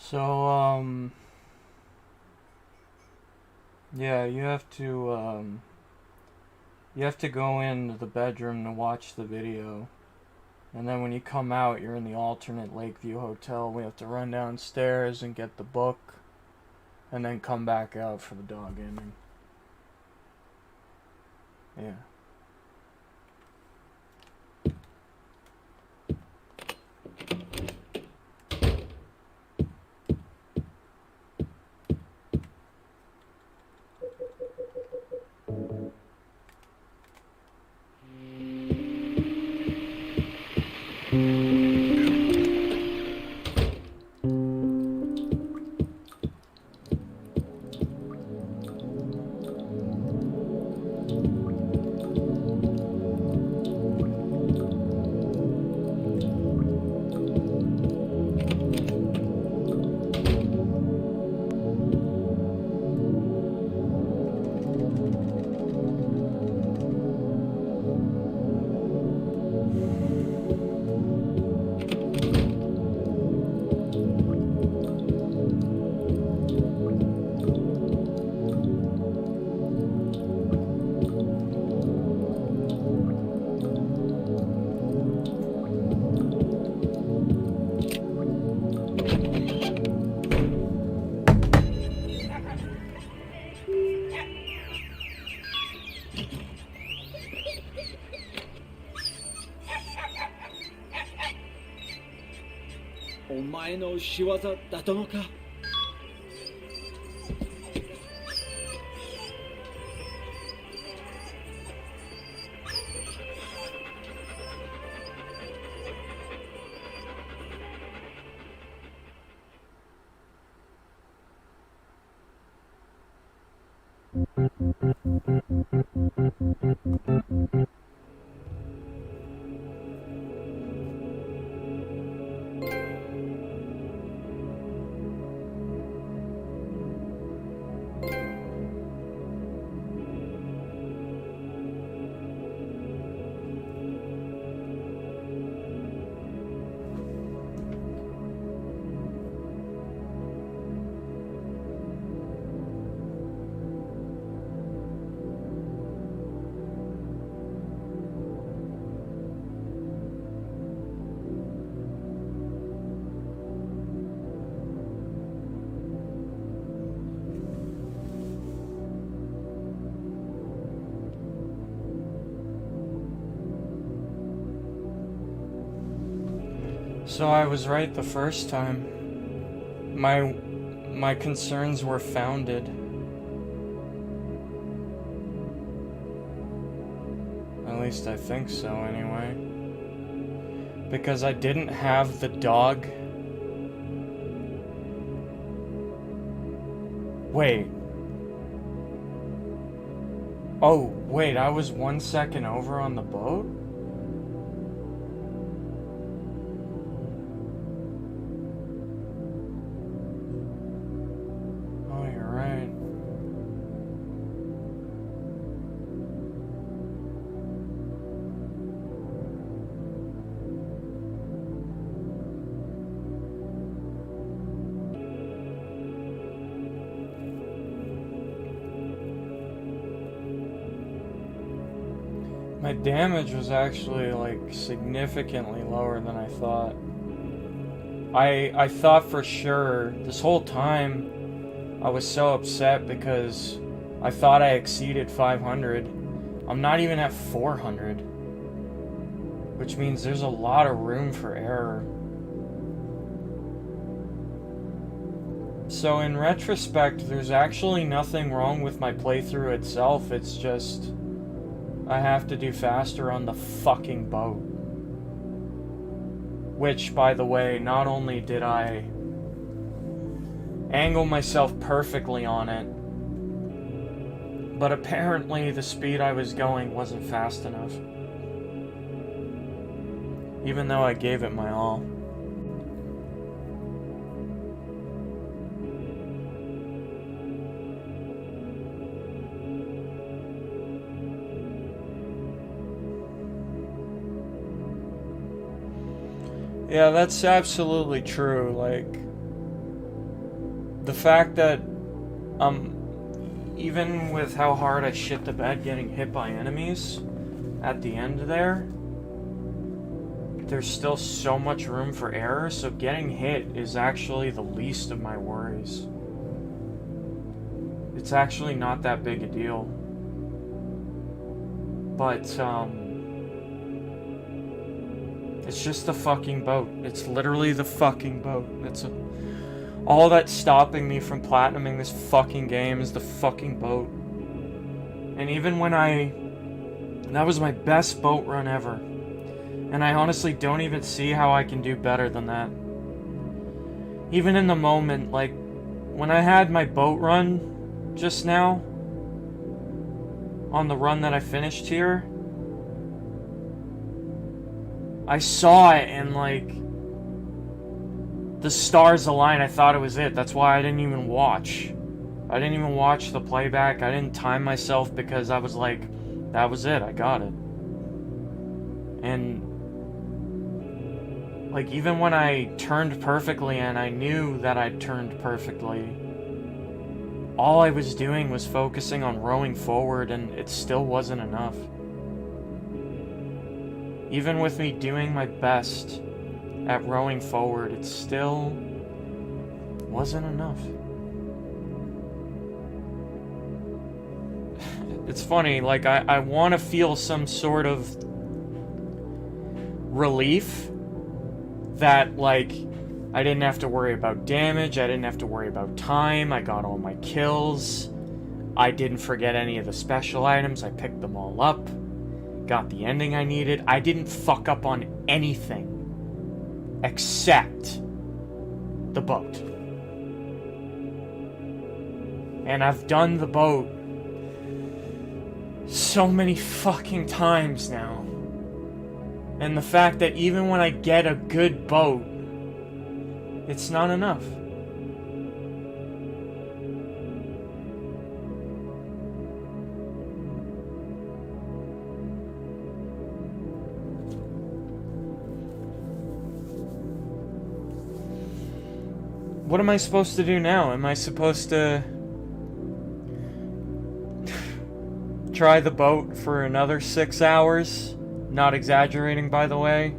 So, yeah, you have to go into the bedroom to watch the video. And then when you come out, you're in the alternate Lakeview Hotel. We have to run downstairs and get the book. And then come back out for the dog ending. Yeah.お前の仕業だとのか。So I was right the first time. My concerns were founded. At least I think so, anyway. Because I didn't have the dog. Wait. Oh, wait, I was 1 second over on the boat? My damage was actually, like, significantly lower than I thought. I thought for sure, this whole time, I was so upset because I thought I exceeded 500. I'm not even at 400. Which means there's a lot of room for error. So in retrospect, there's actually nothing wrong with my playthrough itself, it's just I have to do faster on the fucking boat. Which, by the way, not only did I angle myself perfectly on it, but apparently the speed I was going wasn't fast enough. Even though I gave it my all. Yeah, that's absolutely true. Like, the fact that, even with how hard I shit the bed getting hit by enemies, at the end there's still so much room for error, so getting hit is actually the least of my worries. It's actually not that big a deal. But, it's just the fucking boat. It's literally the fucking boat. All that's stopping me from platinuming this fucking game is the fucking boat. And even when that was my best boat run ever. And I honestly don't even see how I can do better than that. Even in the moment, like, when I had my boat run just now, on the run that I finished here, I saw it and, like, the stars aligned. I thought it was it. That's why I didn't even watch. I didn't even watch the playback. I didn't time myself because I was like, that was it. I got it. And, like, even when I turned perfectly and I knew that I'd turned perfectly, all I was doing was focusing on rowing forward, and it still wasn't enough. Even with me doing my best at rowing forward, it still wasn't enough. It's funny, like, I want to feel some sort of relief that, like, I didn't have to worry about damage, I didn't have to worry about time, I got all my kills, I didn't forget any of the special items, I picked them all up, got the ending I needed. I didn't fuck up on anything except the boat. And I've done the boat so many fucking times now. And the fact that even when I get a good boat, it's not enough. What am I supposed to do now? Am I supposed to try the boat for another 6 hours? Not exaggerating, by the way.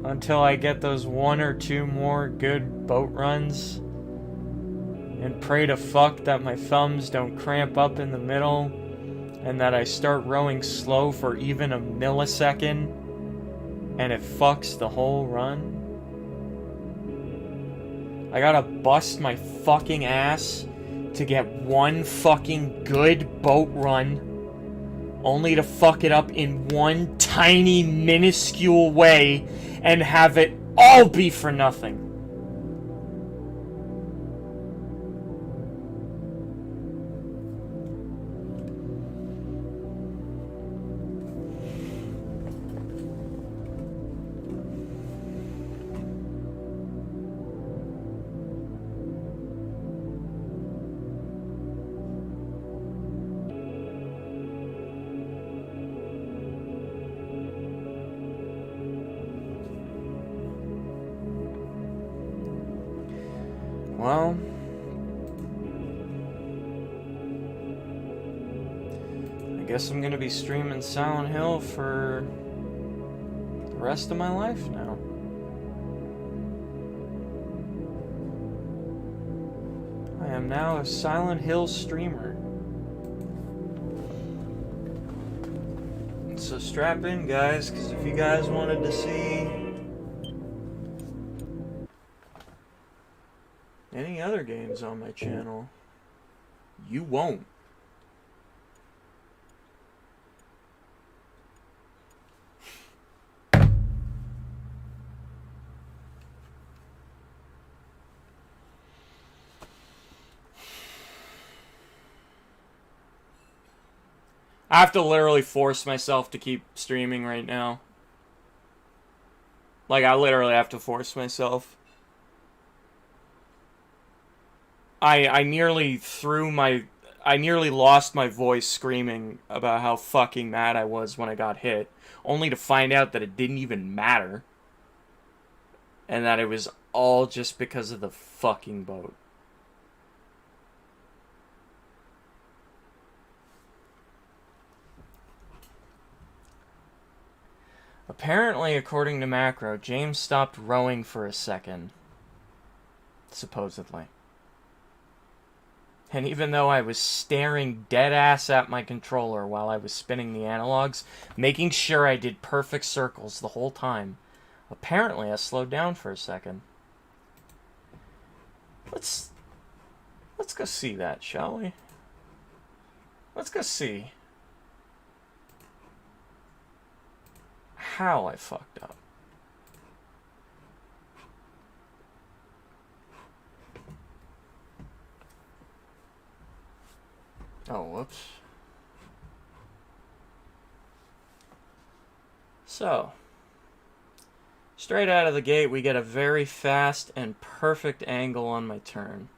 Until I get those 1 or 2 more good boat runs. And pray to fuck that my thumbs don't cramp up in the middle. And that I start rowing slow for even a millisecond. And it fucks the whole run. I gotta bust my fucking ass to get 1 fucking good boat run, only to fuck it up in 1 tiny, minuscule way, and have it all be for nothing. Well, I guess I'm gonna be streaming Silent Hill for the rest of my life now. I am now a Silent Hill streamer. So strap in, guys, because if you guys wanted to see any other games on my channel, you won't. I have to literally force myself to keep streaming right now. Like, I literally have to force myself. I nearly lost my voice screaming about how fucking mad I was when I got hit, only to find out that it didn't even matter. And that it was all just because of the fucking boat. Apparently, according to Macro, James stopped rowing for a second. Supposedly. And even though I was staring dead ass at my controller while I was spinning the analogs, making sure I did perfect circles the whole time, apparently I slowed down for a second. Let's go see that, shall we? Let's go see how I fucked up. Oh, whoops. So, straight out of the gate, we get a very fast and perfect angle on my turn.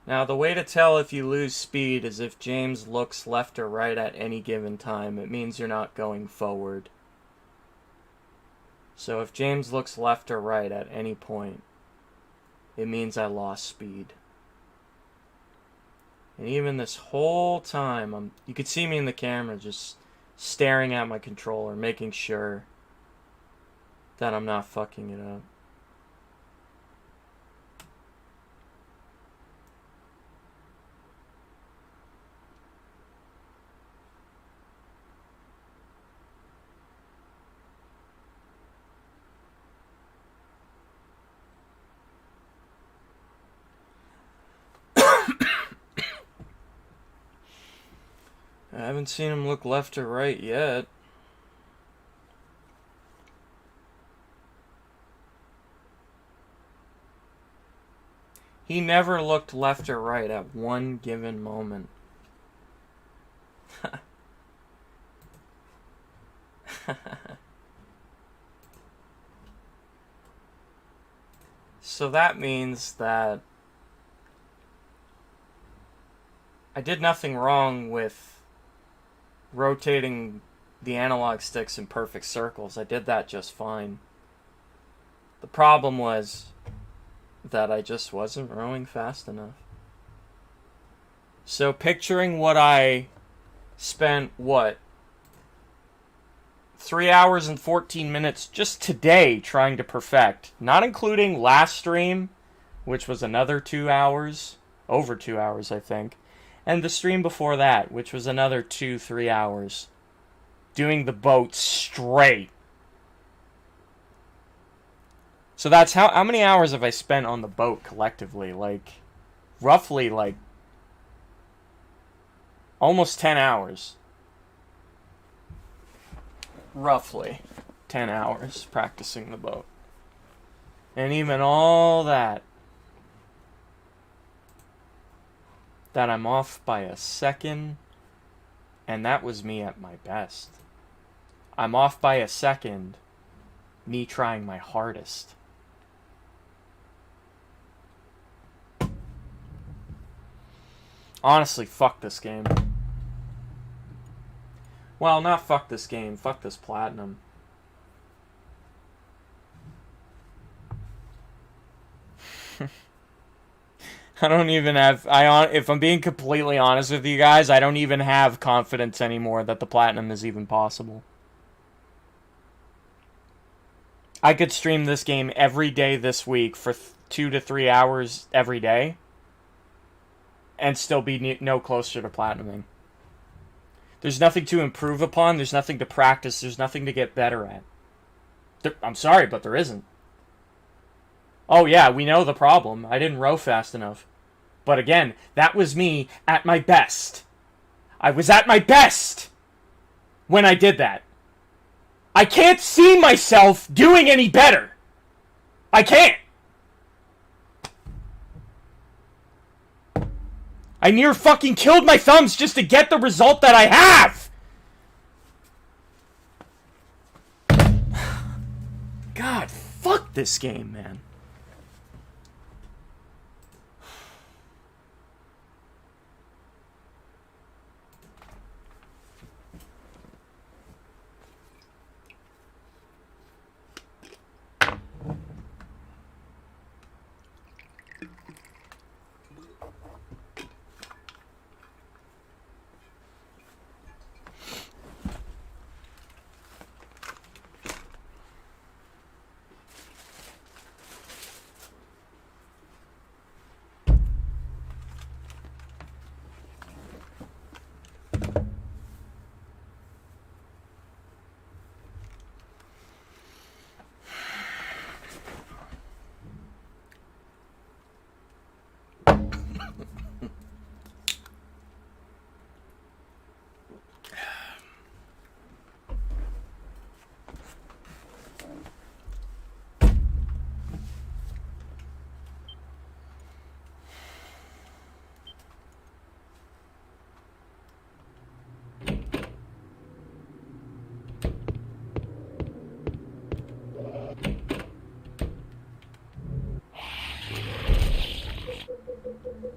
Now, the way to tell if you lose speed is if James looks left or right at any given time. It means you're not going forward. So if James looks left or right at any point, it means I lost speed. And even this whole time, you could see me in the camera just staring at my controller, making sure that I'm not fucking it up. I haven't seen him look left or right yet. He never looked left or right at one given moment. So that means that I did nothing wrong with rotating the analog sticks in perfect circles. I did that just fine. The problem was that I just wasn't rowing fast enough. So picturing what I spent, 3 hours and 14 minutes just today trying to perfect, not including last stream, which was another 2 hours, over 2 hours I think, and the stream before that, which was another 2-3 hours, doing the boat straight. So that's how many hours have I spent on the boat collectively? Roughly almost 10 hours. Roughly 10 hours practicing the boat. And even all that I'm off by a second, and that was me at my best. I'm off by a second, me trying my hardest. Honestly, fuck this game. Well, not fuck this game, fuck this platinum. I don't even have... if I'm being completely honest with you guys, I don't even have confidence anymore that the platinum is even possible. I could stream this game every day this week for 2 to 3 hours every day and still be no closer to platinuming. There's nothing to improve upon, there's nothing to practice, there's nothing to get better at. I'm sorry, but there isn't. Oh yeah, we know the problem. I didn't row fast enough. But again, that was me at my best. I was at my best when I did that. I can't see myself doing any better. I can't. I near fucking killed my thumbs just to get the result that I have. God, fuck this game, man.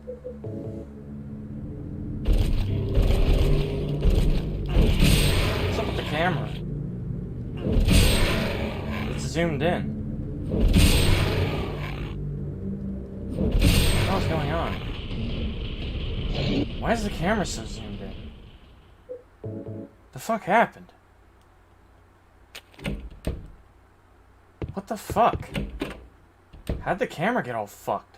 What's up with the camera? It's zoomed in. What's going on? Why is the camera so zoomed in? The fuck happened? What the fuck? How'd the camera get all fucked?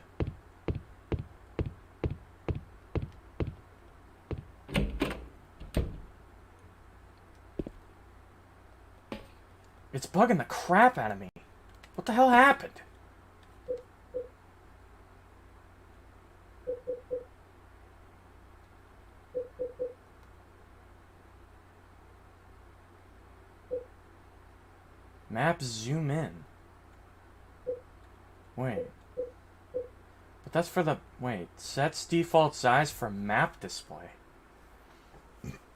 It's bugging the crap out of me. What the hell happened? Map zoom in. Wait. But that's for the... Wait. Sets default size for map display.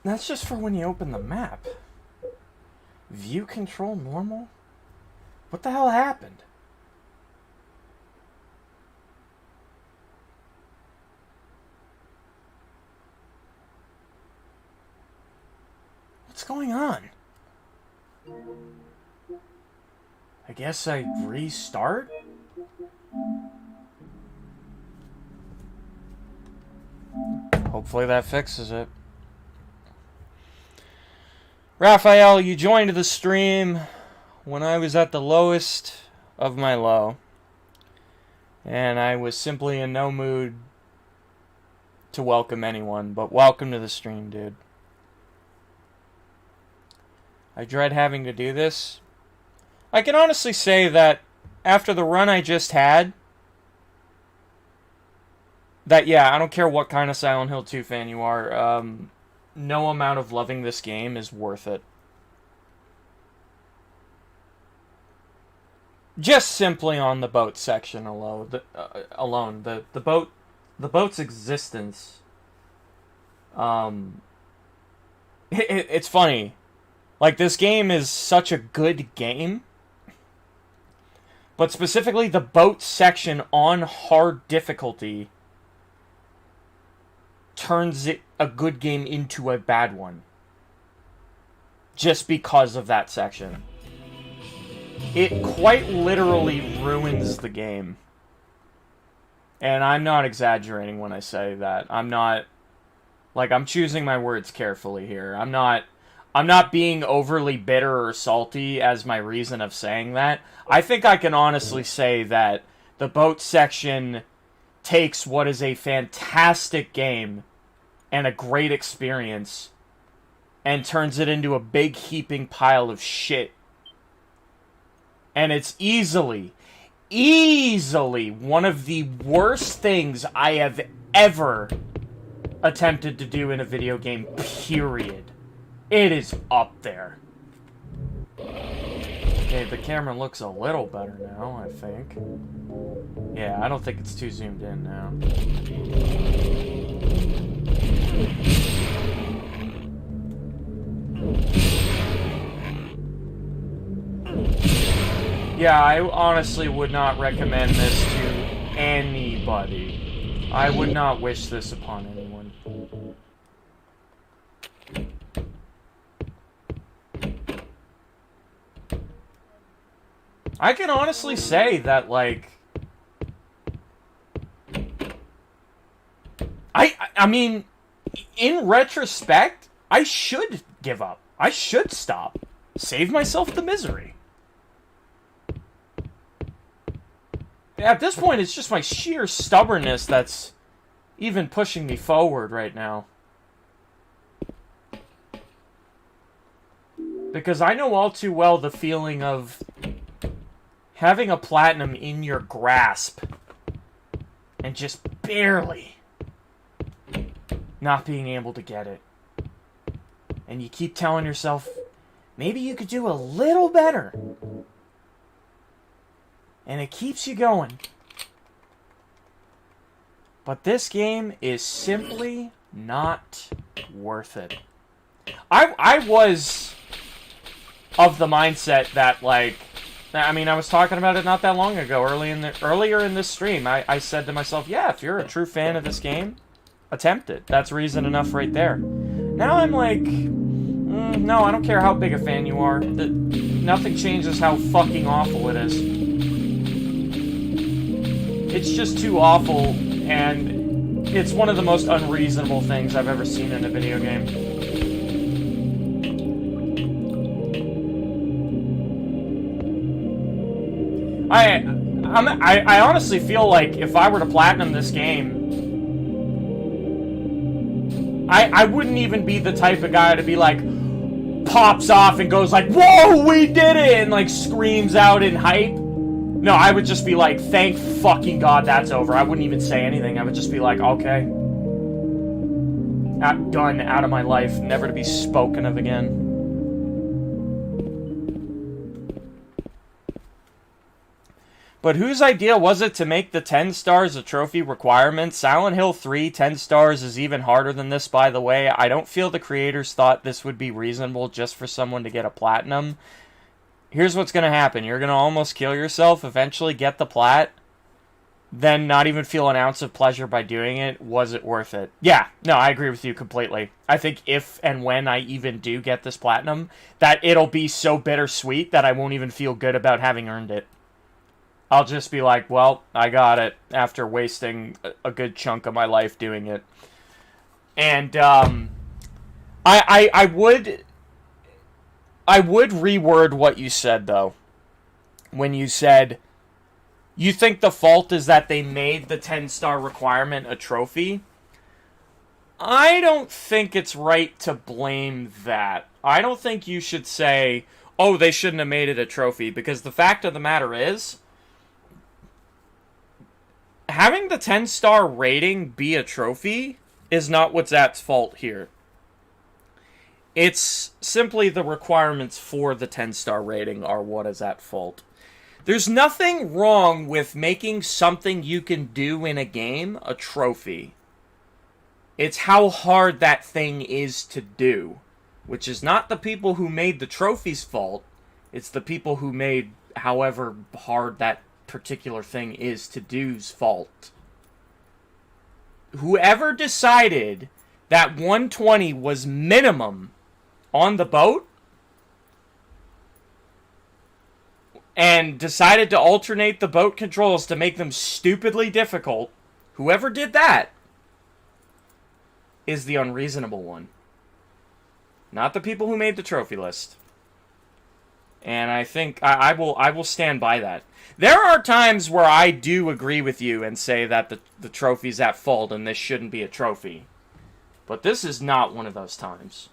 That's just for when you open the map. View control normal? What the hell happened? What's going on? I guess I restart? Hopefully that fixes it. Raphael, you joined the stream when I was at the lowest of my low. And I was simply in no mood to welcome anyone, but welcome to the stream, dude. I dread having to do this. I can honestly say that after the run I just had, that yeah, I don't care what kind of Silent Hill 2 fan you are, no amount of loving this game is worth it. Just simply on the boat section alone, the boat's existence. It's funny, like this game is such a good game, but specifically the boat section on hard difficulty turns it a good game into a bad one. Just because of that section. It quite literally ruins the game. And I'm not exaggerating when I say that. I'm not... Like, I'm choosing my words carefully here. I'm not being overly bitter or salty as my reason of saying that. I think I can honestly say that the boat section takes what is a fantastic game and a great experience and turns it into a big heaping pile of shit. And it's easily one of the worst things I have ever attempted to do in a video game, period. It is up there. Okay, the camera looks a little better now, I think. Yeah, I don't think it's too zoomed in now. Yeah, I honestly would not recommend this to anybody. I would not wish this upon anyone. I can honestly say that, like... I mean, in retrospect, I should give up. I should stop. Save myself the misery. At this point, it's just my sheer stubbornness that's even pushing me forward right now. Because I know all too well the feeling of having a platinum in your grasp and just barely not being able to get it. And you keep telling yourself, maybe you could do a little better. And it keeps you going. But this game is simply not worth it. I was of the mindset that, like, I mean, I was talking about it not that long ago, earlier in this stream. I said to myself, yeah, if you're a true fan of this game, attempt it. That's reason enough right there. Now I'm like, no, I don't care how big a fan you are. Nothing changes how fucking awful it is. It's just too awful, and it's one of the most unreasonable things I've ever seen in a video game. I honestly feel like if I were to platinum this game, I wouldn't even be the type of guy to be like, pops off and goes like, whoa, we did it, and like screams out in hype. No, I would just be like, thank fucking God that's over. I wouldn't even say anything. I would just be like, okay. Done, out of my life, never to be spoken of again. But whose idea was it to make the 10 stars a trophy requirement? Silent Hill 3, 10 stars is even harder than this, by the way. I don't feel the creators thought this would be reasonable just for someone to get a platinum. Here's what's going to happen. You're going to almost kill yourself, eventually get the plat, then not even feel an ounce of pleasure by doing it. Was it worth it? Yeah, no, I agree with you completely. I think if and when I even do get this platinum, that it'll be so bittersweet that I won't even feel good about having earned it. I'll just be like, well, I got it after wasting a good chunk of my life doing it. And I would reword what you said, though. When you said, you think the fault is that they made the 10-star requirement a trophy? I don't think it's right to blame that. I don't think you should say, oh, they shouldn't have made it a trophy, because the fact of the matter is, having the 10-star rating be a trophy is not what's at fault here. It's simply the requirements for the 10-star rating are what is at fault. There's nothing wrong with making something you can do in a game a trophy. It's how hard that thing is to do, which is not the people who made the trophy's fault. It's the people who made however hard that particular thing is to do's fault. Whoever decided that 120 was minimum on the boat and decided to alternate the boat controls to make them stupidly difficult, whoever did that is the unreasonable one. Not the people who made the trophy list. And I think I will stand by that. There are times where I do agree with you and say that the trophy's at fault and this shouldn't be a trophy. But this is not one of those times.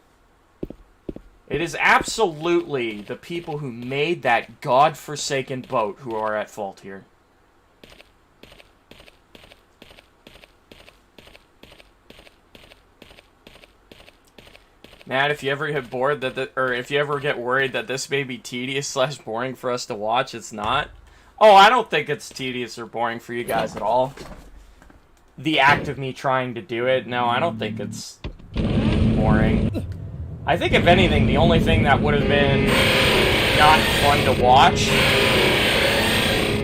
It is absolutely the people who made that godforsaken boat who are at fault here. Matt, if you ever get bored if you ever get worried that this may be tedious / boring for us to watch, it's not. Oh, I don't think it's tedious or boring for you guys at all. The act of me trying to do it, no, I don't think it's boring. I think, if anything, the only thing that would have been not fun to watch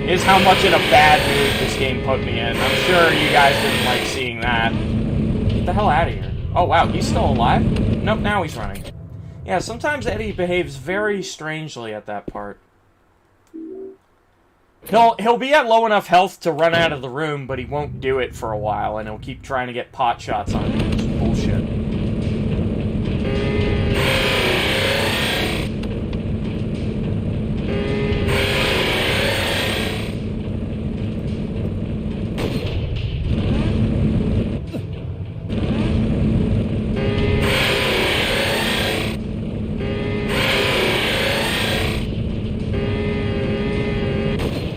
is how much in a bad mood this game put me in. I'm sure you guys didn't like seeing that. Get the hell out of here. Oh, wow, he's still alive? Nope, now he's running. Yeah, sometimes Eddie behaves very strangely at that part. He'll be at low enough health to run out of the room, but he won't do it for a while, and he'll keep trying to get pot shots on him, which is bullshit.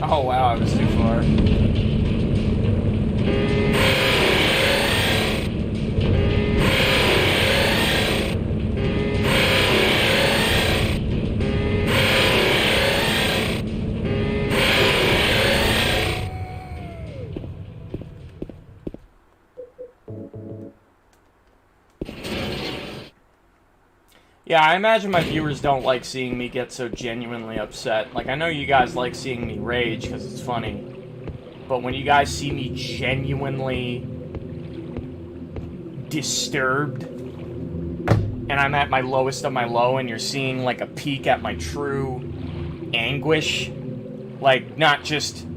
Oh wow, I was too far. Yeah, I imagine my viewers don't like seeing me get so genuinely upset. Like, I know you guys like seeing me rage because it's funny. But when you guys see me genuinely disturbed, and I'm at my lowest of my low, and you're seeing, like, a peek at my true anguish, like, not just,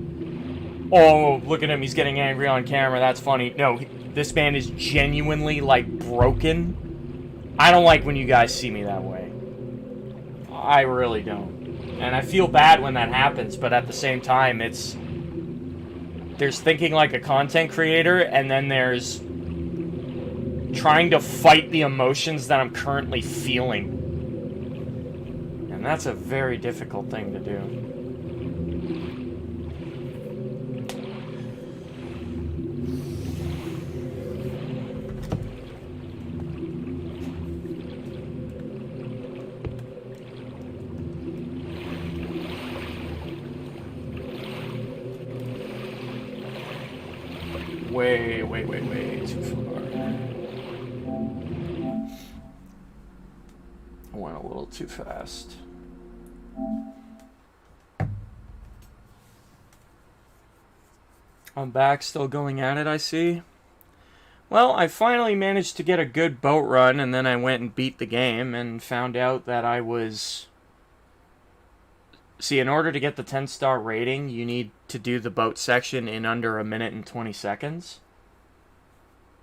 oh, look at him, he's getting angry on camera, that's funny. No, this man is genuinely, like, broken. I don't like when you guys see me that way. I really don't. And I feel bad when that happens, but at the same time, there's thinking like a content creator, and then there's trying to fight the emotions that I'm currently feeling. And that's a very difficult thing to do. Way too far. I went a little too fast. I'm back, still going at it, I see. Well, I finally managed to get a good boat run, and then I went and beat the game and found out that I was... See, in order to get the 10-star rating, you need to do the boat section in under 1 minute and 20 seconds.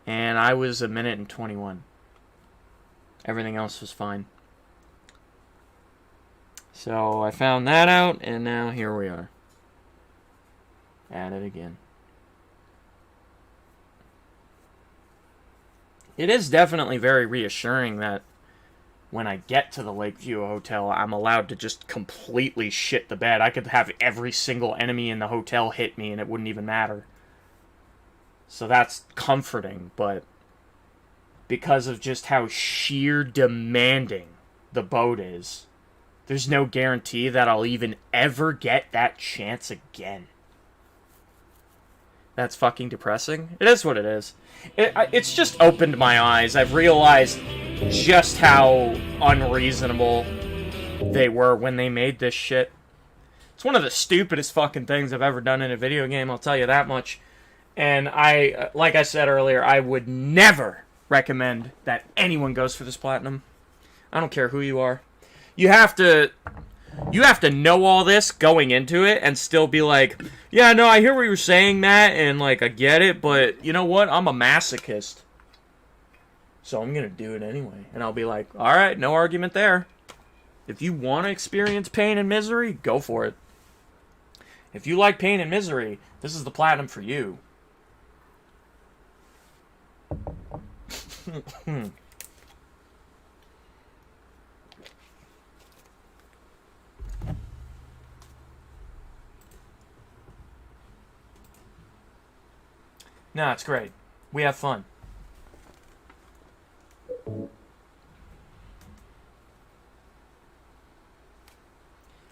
And I was 1 minute and 21. Everything else was fine. So I found that out, and now here we are. At it again. It is definitely very reassuring that when I get to the Lakeview Hotel, I'm allowed to just completely shit the bed. I could have every single enemy in the hotel hit me and it wouldn't even matter. So that's comforting, but because of just how sheer demanding the boat is, there's no guarantee that I'll even ever get that chance again. That's fucking depressing. It is what it is. It's just opened my eyes. I've realized just how unreasonable they were when they made this shit. It's one of the stupidest fucking things I've ever done in a video game, I'll tell you that much. And like I said earlier, I would never recommend that anyone goes for this platinum. I don't care who you are. You have to know all this going into it and still be like, yeah, no, I hear what you're saying, Matt, and, like, I get it, but you know what? I'm a masochist. So I'm going to do it anyway. And I'll be like, all right, no argument there. If you want to experience pain and misery, go for it. If you like pain and misery, this is the platinum for you. No, it's great. We have fun.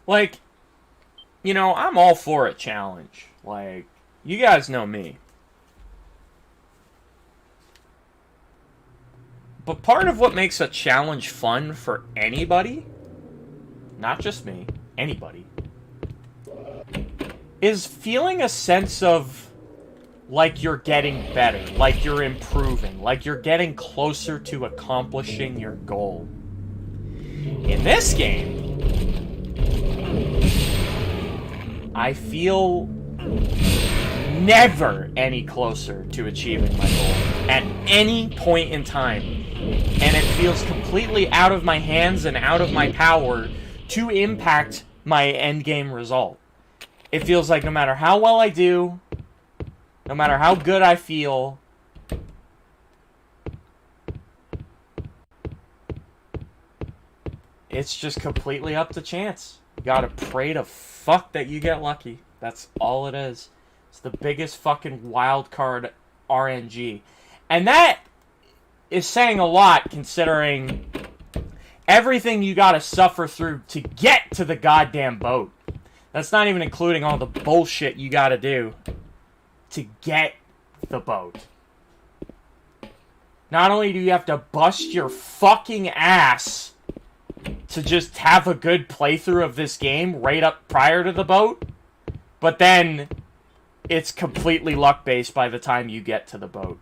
Like, you know, I'm all for a challenge. Like, you guys know me. But part of what makes a challenge fun for anybody, not just me, anybody, is feeling a sense of like you're getting better, like you're improving, like you're getting closer to accomplishing your goal. In this game, I feel never any closer to achieving my goal at any point in time. And it feels completely out of my hands and out of my power to impact my endgame result. It feels like no matter how well I do, no matter how good I feel, it's just completely up to chance. You gotta pray to fuck that you get lucky. That's all it is. It's the biggest fucking wild card RNG. And that is saying a lot considering everything you gotta suffer through to get to the goddamn boat. That's not even including all the bullshit you gotta do to get the boat. Not only do you have to bust your fucking ass to just have a good playthrough of this game right up prior to the boat, but then it's completely luck-based by the time you get to the boat.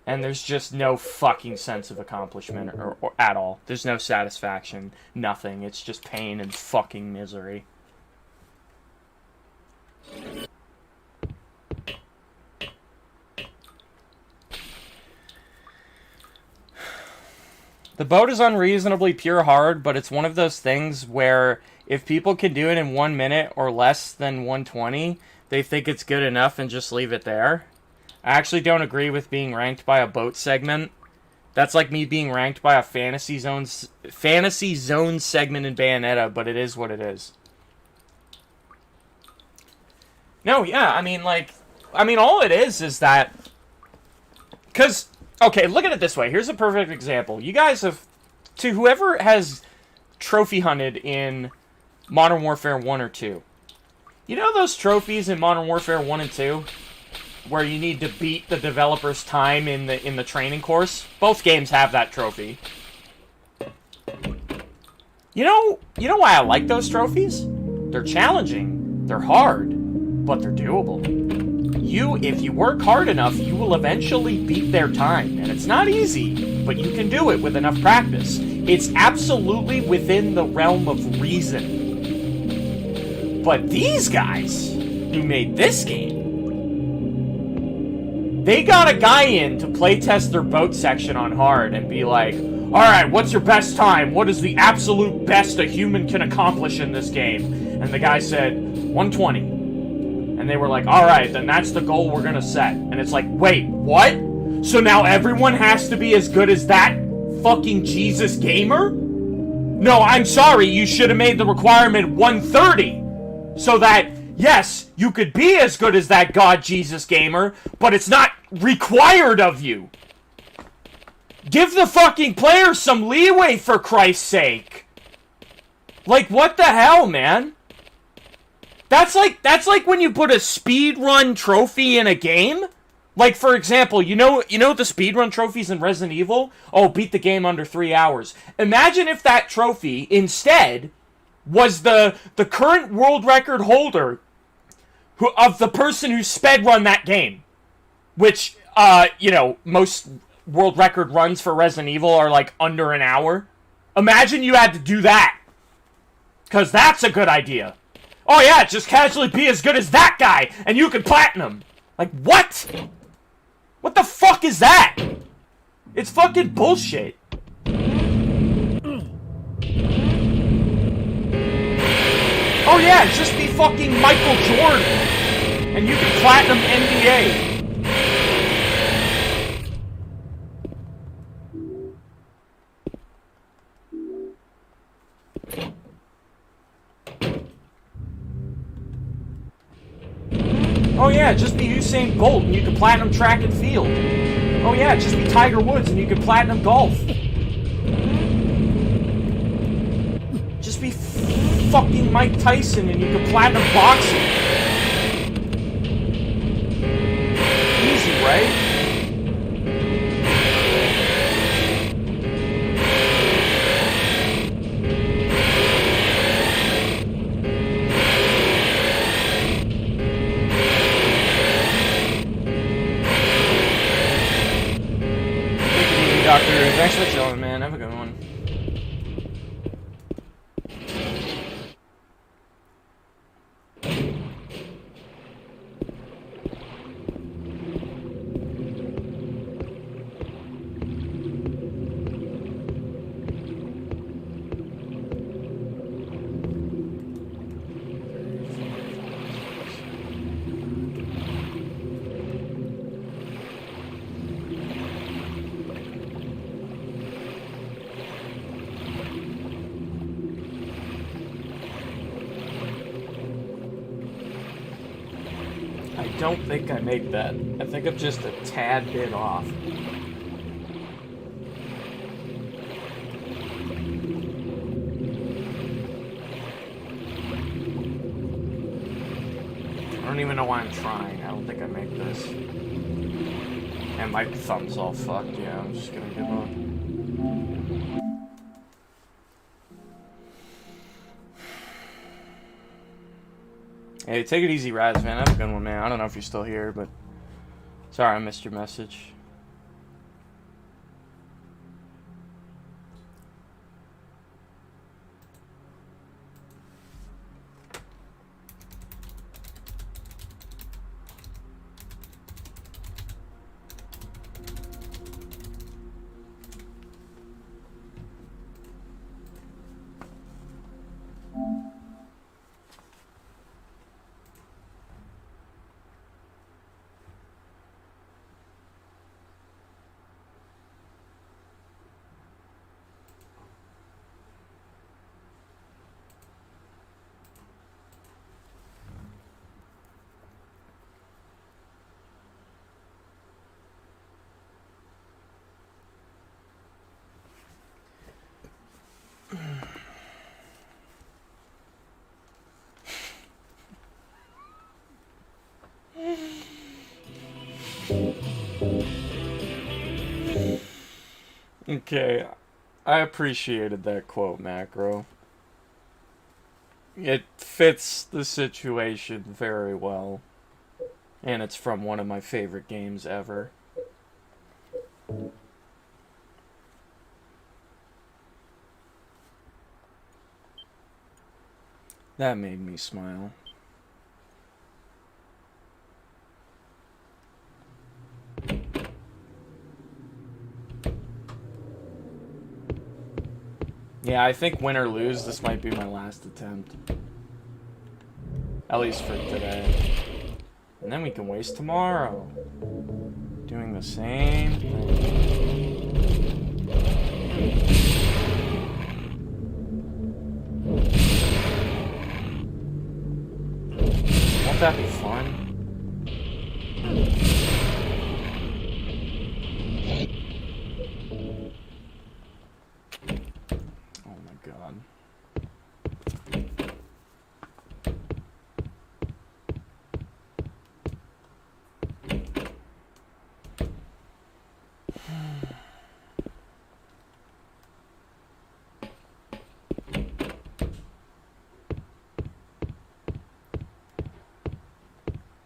And there's just no fucking sense of accomplishment or at all. There's no satisfaction, nothing. It's just pain and fucking misery. The boat is unreasonably pure hard, but it's one of those things where if people can do it in 1 minute or less than 120, they think it's good enough and just leave it there. I actually don't agree with being ranked by a boat segment. That's like me being ranked by a Fantasy Zone segment in Bayonetta, but it is what it is. No, yeah, I mean, all it is that... Because... Okay, look at it this way. Here's a perfect example. You guys have... To whoever has trophy hunted in Modern Warfare 1 or 2. You know those trophies in Modern Warfare 1 and 2? Where you need to beat the developer's time in the training course? Both games have that trophy. You know why I like those trophies? They're challenging. They're hard. But they're doable. If you work hard enough, you will eventually beat their time. And it's not easy, but you can do it with enough practice. It's absolutely within the realm of reason. But these guys who made this game, they got a guy in to playtest their boat section on hard and be like, alright, what's your best time? What is the absolute best a human can accomplish in this game? And the guy said, 120. And they were like, alright, then that's the goal we're gonna set. And it's like, wait, what? So now everyone has to be as good as that fucking Jesus gamer? No, I'm sorry, you should have made the requirement 130. So that, yes, you could be as good as that God Jesus gamer, but it's not required of you. Give the fucking players some leeway, for Christ's sake. Like, what the hell, man? That's like when you put a speedrun trophy in a game. Like, for example, you know the speedrun trophies in Resident Evil? Oh, beat the game under 3 hours. Imagine if that trophy, instead, was the current world record holder of the person who sped-run that game. Which, most world record runs for Resident Evil are, like, under an hour. Imagine you had to do that. Because that's a good idea. Oh yeah, just casually be as good as that guy, and you can platinum. Like, what? What the fuck is that? It's fucking bullshit. Oh yeah, just be fucking Michael Jordan, and you can platinum NBA. Oh yeah, just be Usain Bolt and you can platinum track and field. Oh yeah, just be Tiger Woods and you can platinum golf. Just be fucking Mike Tyson and you can platinum boxing. Easy, right? Doctor, thanks for chilling, man. Have a good one. I don't think I make that. I think I'm just a tad bit off. I don't even know why I'm trying. I don't think I make this. And my thumb's all fucked. Yeah, I'm just gonna give up. Hey, take it easy, Raz, man. Have a good one, man. I don't know if you're still here, but sorry I missed your message. Okay, I appreciated that quote, Macro. It fits the situation very well. And it's from one of my favorite games ever. That made me smile. Yeah, I think win or lose, this might be my last attempt. At least for today. And then we can waste tomorrow. Doing the same thing. Won't that be fun? Oh my god.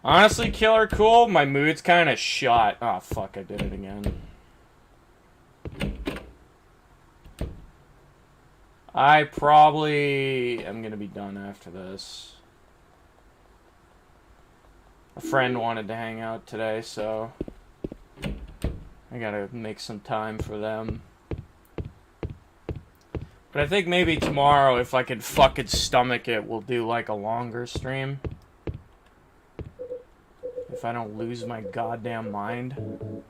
Honestly, Killer Cool, my mood's kind of shot. Oh, fuck, I did it again. I probably am going to be done after this. A friend wanted to hang out today, so I gotta make some time for them. But I think maybe tomorrow, if I can fucking stomach it, we'll do like a longer stream. If I don't lose my goddamn mind.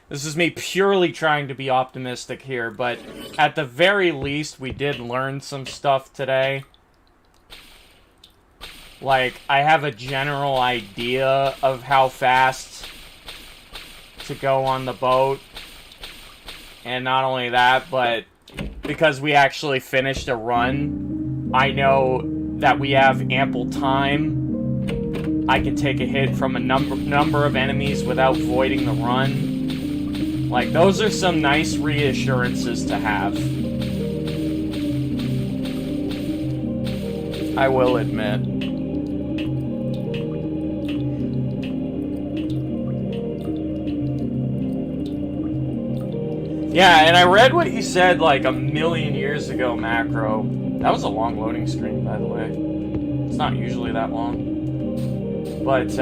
This is me purely trying to be optimistic here, but at the very least, we did learn some stuff today. Like, I have a general idea of how fast to go on the boat. And not only that, but because we actually finished a run, I know that we have ample time. I can take a hit from a number of enemies without voiding the run. Like, those are some nice reassurances to have. I will admit. Yeah, and I read what you said like a million years ago, Macro. That was a long loading screen, by the way. It's not usually that long. But,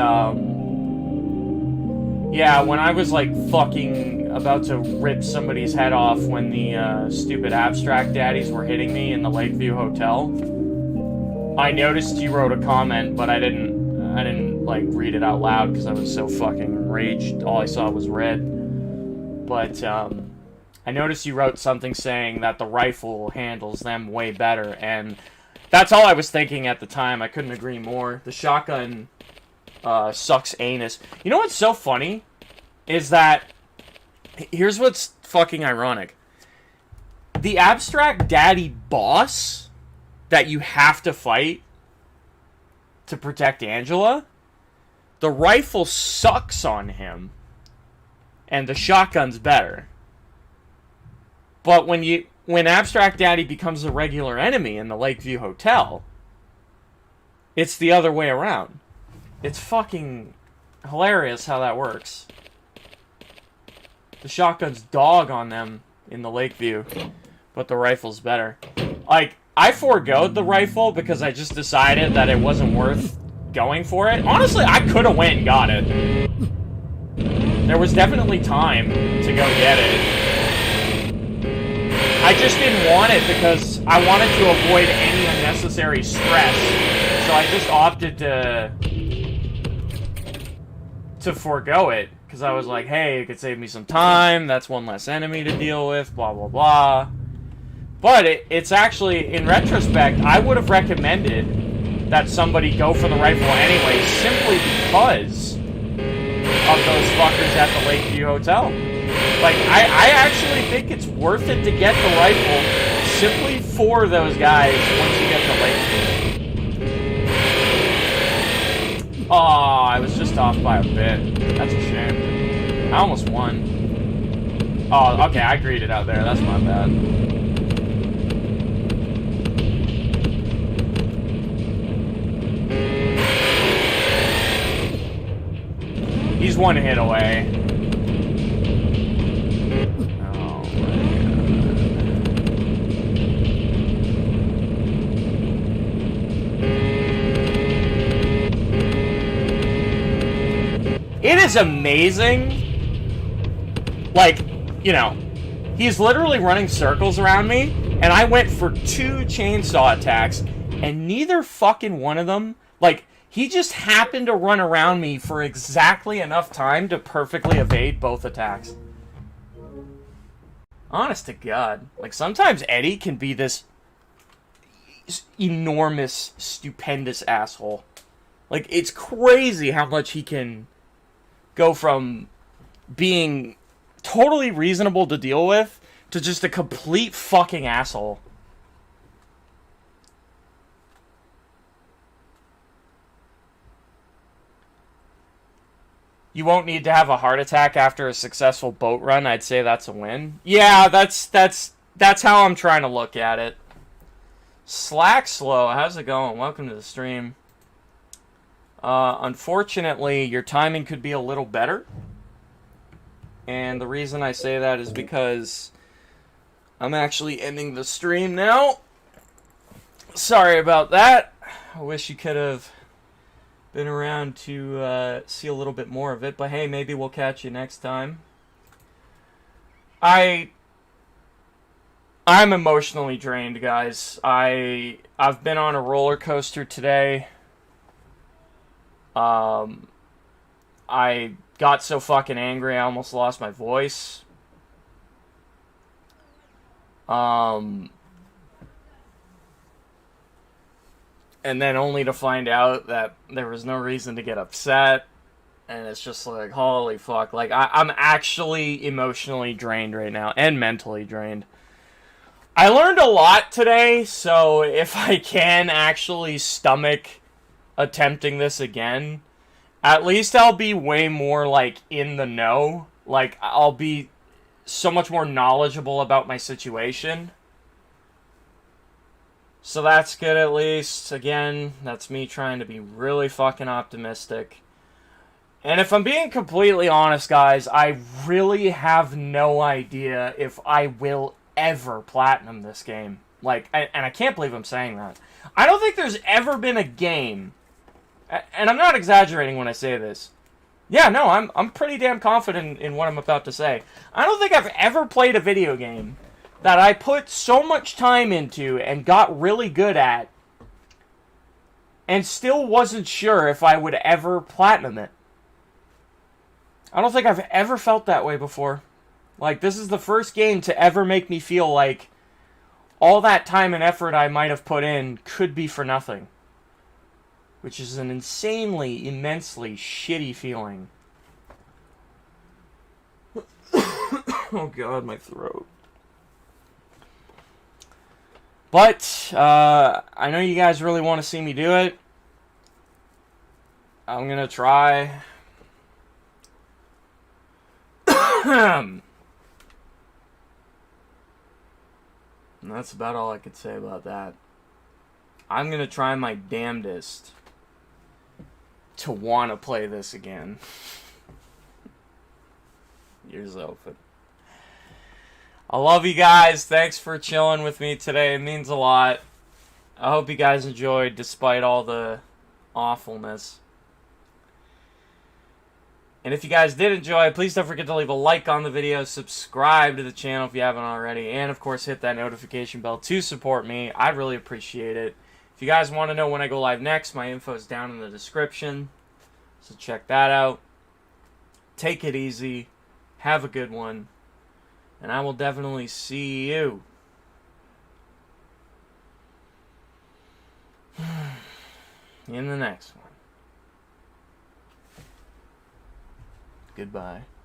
yeah, when I was, like, fucking about to rip somebody's head off when the, stupid abstract daddies were hitting me in the Lakeview Hotel, I noticed you wrote a comment, but I didn't, like, read it out loud because I was so fucking enraged. All I saw was red. But, I noticed you wrote something saying that the rifle handles them way better, and that's all I was thinking at the time. I couldn't agree more. The shotgun sucks anus. You know what's so funny? Is that... Here's what's fucking ironic. The abstract daddy boss that you have to fight to protect Angela, the rifle sucks on him, and the shotgun's better. But when when Abstract Daddy becomes a regular enemy in the Lakeview Hotel, it's the other way around. It's fucking hilarious how that works. The shotgun's dog on them in the Lakeview, but the rifle's better. Like, I foregoed the rifle because I just decided that it wasn't worth going for it. Honestly, I could have went and got it. There was definitely time to go get it. I just didn't want it because I wanted to avoid any unnecessary stress. So I just opted to forego it. Because I was like, hey, it could save me some time. That's one less enemy to deal with, blah, blah, blah. But it's actually, in retrospect, I would have recommended that somebody go for the rifle anyway, simply because of those fuckers at the Lakeview Hotel. Like, I actually think it's worth it to get the rifle simply for those guys once you get to Lakeview. Oh, I was just off by a bit. That's a shame. I almost won. Oh, okay, I greeted out there. That's my bad. He's one hit away. Oh, my God. It is amazing. Like, you know, he's literally running circles around me, and I went for 2 chainsaw attacks, and neither fucking one of them, like, he just happened to run around me for exactly enough time to perfectly evade both attacks. Honest to God. Like, sometimes Eddie can be this enormous, stupendous asshole. Like, it's crazy how much he can go from being totally reasonable to deal with to just a complete fucking asshole. You won't need to have a heart attack after a successful boat run. I'd say that's a win. Yeah, that's how I'm trying to look at it. Slack Slow, how's it going? Welcome to the stream. Unfortunately, your timing could be a little better. And the reason I say that is because I'm actually ending the stream now. Sorry about that. I wish you could have been around to see a little bit more of it, but hey, maybe we'll catch you next time. I'm emotionally drained, guys. I've been on a roller coaster today. I got so fucking angry I almost lost my voice. And then only to find out that there was no reason to get upset. And it's just like, holy fuck. Like, I'm actually emotionally drained right now. And mentally drained. I learned a lot today, so if I can actually stomach attempting this again, at least I'll be way more, like, in the know. Like, I'll be so much more knowledgeable about my situation. So that's good at least. Again, that's me trying to be really fucking optimistic. And if I'm being completely honest, guys, I really have no idea if I will ever platinum this game. Like, and I can't believe I'm saying that. I don't think there's ever been a game, and I'm not exaggerating when I say this. Yeah, no, I'm pretty damn confident in what I'm about to say. I don't think I've ever played a video game that I put so much time into and got really good at and still wasn't sure if I would ever platinum it. I don't think I've ever felt that way before. Like, this is the first game to ever make me feel like all that time and effort I might have put in could be for nothing. Which is an insanely, immensely shitty feeling. Oh god, my throat. But, I know you guys really want to see me do it. I'm gonna try. And that's about all I could say about that. I'm going to try my damnedest to want to play this again. Ears open. I love you guys. Thanks for chilling with me today. It means a lot. I hope you guys enjoyed despite all the awfulness. And if you guys did enjoy, please don't forget to leave a like on the video, subscribe to the channel if you haven't already, and of course hit that notification bell to support me. I'd really appreciate it. If you guys want to know when I go live next, my info is down in the description, so check that out. Take it easy. Have a good one. And I will definitely see you in the next one. Goodbye.